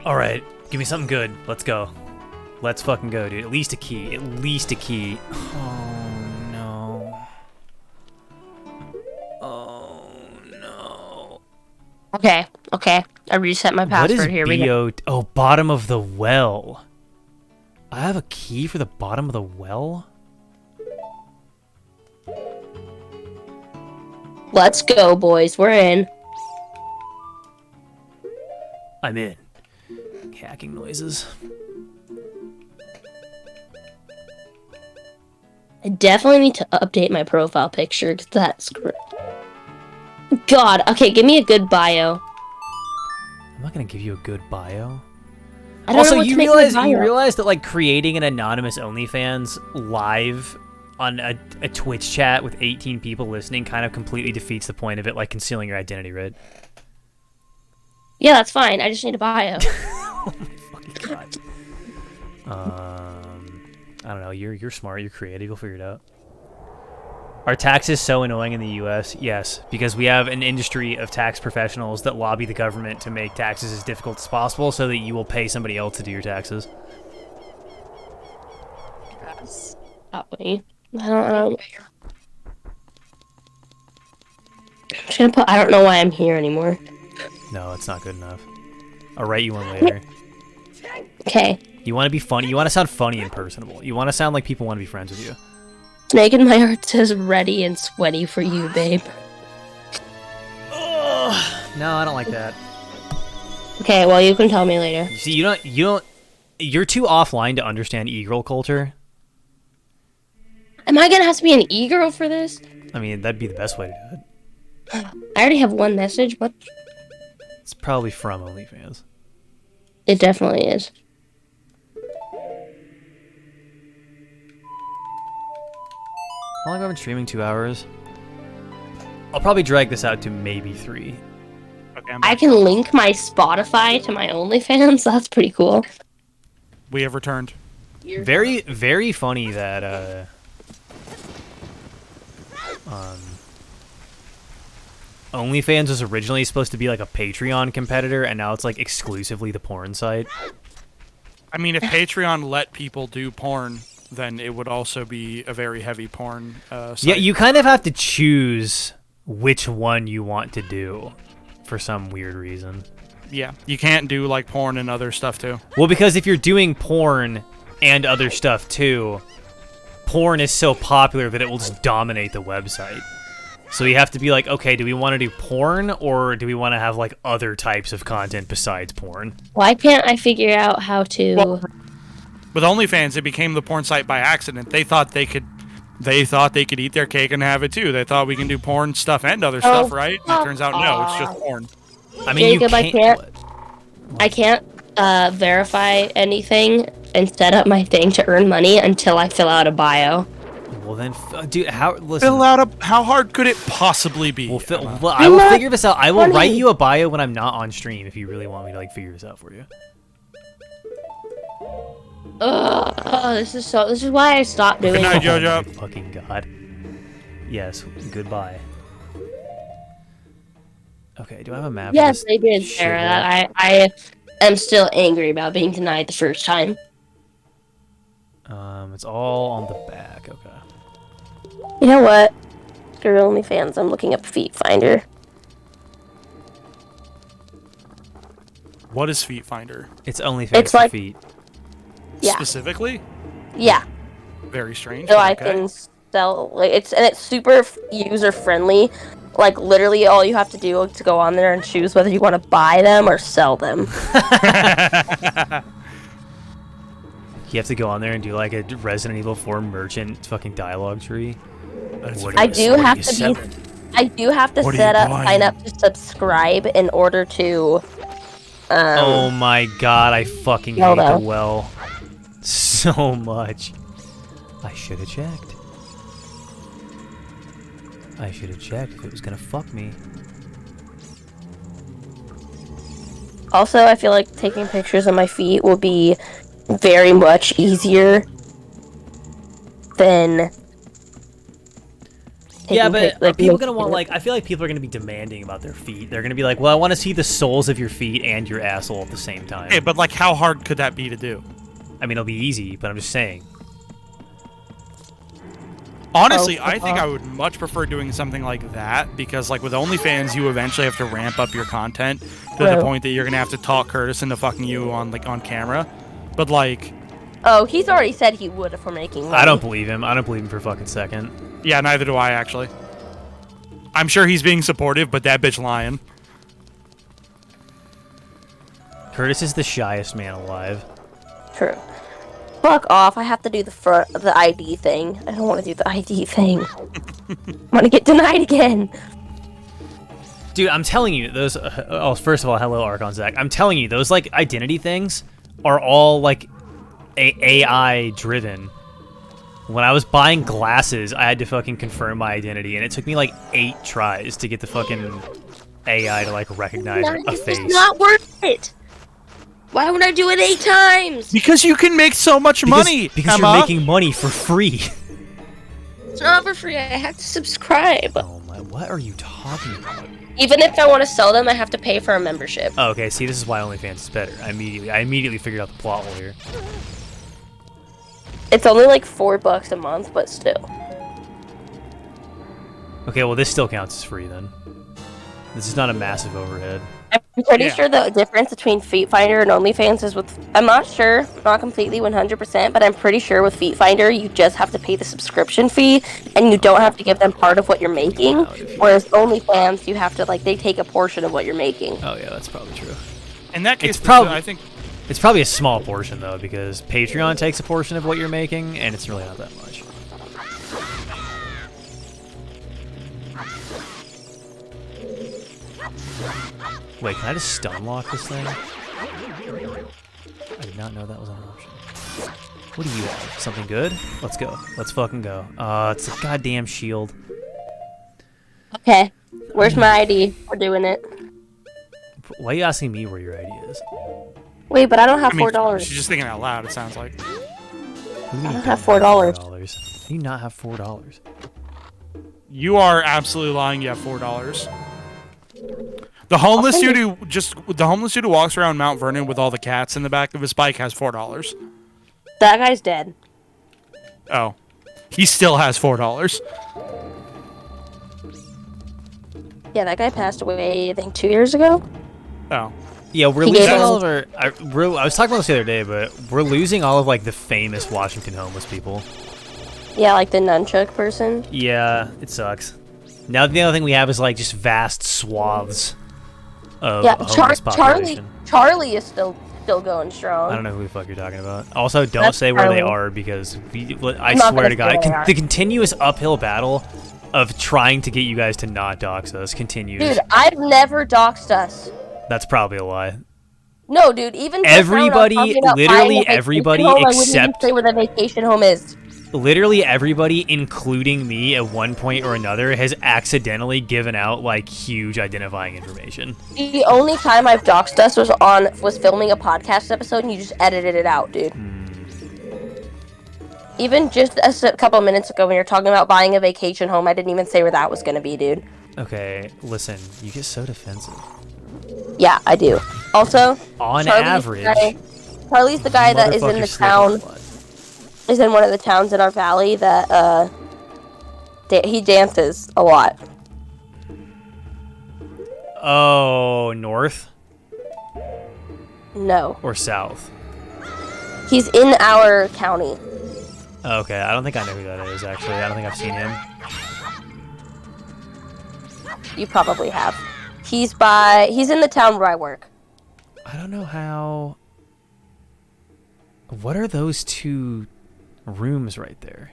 Alright, give me something good. Let's go. Let's fucking go, dude. At least a key. At least a key. Oh, no. Oh, no. Okay. I reset my password. What is Here we go. BO? Oh, bottom of the well. I have a key for the bottom of the well? Let's go, boys. We're in. I'm in. Hacking noises. I definitely need to update my profile picture because that's God. Okay, give me a good bio. I'm not gonna give you a good bio. I don't Also, know what you to make my bio. realize that like creating an anonymous OnlyFans live on a Twitch chat with 18 people listening kind of completely defeats the point of it, like concealing your identity, right? Yeah, that's fine. I just need a bio. Oh my fucking god. I don't know. You're smart. You're creative. You'll figure it out. Are taxes so annoying in the U.S.? Yes, because we have an industry of tax professionals that lobby the government to make taxes as difficult as possible so that you will pay somebody else to do your taxes. I don't. I'm just gonna put. I don't know why I'm here anymore. No, it's not good enough. I'll write you one later. Okay. You want to be funny. You want to sound funny and personable. You want to sound like people want to be friends with you. Snake in my heart says ready and sweaty for you, babe. Ugh. No, I don't like that. Okay, well you can tell me later. You see, you're too offline to understand e-girl culture. Am I gonna have to be an e-girl for this? I mean, that'd be the best way to do it. I already have one message. What? It's probably from OnlyFans. It definitely is. How long have I been streaming? 2 hours? I'll probably drag this out to maybe 3. Okay, I can link my Spotify to my OnlyFans. That's pretty cool. We have returned. Very, very funny that, OnlyFans was originally supposed to be like a Patreon competitor, and now it's like exclusively the porn site. I mean, if Patreon let people do porn, then it would also be a very heavy porn site. Yeah, you kind of have to choose which one you want to do for some weird reason. Yeah, you can't do like porn and other stuff too. Well, because if you're doing porn and other stuff too, porn is so popular that it will just dominate the website. So you have to be like, okay, do we want to do porn or do we want to have like other types of content besides porn? Why can't I figure out how to... Well, with OnlyFans, it became the porn site by accident. They thought they could eat their cake and have it too. They thought we can do porn stuff and other stuff, right? And it turns out no, it's just porn. I mean, Jacob, I can't verify anything and set up my thing to earn money until I fill out a bio. Well then, dude, listen. How hard could it possibly be? I will figure this out. I will write you a bio when I'm not on stream if you really want me to like figure this out for you. This is why I stopped doing Good night, it. Jojo. Oh my fucking god. Yes, goodbye. Okay, do I have a map? of Yes, this they did, shithole? Sarah. I am still angry about being denied the first time. It's all on the back. Okay. You know what? For OnlyFans, I'm looking up Feet Finder. What is Feet Finder? It's OnlyFans It's for like- feet. Yeah. Specifically? Yeah. Very strange. So but I okay. can sell, like, it's super user friendly. Like, literally, all you have to do is to go on there and choose whether you want to buy them or sell them. You have to go on there and do like a Resident Evil 4 merchant fucking dialogue tree. That's What I is- do what have you to be. selling? I do have to What are set you up, buying? sign up to subscribe in order to. Oh my god, I fucking hate Zelda. the well so much. I should have checked. I should have checked if it was gonna fuck me. Also, I feel like taking pictures of my feet will be very much easier than. Yeah, taking but pic- are like, people making gonna want it- like? I feel like people are gonna be demanding about their feet. They're gonna be like, "Well, I want to see the soles of your feet and your asshole at the same time." Hey, but like, how hard could that be to do? I mean, it'll be easy, but I'm just saying. Honestly, Oh, I think I would much prefer doing something like that because, like, with OnlyFans, you eventually have to ramp up your content to Right. the point that you're gonna have to talk Curtis into fucking you on camera. But like, Oh, he's already said he would if we're making money. I don't believe him. I don't believe him for a fucking second. yeah, neither do I actually. I'm sure he's being supportive, but that bitch lying. Curtis is the shyest man alive. True. Fuck off! I have to do the ID thing. I don't want to do the ID thing. I'm gonna get denied again. Dude, I'm telling you, those. Oh, first of all, hello, Archon Zach. I'm telling you, those like identity things are all like AI driven. When I was buying glasses, I had to fucking confirm my identity, and it took me like 8 tries to get the fucking AI to like recognize a It's face. just not worth it. Why would I do it 8 times? Because you can make so much money. Because Emma. you're making money for free. It's not for free. I have to subscribe. Oh my! What are you talking about? Even if I want to sell them, I have to pay for a membership. Oh, okay, see, this is why OnlyFans is better. I immediately figured out the plot hole here. It's only like $4 a month, but still. Okay, well, this still counts as free then. This is not a massive overhead. I'm pretty Yeah. sure the difference between Feet Finder and OnlyFans is with. I'm not sure, not completely 100%, but I'm pretty sure with Feet Finder you just have to pay the subscription fee, and you don't have to give them part of what you're making. Whereas OnlyFans, you have to they take a portion of what you're making. Oh yeah, that's probably true. In that case, It's prob- I think It's probably a small portion though, because Patreon takes a portion of what you're making, and it's really not that much. Wait, can I just stun lock this thing? I did not know that was an option. What do you have? Something good? Let's go. Let's fucking go. It's a goddamn shield. Okay, where's my ID? We're doing it. Why are you asking me where your ID is? Wait, but I don't have I mean, $4. she's just thinking out loud. It sounds like. What do you mean I you don't have don't $4. $4? Do you not have $4? You are absolutely lying. You have $4. The homeless send dude the homeless dude who walks around Mount Vernon with all the cats in the back of his bike has $4. That guy's dead. Oh, he still has $4. Yeah, that guy passed away, I think, 2 years ago. Oh, Yeah, we're He losing gave all us- of our. I was talking about this the other day, but we're losing all of like the famous Washington homeless people. Yeah, like the nunchuck person. Yeah, it sucks. Now the other thing we have is like just vast swaths of Yeah, homeless population. Charlie is still going strong. I don't know who the fuck you're talking about. Also, don't That's say where they Charlie. are because I I'm not swear gonna to God, say where they are. the continuous uphill battle of trying to get you guys to not dox us continues. Dude, I've never doxed us. That's probably a lie. No, dude, even just now when I'm Everybody, talking about literally buying a vacation everybody home, I wouldn't even except- say where the vacation home is. Literally everybody, including me, at one point or another, has accidentally given out like huge identifying information. The only time I've doxed us was filming a podcast episode, and you just edited it out, dude. Even just a couple minutes ago, when you're talking about buying a vacation home, I didn't even say where that was gonna be, dude. Okay, listen, you get so defensive. Yeah, I do. Also, On Charlie's average, Charlie's the guy that is in the motherfuckers still town. get blood. Is in one of the towns in our valley that he dances a lot. Oh, north No, or south? he's in our county. Okay, I don't think I know who that is, actually. I don't think I've seen him. You probably have. He's in the town where I work. I don't know how... What are those two rooms right there?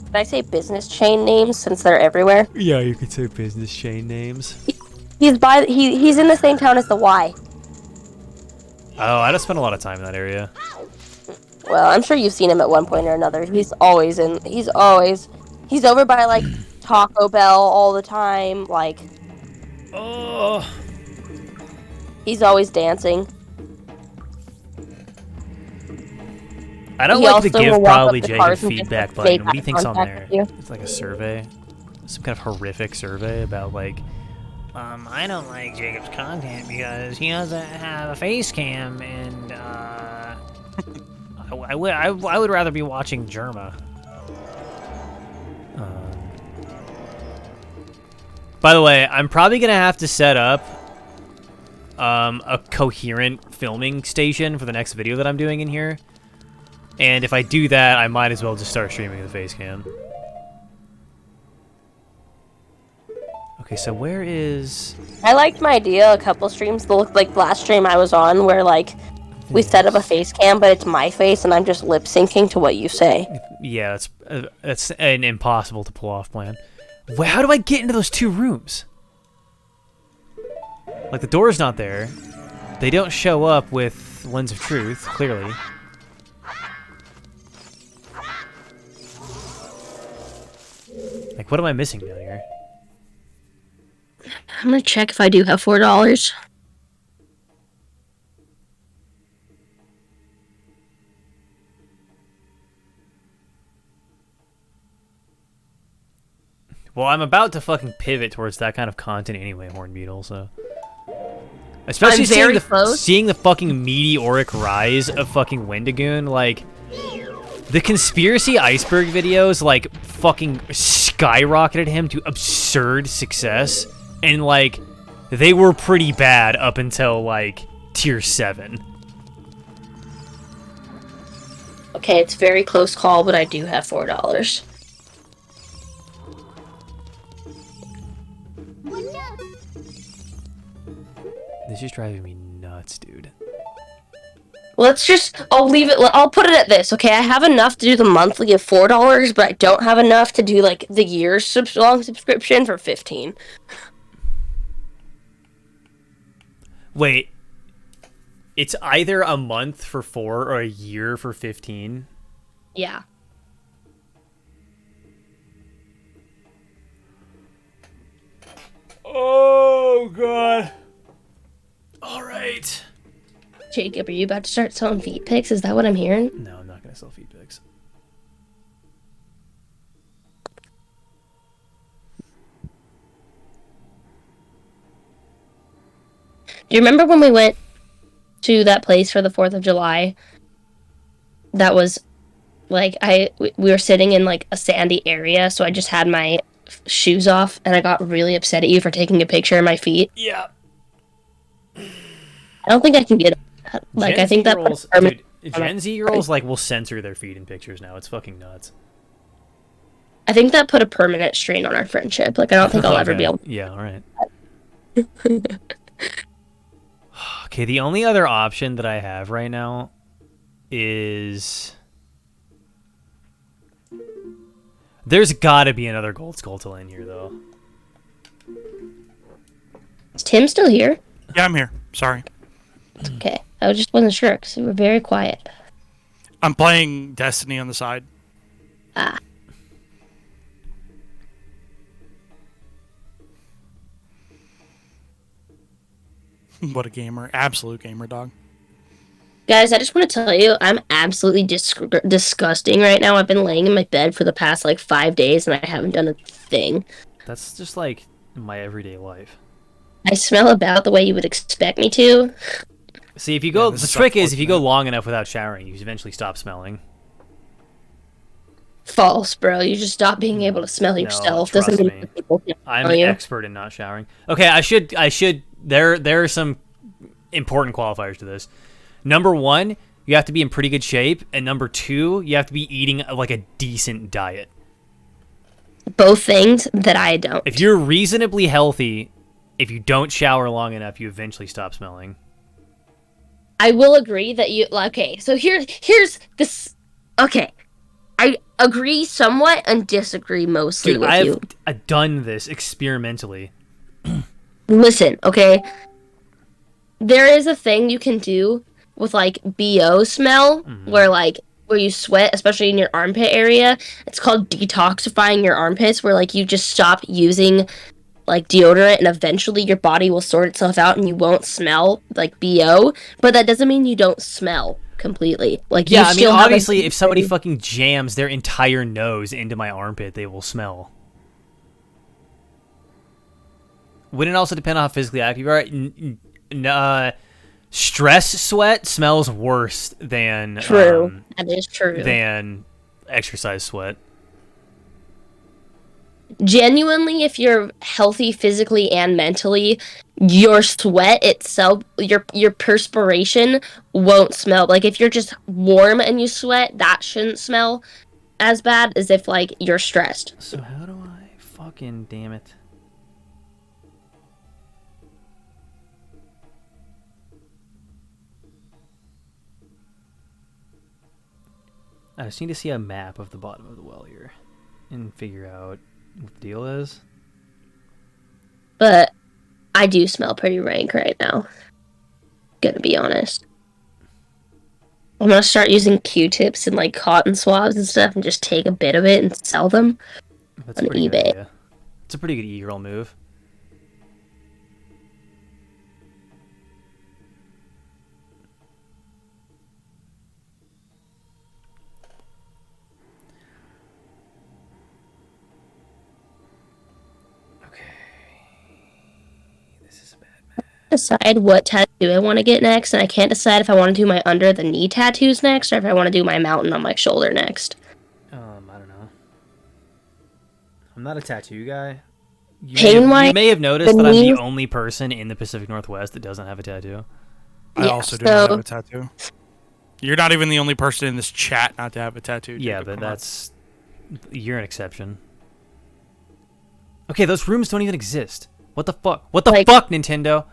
Did I say business chain names since they're everywhere? Yeah, you could say business chain names. He's in the same town as the Y. Oh, I just spent a lot of time in that area. Well, I'm sure you've seen him at one point or another. He's over by like Taco Bell all the time, like Oh. he's always dancing. I don't He like to also give will walk up probably to Jacob cars and just feedback make button. What do you think's on contact there? with you. It's like a survey. Some kind of horrific survey about like I don't like Jacob's content because he doesn't have a face cam, and I would rather be watching Germa. By the way, I'm probably gonna have to set up a coherent filming station for the next video that I'm doing in here, and if I do that, I might as well just start streaming the face cam. Okay, so where is... I liked my idea a couple streams. Like last stream I was on where like we set up a face cam, but it's my face and I'm just lip syncing to what you say. Yeah, that's an impossible to pull off plan. How do I get into those two rooms? Like, the door's not there. They don't show up with Lens of Truth, clearly. Like, what am I missing down here? I'm gonna check if I do have $4. Well, I'm about to fucking pivot towards that kind of content anyway, Horn Beetle, so... Especially seeing the fucking meteoric rise of fucking Wendigoon, like... The conspiracy iceberg videos, like, fucking skyrocketed him to absurd success, and, like, they were pretty bad up until, like, tier 7. Okay, it's a very close call, but I do have $4. This is driving me nuts, dude. I'll put it at this, okay? I have enough to do the monthly of $4, but I don't have enough to do, like, the year's long subscription for $15. Wait. It's either a month for 4 or a year for 15? Yeah. Oh, God. All right. Jacob, are you about to start selling feet pics? Is that what I'm hearing? No, I'm not going to sell feed pics. Do you remember when we went to that place for the 4th of July? That was, like, we were sitting in, like, a sandy area, so I just had my shoes off, and I got really upset at you for taking a picture of my feet. Yeah. I don't think I can get that. Like, I think that... Dude, Gen Z girls, like, will censor their feet in pictures now. It's fucking nuts. I think that put a permanent strain on our friendship. Like, I don't think I'll ever be able to... Yeah, alright. Okay, the only other option that I have right now is... There's gotta be another Gold Skulltula in here, though. Is Tim still here? Yeah, I'm here. Sorry. Okay. I just wasn't sure, because we were very quiet. I'm playing Destiny on the side. Ah. What a gamer. Absolute gamer, dog. Guys, I just want to tell you, I'm absolutely disgusting right now. I've been laying in my bed for the past like 5 days and I haven't done a thing. That's just like my everyday life. I smell about the way you would expect me to. See, if you go, the trick is if you go long enough without showering, you eventually stop smelling. False, bro. You just stop being able to smell yourself. Trust Doesn't me. mean people can I'm smell an you. expert in not showering. Okay, I should. There are some important qualifiers to this. Number 1, you have to be in pretty good shape, and number 2, you have to be eating like a decent diet. Both things that I don't. If you're reasonably healthy, if you don't shower long enough, you eventually stop smelling. I will agree that you. Okay, so here's this. Okay, I agree somewhat and disagree mostly with you. I've done this experimentally. Listen, okay. There is a thing you can do with like BO smell, where you sweat, especially in your armpit area. It's called detoxifying your armpits, where like you just stop using like deodorant and eventually your body will sort itself out and you won't smell like BO, but that doesn't mean you don't smell completely. Like, yeah, I mean, obviously if somebody fucking jams their entire nose into my armpit, they will smell. Wouldn't it also depend on how physically active you are? Stress sweat smells worse than that is true, than exercise sweat. Genuinely, if you're healthy physically and mentally, your sweat itself, your perspiration won't smell. Like, if you're just warm and you sweat, that shouldn't smell as bad as if, like, you're stressed. So how do I fucking damn it? I just need to see a map of the bottom of the well here and figure out what the deal is. But I do smell pretty rank right now. Gonna be honest. I'm gonna start using Q-tips and like cotton swabs and stuff and just take a bit of it and sell them on eBay. It's a pretty good e-girl move. Decide what tattoo I want to get next, and I can't decide if I want to do my under the knee tattoos next or if I want to do my mountain on my shoulder next. I don't know. I'm not a tattoo guy. You may have noticed that I'm the only person in the Pacific Northwest that doesn't have a tattoo. I also do not have a tattoo. You're not even the only person in this chat not to have a tattoo. Yeah, but you're an exception. Okay, those rooms don't even exist. What the fuck? What the fuck, Nintendo?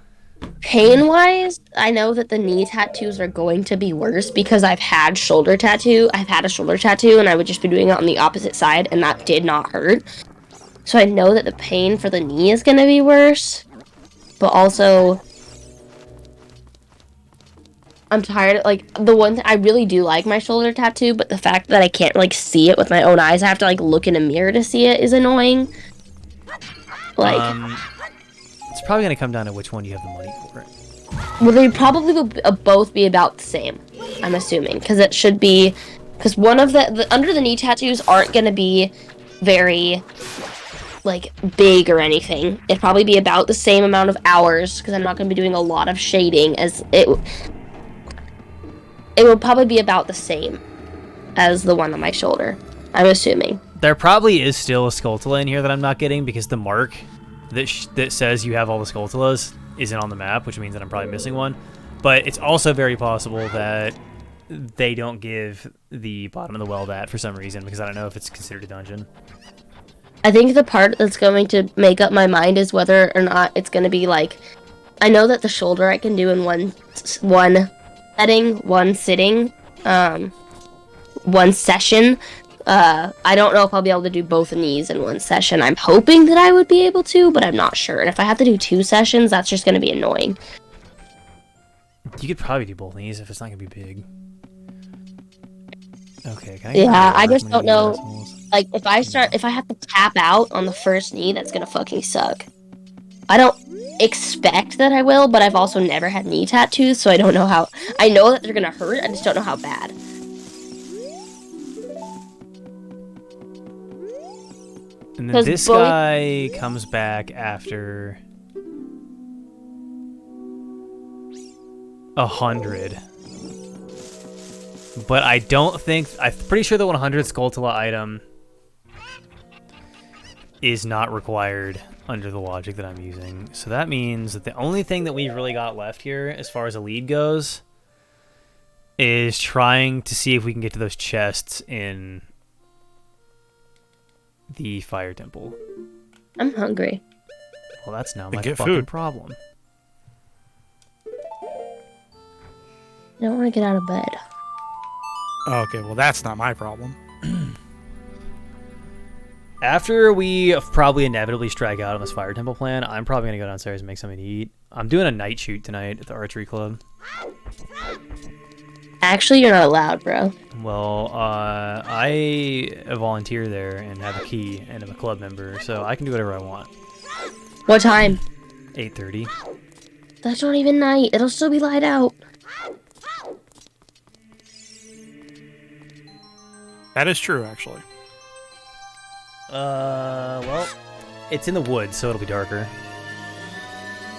Pain-wise, I know that the knee tattoos are going to be worse because I've had a shoulder tattoo, and I would just be doing it on the opposite side, and that did not hurt. So I know that the pain for the knee is going to be worse, but also I'm tired. Like, the one thing I really do like my shoulder tattoo, but the fact that I can't like see it with my own eyes, I have to like look in a mirror to see it, is annoying. Like, it's probably gonna come down to which one you have the money for. Well, they probably will both be about the same, I'm assuming, because it should be, because one of the under the knee tattoos aren't gonna be very like big or anything. It'd probably be about the same amount of hours because I'm not gonna be doing a lot of shading. As it will probably be about the same as the one on my shoulder, I'm assuming. There probably is still a Skulltula in here that I'm not getting because the mark that says you have all the Skulltulas isn't on the map, which means that I'm probably missing one. But it's also very possible that they don't give the bottom of the well that for some reason, because I don't know if it's considered a dungeon. I think the part that's going to make up my mind is whether or not it's going to be like, I know that the shoulder I can do in one setting, one sitting, one session. I don't know if I'll be able to do both knees in one session. I'm hoping that I would be able to, but I'm not sure. And if I have to do 2 sessions, that's just going to be annoying. You could probably do both knees if it's not going to be big. Okay, I just don't know. Like, if I have to tap out on the first knee, that's going to fucking suck. I don't expect that I will, but I've also never had knee tattoos, so I don't know how. I know that they're going to hurt, I just don't know how bad. And then 'Cause this both- guy comes back after 100. But I don't think... I'm pretty sure the 100 Skulltula item is not required under the logic that I'm using. So that means that the only thing that we've really got left here, as far as a lead goes, is trying to see if we can get to those chests in the Fire Temple. I'm hungry. Well, that's now Then my get fucking food. problem. I don't want to get out of bed. Okay, well that's not my problem. After we probably inevitably strike out on this Fire Temple plan, I'm probably going to go downstairs and make something to eat. I'm doing a night shoot tonight at the archery club. Actually, you're not allowed, bro. Well, I volunteer there and have a key and I'm a club member, so I can do whatever I want. What time? 8:30. That's not even night. It'll still be light out. That is true, actually. Well, it's in the woods, so it'll be darker.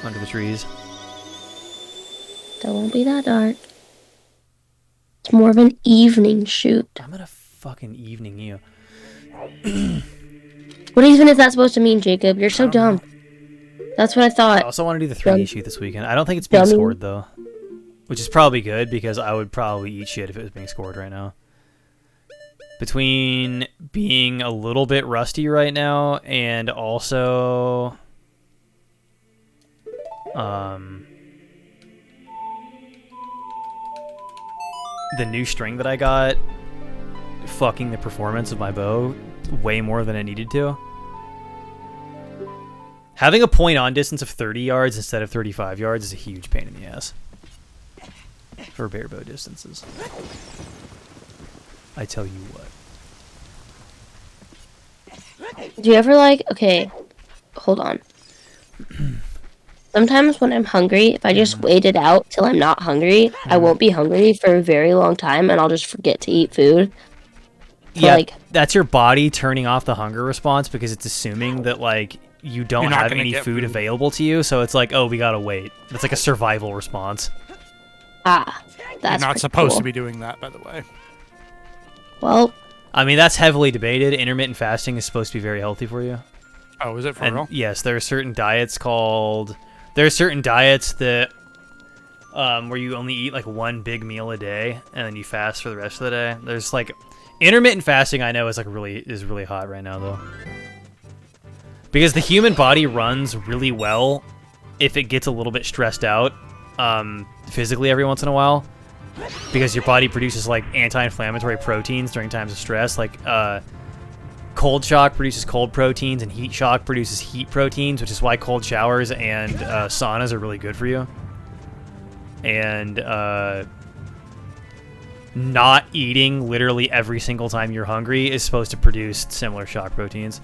Under the trees. That won't be that dark. It's more of an evening shoot. I'm gonna fucking evening you. What even is that supposed to mean, Jacob? You're so dumb. That's what I I thought. also want to do the 3D shoot this weekend. I don't think it's being Dummy. scored, though. Which is probably good, because I would probably eat shit if it was being scored right now. Between being a little bit rusty right now, and also... the new string that I got fucking the performance of my bow way more than it needed to. Having a point on distance of 30 yards instead of 35 yards is a huge pain in the ass for bare bow distances. I tell you what. Do you ever okay, hold on. Sometimes when I'm hungry, if I just wait it out till I'm not hungry, I won't be hungry for a very long time and I'll just forget to eat food. So, Yeah, that's your body turning off the hunger response because it's assuming that you don't You're not have gonna any get food food. available to you, so it's like, oh, we gotta wait. It's like a survival response. that's You're not pretty supposed cool. to be doing that, by the way. Well, I mean, that's heavily debated. Intermittent fasting is supposed to be very healthy for you. Oh, is it for And real? yes, there are certain diets called... There are certain diets that... where you only eat one big meal a day, and then you fast for the rest of the day. There's intermittent fasting, I know, is really hot right now, though. Because the human body runs really well if it gets a little bit stressed out physically every once in a while. Because your body produces anti-inflammatory proteins during times of stress. Cold shock produces cold proteins, and heat shock produces heat proteins, which is why cold showers and saunas are really good for you. And not eating literally every single time you're hungry is supposed to produce similar shock proteins.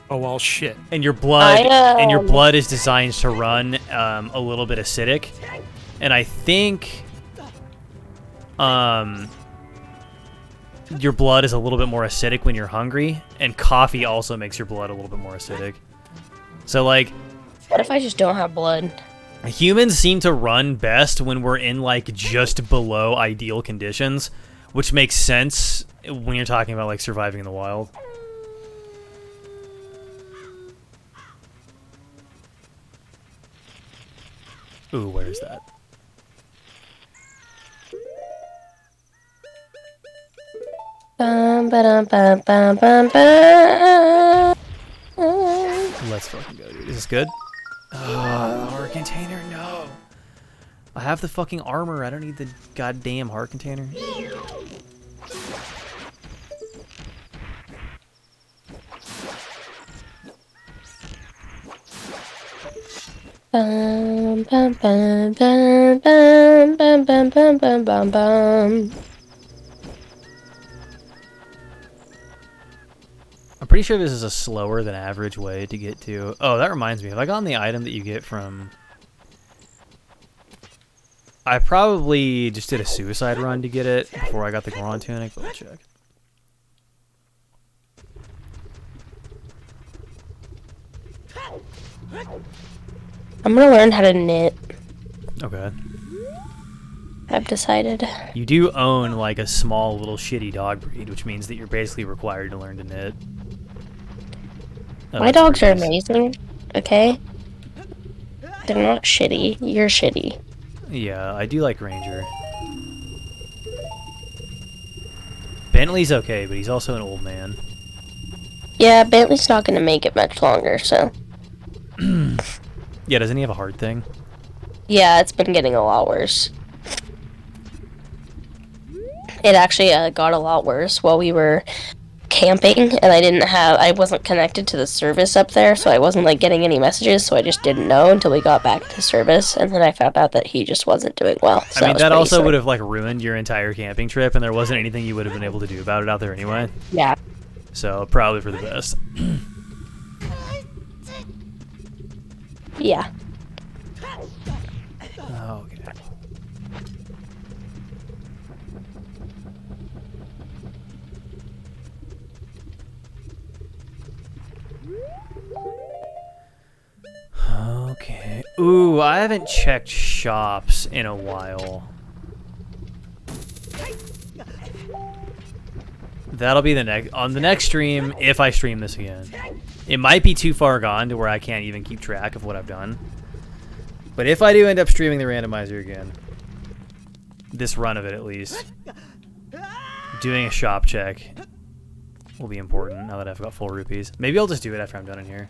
Oh, well, shit. And your blood I, is designed to run a little bit acidic. And I think your blood is a little bit more acidic when you're hungry, and coffee also makes your blood a little bit more acidic. So what if I just don't have blood? humans seem to run best when we're in just below ideal conditions, which makes sense when you're talking about surviving in the wild. Ooh, where is that? Bum, ba-dum, bum, bum, bum, bum. Let's fucking go, dude. Is this good? Heart container, no. I have the fucking armor. I don't need the goddamn heart container. Bum, bum, bum, bum, bum, bum, bum, bum, bum, bum, bum. I'm pretty sure this is a slower than average way to get to... Oh, that reminds me. Have I gotten the item that you get from... I probably just did a suicide run to get it before I got the Goron tunic, but we'll check. I'm gonna learn how to knit. Okay. I've decided. You do own like a small little shitty dog breed, which means that you're basically required to learn to knit. Oh, My that's dogs are pretty nice. amazing, okay? They're not shitty. You're shitty. Yeah, I do like Ranger. Bentley's okay, but he's also an old man. Yeah, Bentley's not gonna make it much longer, so... Yeah, doesn't he have a heart thing? Yeah, it's been getting a lot worse. It actually got a lot worse while we were camping, and I wasn't connected to the service up there, so I wasn't like getting any messages, so I just didn't know until we got back to service, and then I found out that he just wasn't doing well. So I mean, was that pretty also sad. would have like ruined your entire camping trip, and there wasn't anything you would have been able to do about it out there anyway. Yeah. So probably for the best. Yeah. Okay. Okay. Ooh, I haven't checked shops in a while. That'll be the next stream, if I stream this again. It might be too far gone to where I can't even keep track of what I've done. But if I do end up streaming the randomizer again, this run of it at least, doing a shop check will be important now that I've got full rupees. Maybe I'll just do it after I'm done in here.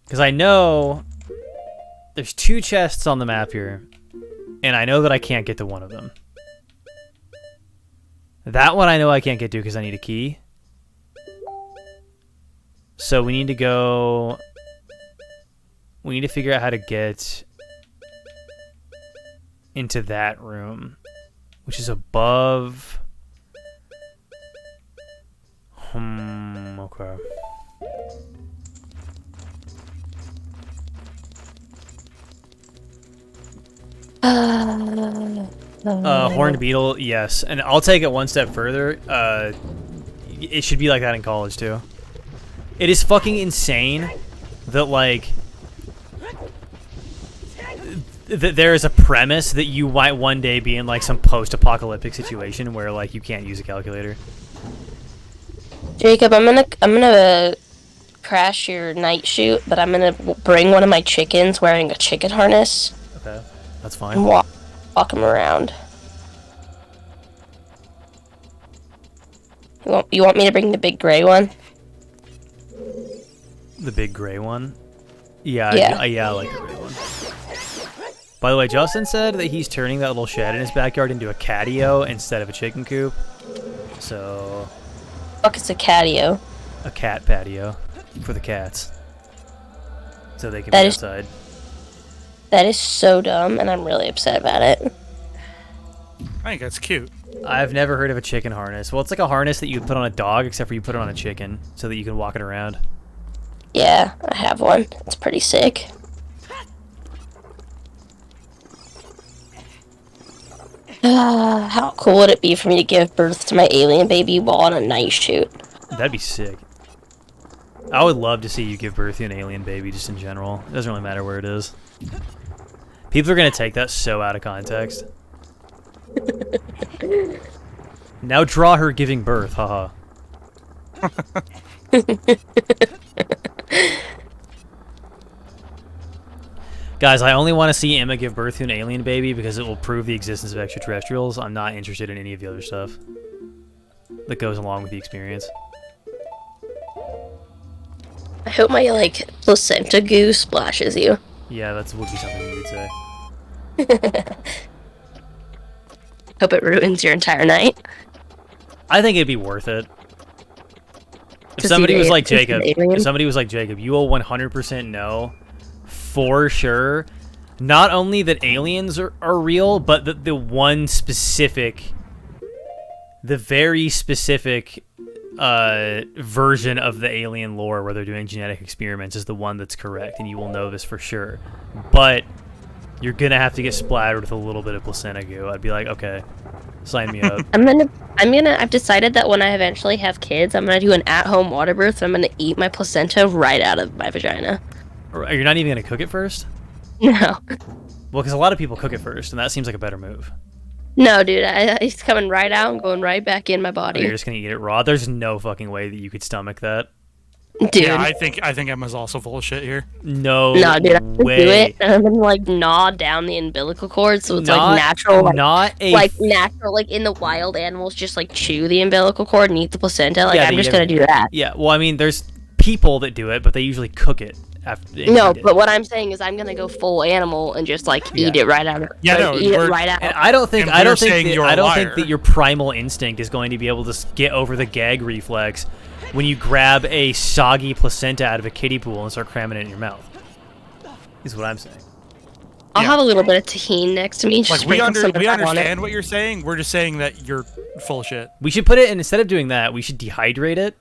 Because I know there's 2 chests on the map here, and I know that I can't get to one of them. That one I know I can't get to because I need a key. So we need to go... We need to figure out how to get into that room, which is above... okay. Horned beetle, yes. And I'll take it one step further. It should be like that in college, too. It is fucking insane that, like... that there is a premise that you might one day be in, like, some post-apocalyptic situation where, like, you can't use a calculator. Jacob, I'm gonna crash your night shoot, but I'm gonna bring one of my chickens wearing a chicken harness Okay, that's and fine. walk him around. You want me to bring the big gray one? The big gray one? Yeah, Yeah. I like the gray one. By the way, Justin said that he's turning that little shed in his backyard into a catio instead of a chicken coop. So... Fuck, it's a catio. a cat patio for the cats. So they can That be is- outside. That is so dumb, and I'm really upset about it. I think that's cute. I've never heard of a chicken harness. Well, it's like a harness that you put on a dog, except for you put it on a chicken, so that you can walk it around. Yeah, I have one. It's pretty sick. How cool would it be for me to give birth to my alien baby while on a night shoot? That'd be sick. I would love to see you give birth to an alien baby, just in general. It doesn't really matter where it is. People are gonna take that so out of context. Now draw her giving birth, haha. Guys, I only want to see Emma give birth to an alien baby because it will prove the existence of extraterrestrials. I'm not interested in any of the other stuff that goes along with the experience. I hope my, like, placenta goo splashes you. Yeah, that would be something you would say. Hope it ruins your entire night. I think it'd be worth it. If To somebody see was the- like to see Jacob, the alien? if somebody was like Jacob, you will 100% know for sure, not only that aliens are real, but that the one specific, the very specific version of the alien lore where they're doing genetic experiments is the one that's correct, and you will know this for sure. But you're gonna have to get splattered with a little bit of placenta goo. I'd be like, okay, Sign me up. I've decided that when I eventually have kids, I'm gonna do an at-home water birth, and I'm gonna eat my placenta right out of my vagina. You're not even gonna cook it first? No. Well, because a lot of people cook it first, and that seems like a better move. No, dude, it's coming right out and going right back in my Oh, body. you're just gonna eat it raw? There's no fucking way that you could stomach that. Dude. Yeah, I think Emma's also full of shit here. No dude, I can way. do it, and I'm gonna like gnaw down the umbilical cord, so it's like natural, natural, like in the wild animals just like chew the umbilical cord and eat the placenta. Like Yeah, I'm just gonna do that. Yeah, well, I mean, there's people that do it, but they usually cook it after. No, but what I'm saying is I'm gonna go full animal and just like eat it right out. Eat it right out. And I don't think that your primal instinct is going to be able to get over the gag reflex when you grab a soggy placenta out of a kiddie pool and start cramming it in your mouth. Is what I'm saying. I'll have a little bit of tahini next to me. Just Like we understand what you're saying. We're just saying that you're full of shit. We should put it, and instead of doing that, we should dehydrate it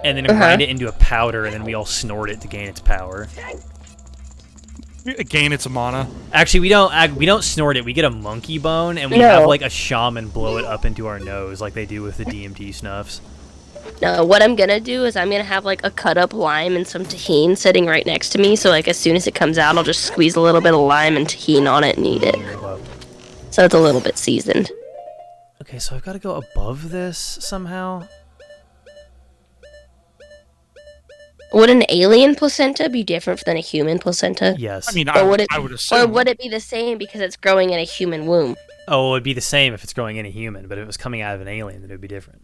and then grind it into a powder, and then we all snort it to gain its power. Gain its mana. Actually, we don't snort it. We get a monkey bone, and we have like a shaman blow it up into our nose, like they do with the DMT snuffs. No, what I'm gonna do is I'm gonna have like a cut up lime and some tahini sitting right next to me. So like as soon as it comes out, I'll just squeeze a little bit of lime and tahini on it and eat it. So it's a little bit seasoned. Okay, so I've got to go above this somehow. Would an alien placenta be different than a human placenta? Yes. I mean, I would assume. Or would it be the same because it's growing in a human womb? Oh, it would be the same if it's growing in a human, but if it was coming out of an alien, then it would be different.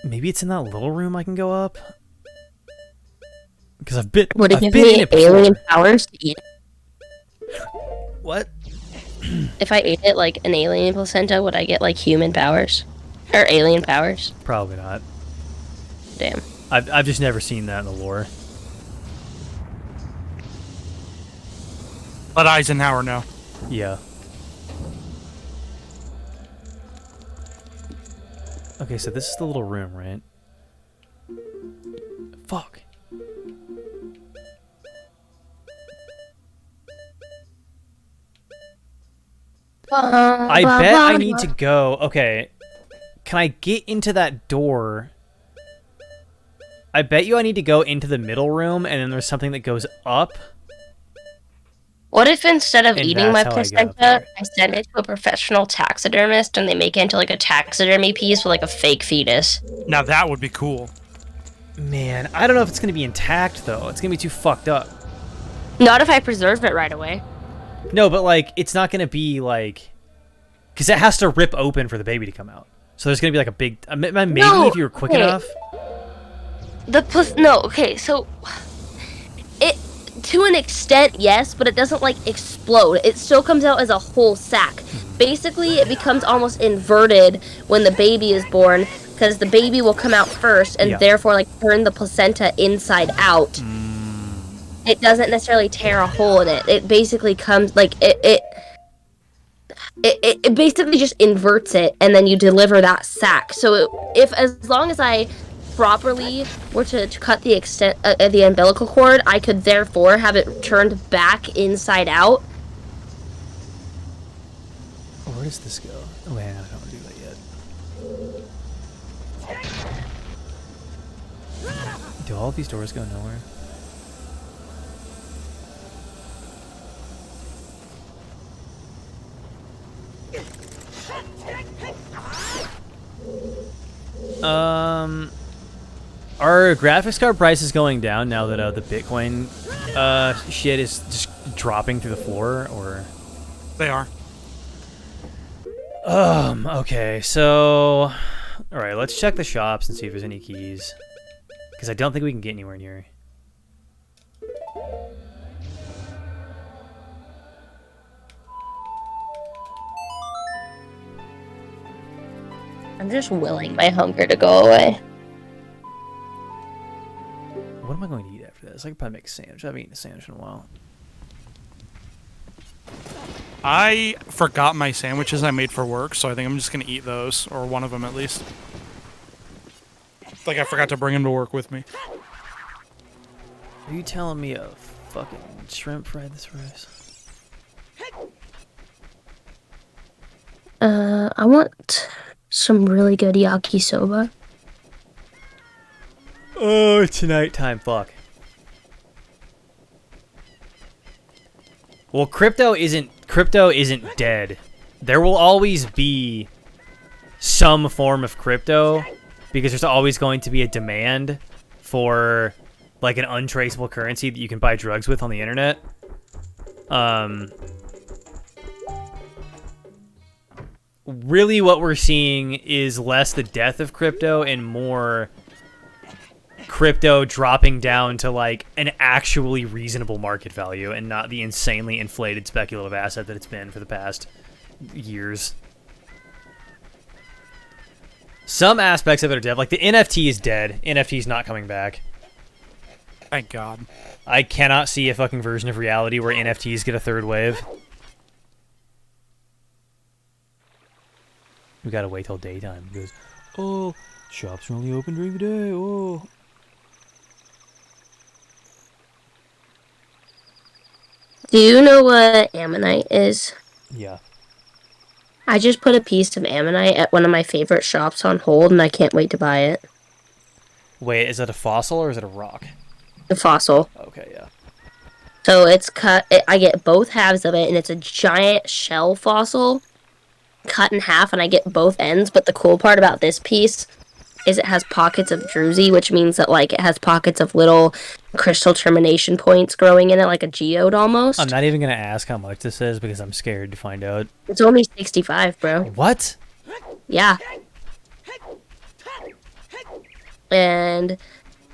Maybe it's in that little room I can go up? Because I've been Would it give been me in it before. alien powers to eat? What? If I ate it like an alien placenta, would I get like human powers? Or alien powers? Probably not. Damn. I've just never seen that in the lore. Let Eisenhower know. Yeah. Okay, so this is the little room, right? Fuck. I bet I need to go. Okay. Can I get into that door? I bet you I need to go into the middle room, and then there's something that goes up. What if instead of And eating my that's how I get up placenta, there. I send it to a professional taxidermist and they make it into like a taxidermy piece with like a fake fetus? Now that would be cool. Man, I don't know if it's going to be intact, though. It's going to be too fucked up. Not if I preserve it right away. No, but, like, it's not going to be, like... Because it has to rip open for the baby to come out. So there's going to be, like, a big... Maybe No, if you were quick okay. enough. So... It... To an extent, yes, but it doesn't, like, explode. It still comes out as a whole sack. Basically, it becomes almost inverted when the baby is born, because the baby will come out first, and therefore, like, turn the placenta inside out. It doesn't necessarily tear a hole in it. It basically comes, like, it basically just inverts it, and then you deliver that sack. So as long as I properly were to cut the extent the umbilical cord, I could therefore have it turned back inside out. Oh, where does this go? Oh, hang on, I don't want to do that yet. Do all of these doors go nowhere? Our graphics card price is going down now that the Bitcoin shit is just dropping through the floor, or They are. okay, so all right, let's check the shops and see if there's any keys, because I don't think we can get anywhere near. I'm just willing my hunger to go away. What am I going to eat after this? I could probably make a sandwich. I haven't eaten a sandwich in a while. I forgot my sandwiches I made for work, so I think I'm just gonna eat those, or one of them at least. Like I forgot to bring them to work with me. Are you telling me a fucking shrimp fried this rice? I want some really good yakisoba. Oh, it's nighttime. Fuck. Well, crypto isn't dead. There will always be some form of crypto because there's always going to be a demand for like an untraceable currency that you can buy drugs with on the internet. Really what we're seeing is less the death of crypto and more crypto dropping down to like an actually reasonable market value and not the insanely inflated speculative asset that it's been for the past years. Some aspects of it are dead. Like the NFT is dead. NFT is not coming back. Thank God. I cannot see a fucking version of reality where NFTs get a third wave. We gotta wait till daytime because, oh, shops are only open during the day. Oh. Do you know what ammonite is? Yeah. I just put a piece of ammonite at one of my favorite shops on hold, and I can't wait to buy it. Wait, is it a fossil or is it a rock? The fossil. Okay, yeah. So it's cut. I get both halves of it, and it's a giant shell fossil cut in half, and I get both ends. But the cool part about this piece is it has pockets of druzy, which means that like it has pockets of little crystal termination points growing in it, like a geode almost. I'm not even gonna ask how much this is because I'm scared to find out. It's only 65, bro. What? Yeah. And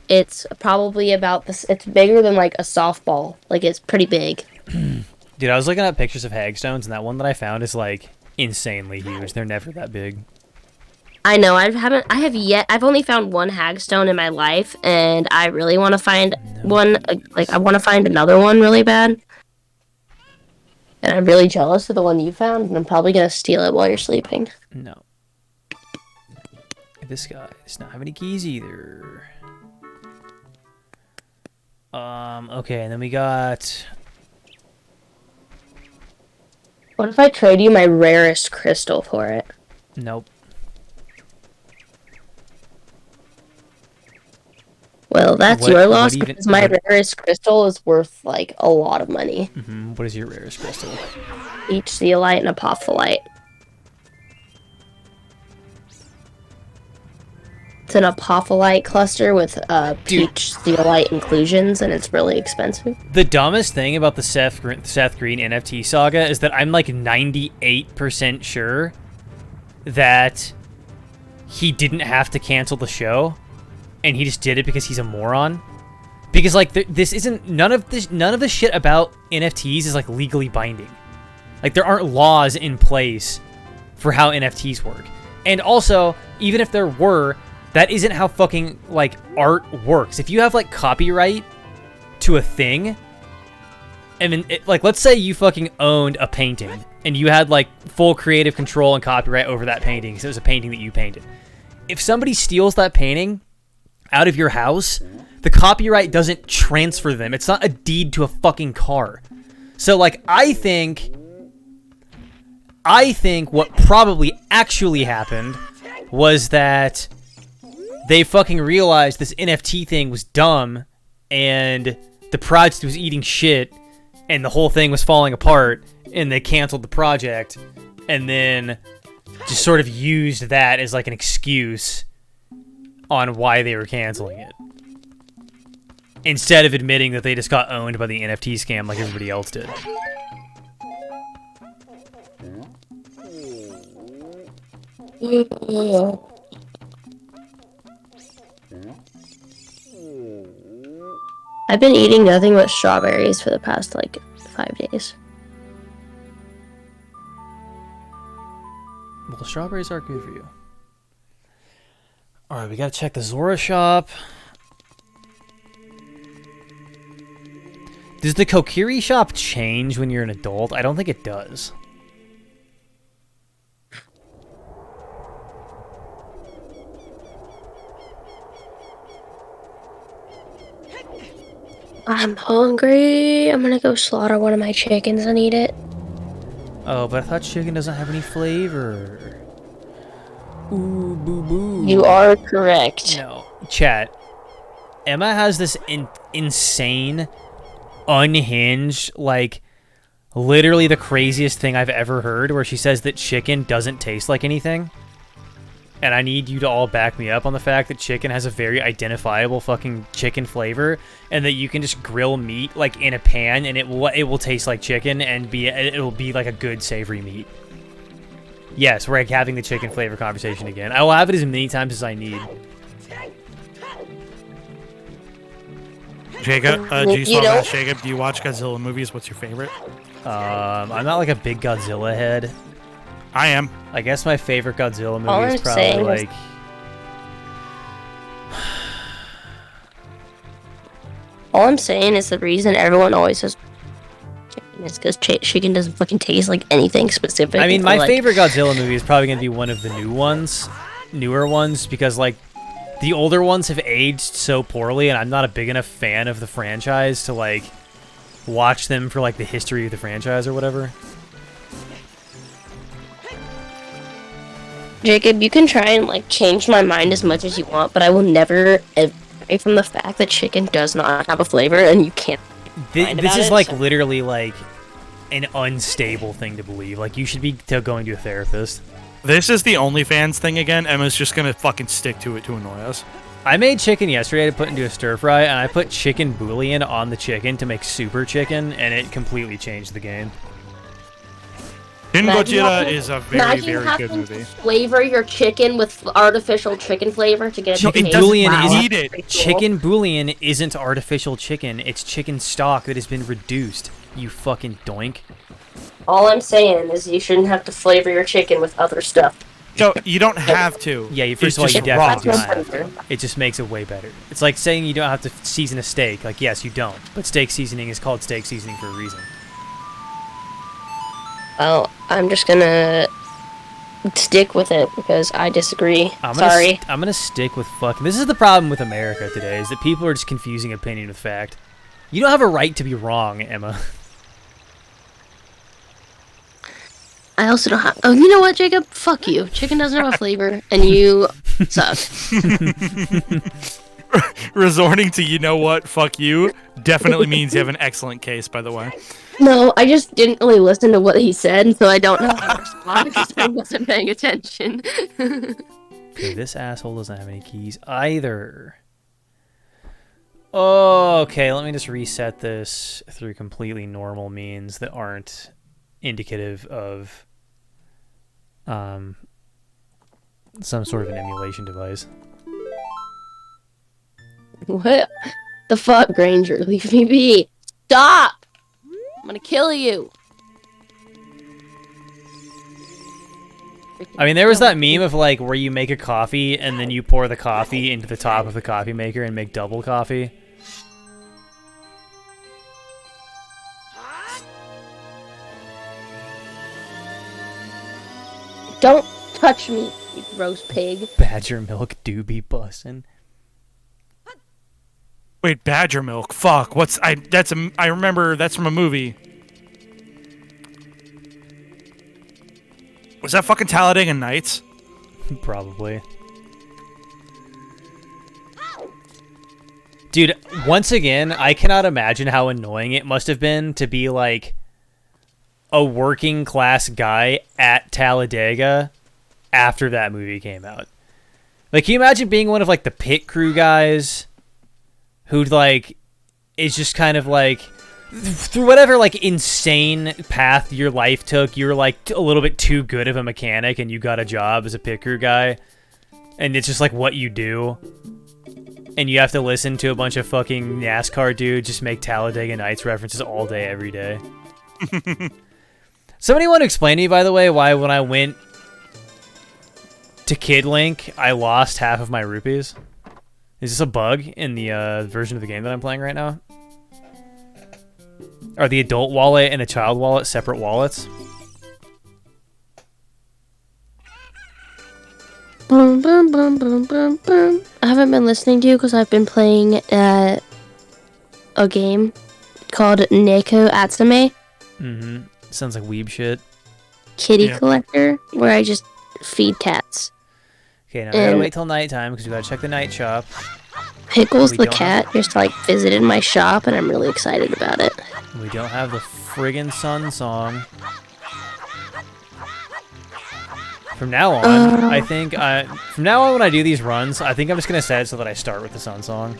it's probably about this. It's bigger than like a softball. Like it's pretty big. Dude, I was looking at pictures of hagstones, and that one that I found is like insanely huge. They're never that big. I know. I've only found one hagstone in my life, and I really want to find one. Like I want to find another one really bad. And I'm really jealous of the one you found, and I'm probably gonna steal it while you're sleeping. No. This guy does not have any keys either. Okay, and then we got... What if I trade you my rarest crystal for it? Nope. Well, that's your loss because my rarest crystal is worth, like, a lot of money. Mm-hmm. What is your rarest crystal? Each zeolite and apophyllite. It's an apophyllite cluster with peach zeolite inclusions, and it's really expensive. The dumbest thing about the Seth Green NFT saga is that I'm like 98% sure that he didn't have to cancel the show, and he just did it because he's a moron. Because like this isn't none of the shit about NFTs is like legally binding. Like there aren't laws in place for how NFTs work, and also even if there were. That isn't how fucking, like, art works. If you have, like, copyright to a thing, and then, like, let's say you fucking owned a painting, and you had, like, full creative control and copyright over that painting, because it was a painting that you painted. If somebody steals that painting out of your house, the copyright doesn't transfer them. It's not a deed to a fucking car. So, like, I think what probably actually happened was that they fucking realized this NFT thing was dumb, and the project was eating shit, and the whole thing was falling apart, and they canceled the project, and then just sort of used that as like an excuse on why they were canceling it. Instead of admitting that they just got owned by the NFT scam like everybody else did. I've been eating nothing but strawberries for the past, like, 5 days. Well, strawberries are good for you. Alright, we gotta check the Zora shop. Does the Kokiri shop change when you're an adult? I don't think it does. I'm hungry. I'm gonna go slaughter one of my chickens and eat it. Oh, but I thought chicken doesn't have any flavor. Ooh, boo boo. You are correct. No. Chat. Emma has this insane, unhinged, like, literally the craziest thing I've ever heard, where she says that chicken doesn't taste like anything. And I need you to all back me up on the fact that chicken has a very identifiable fucking chicken flavor, and that you can just grill meat, like, in a pan, and it will taste like chicken, and it'll be like a good savory meat. Yes, we're like having the chicken flavor conversation again. I will have it as many times as I need. Jacob, Jacob, do you watch Godzilla movies? What's your favorite? I'm not like a big Godzilla head. I am. I guess my favorite Godzilla movie is probably like... All I'm saying is the reason everyone always says chicken is because chicken doesn't fucking taste like anything specific. I mean, my favorite Godzilla movie is probably going to be one of the newer ones, because, like, the older ones have aged so poorly, and I'm not a big enough fan of the franchise to, like, watch them for, like, the history of the franchise or whatever. Jacob, you can try and, like, change my mind as much as you want, but I will never away from the fact that chicken does not have a flavor, and you can't. This is, like, literally, like, an unstable thing to believe. Like, you should be going to a therapist. This is the OnlyFans thing again. Emma's just gonna fucking stick to it to annoy us. I made chicken yesterday to put into a stir fry, and I put chicken bouillon on the chicken to make super chicken, and it completely changed the game. Shin Godzilla is a very, very good movie. Flavor your chicken with artificial chicken flavor to get chicken bouillon. Chicken bouillon isn't artificial chicken. It's chicken stock that has been reduced. You fucking doink. All I'm saying is you shouldn't have to flavor your chicken with other stuff. No, you don't have to. Yeah, first of all, you definitely do not have to. It just makes it way better. It's like saying you don't have to season a steak. Like, yes, you don't. But steak seasoning is called steak seasoning for a reason. Well, I'm just gonna stick with it because I disagree. Sorry. I'm gonna stick with fucking... This is the problem with America today, is that people are just confusing opinion with fact. You don't have a right to be wrong, Emma. I also don't have... Oh, you know what, Jacob? Fuck you. Chicken doesn't have a flavor, and you suck. Resorting to you know what, fuck you, definitely means you have an excellent case, by the way. No, I just didn't really listen to what he said, so I don't know how to respond because I wasn't paying attention. Okay, this asshole doesn't have any keys either. Okay, let me just reset this through completely normal means that aren't indicative of some sort of an emulation device. What the fuck, Granger? Leave me be. Stop! I'm gonna kill you. I mean, there was that meme of, like, where you make a coffee and then you pour the coffee into the top of the coffee maker and make double coffee. Don't touch me, you gross pig. Badger milk do be bussin'. Wait, badger milk. Fuck. I remember that's from a movie. Was that fucking Talladega Nights? Probably. Dude, once again, I cannot imagine how annoying it must have been to be, like, a working class guy at Talladega after that movie came out. Like, can you imagine being one of, like, the pit crew guys who, like, is just kind of, like, through whatever, like, insane path your life took, you're, like, a little bit too good of a mechanic and you got a job as a pit crew guy, and it's just, like, what you do, and you have to listen to a bunch of fucking NASCAR dudes just make Talladega Nights references all day, every day. Somebody want to explain to me, by the way, why when I went to Kid Link, I lost half of my rupees? Is this a bug in the version of the game that I'm playing right now? Are the adult wallet and the child wallet separate wallets? Boom, boom, boom, boom, boom, boom. I haven't been listening to you because I've been playing a game called Neko Atsume. Mm-hmm. Sounds like weeb shit. kitty collector where I just feed cats. Okay, now we gotta wait till nighttime because we gotta check the night shop. Pickles the cat just like visited my shop, and I'm really excited about it. We don't have the friggin' sun song. From now on, I think from now on when I do these runs, I think I'm just gonna set it so that I start with the sun song.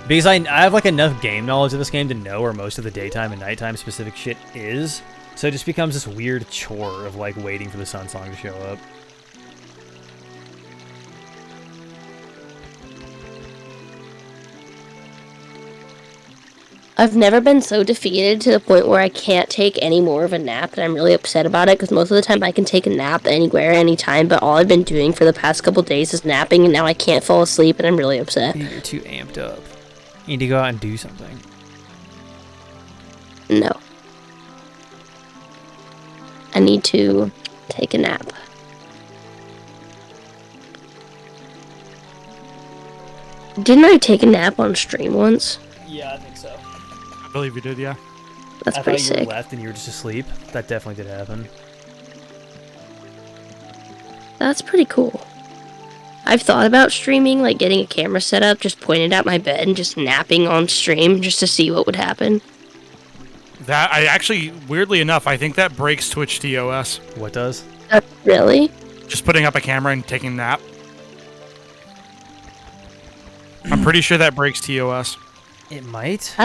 Because I have like enough game knowledge of this game to know where most of the daytime and nighttime specific shit is. So it just becomes this weird chore of like waiting for the sun song to show up. I've never been so defeated to the point where I can't take any more of a nap, and I'm really upset about it because most of the time I can take a nap anywhere, anytime, but all I've been doing for the past couple days is napping, and now I can't fall asleep, and I'm really upset. You're too amped up. You need to go out and do something. No. I need to take a nap. Didn't I take a nap on stream once? Yeah, I think so. I believe you did, yeah. That's I pretty thought you sick. were left and you were just asleep. That definitely did happen. That's pretty cool. I've thought about streaming, like getting a camera set up, just pointed at my bed and just napping on stream just to see what would happen. That I actually, weirdly enough, I think that breaks Twitch TOS. What does? Really? Just putting up a camera and taking a nap. I'm pretty sure that breaks TOS. It might.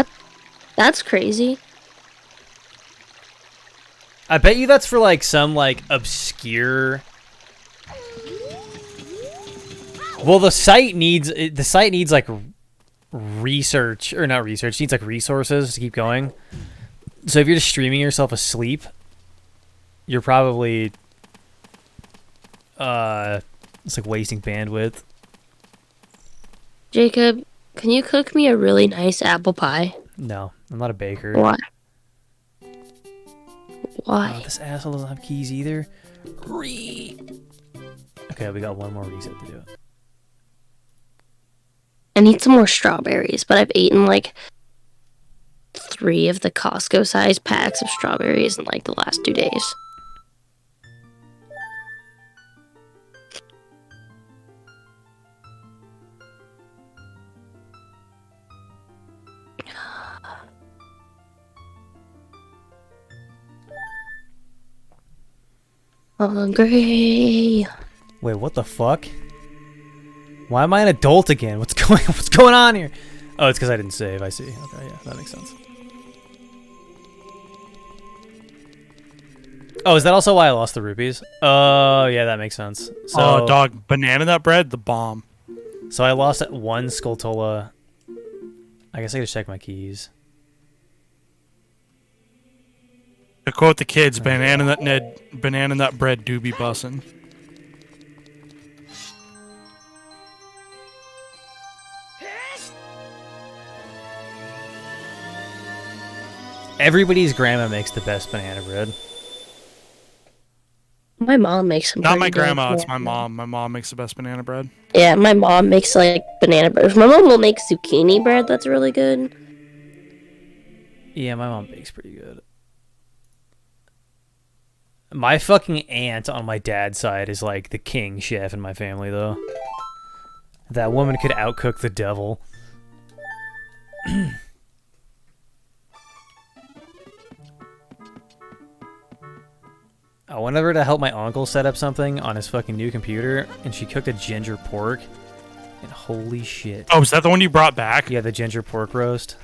That's crazy. I bet you that's for like some like obscure. Well, the site needs like research, or not research, needs like resources to keep going. So if you're just streaming yourself asleep, you're probably it's like wasting bandwidth. Jacob, can you cook me a really nice apple pie? No, I'm not a baker. Why? Oh, Why? this asshole doesn't have keys either. Okay, we got one more reset to do it. I need some more strawberries, but I've eaten like 3 of the Costco-sized packs of strawberries in like the last 2 days. Hungry. Wait, what the fuck? Why am I an adult again? What's going on here? Oh, it's because I didn't save. I see. Okay, yeah, that makes sense. Oh, is that also why I lost the rupees? Oh, yeah, that makes sense. So, Oh, dog, banana nut bread, the bomb. So I lost at 1 Skulltula. I guess I gotta check my keys. To quote the kids, banana nut bread do be bussin'. Everybody's grandma makes the best banana bread. My mom makes some. Not my pretty good grandma, it's my banana mom. My mom makes the best banana bread. bread. Yeah, my mom makes like banana bread. My mom will make zucchini bread. That's really good. Yeah, my mom bakes pretty good. My fucking aunt on my dad's side is like the king chef in my family, though. That woman could outcook the devil. I went over to help my uncle set up something on his fucking new computer, and she cooked a ginger pork. And holy shit. Oh, is that the one you brought back? Yeah, the ginger pork roast.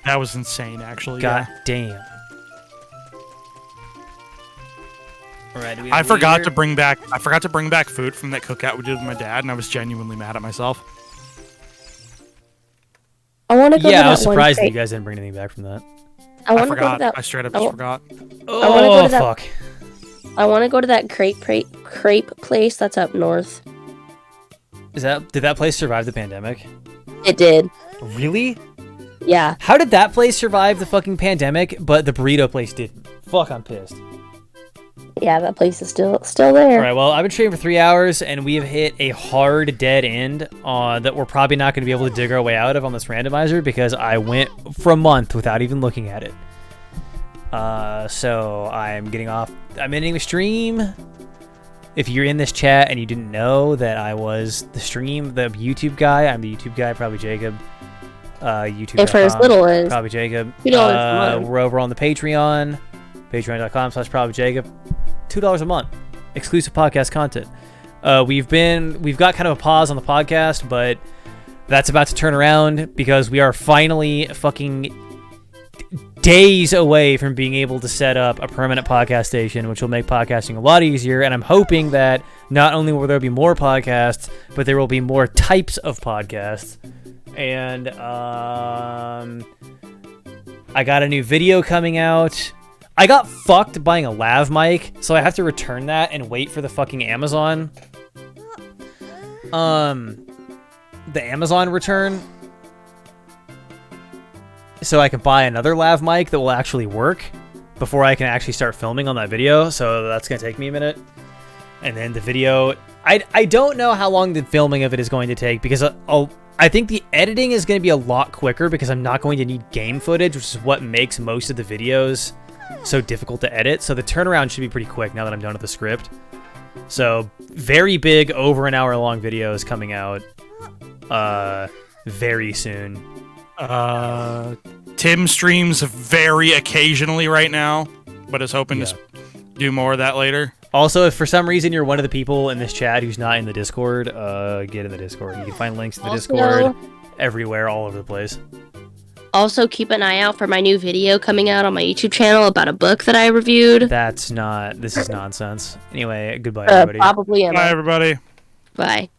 That was insane, actually. God Yeah. damn. All right, do we I have forgot leader? to bring back food from that cookout we did with my dad, and I was genuinely mad at myself. I want to go. Yeah, to I was that one surprised that crate. you guys didn't bring anything back from that. I I want to go to forgot. that. I straight up I just wa- forgot. Oh, wanna go to that- fuck. I want to go to that crepe place that's up north. Did that place survive the pandemic? It did. Really? Yeah. How did that place survive the fucking pandemic, but the burrito place didn't? Fuck, I'm pissed. Yeah, that place is still there. All right, well, I've been streaming for 3 hours, and we have hit a hard dead end that we're probably not going to be able to dig our way out of on this randomizer because I went for a month without even looking at it. So I'm getting off. I'm ending the stream. If you're in this chat and you didn't know that I was the YouTube guy, I'm the YouTube guy, ProbablyJacob. YouTube. And for as little as ProbablyJacob. $2 We're over on the Patreon, patreon.com/ProbablyJacob. $2 a month, exclusive podcast content. We've got kind of a pause on the podcast, but that's about to turn around because we are finally fucking days away from being able to set up a permanent podcast station, which will make podcasting a lot easier. And I'm hoping that not only will there be more podcasts, but there will be more types of podcasts. And I got a new video coming out. I got fucked buying a lav mic, so I have to return that and wait for the fucking Amazon. The Amazon return. So I can buy another lav mic that will actually work before I can actually start filming on that video. So that's going to take me a minute. And then the video... I don't know how long the filming of it is going to take because I think the editing is going to be a lot quicker because I'm not going to need game footage, which is what makes most of the videos so difficult to edit. So the turnaround should be pretty quick now that I'm done with the script. So very big, over an hour long videos coming out very soon. Tim streams very occasionally right now, but is hoping to do more of that later. Also, if for some reason you're one of the people in this chat who's not in the Discord, get in the Discord. You can find links to the Discord everywhere, all over the place. Also, keep an eye out for my new video coming out on my YouTube channel about a book that I reviewed. This is nonsense. Anyway, goodbye, everybody. Probably am. Bye, everybody. Bye.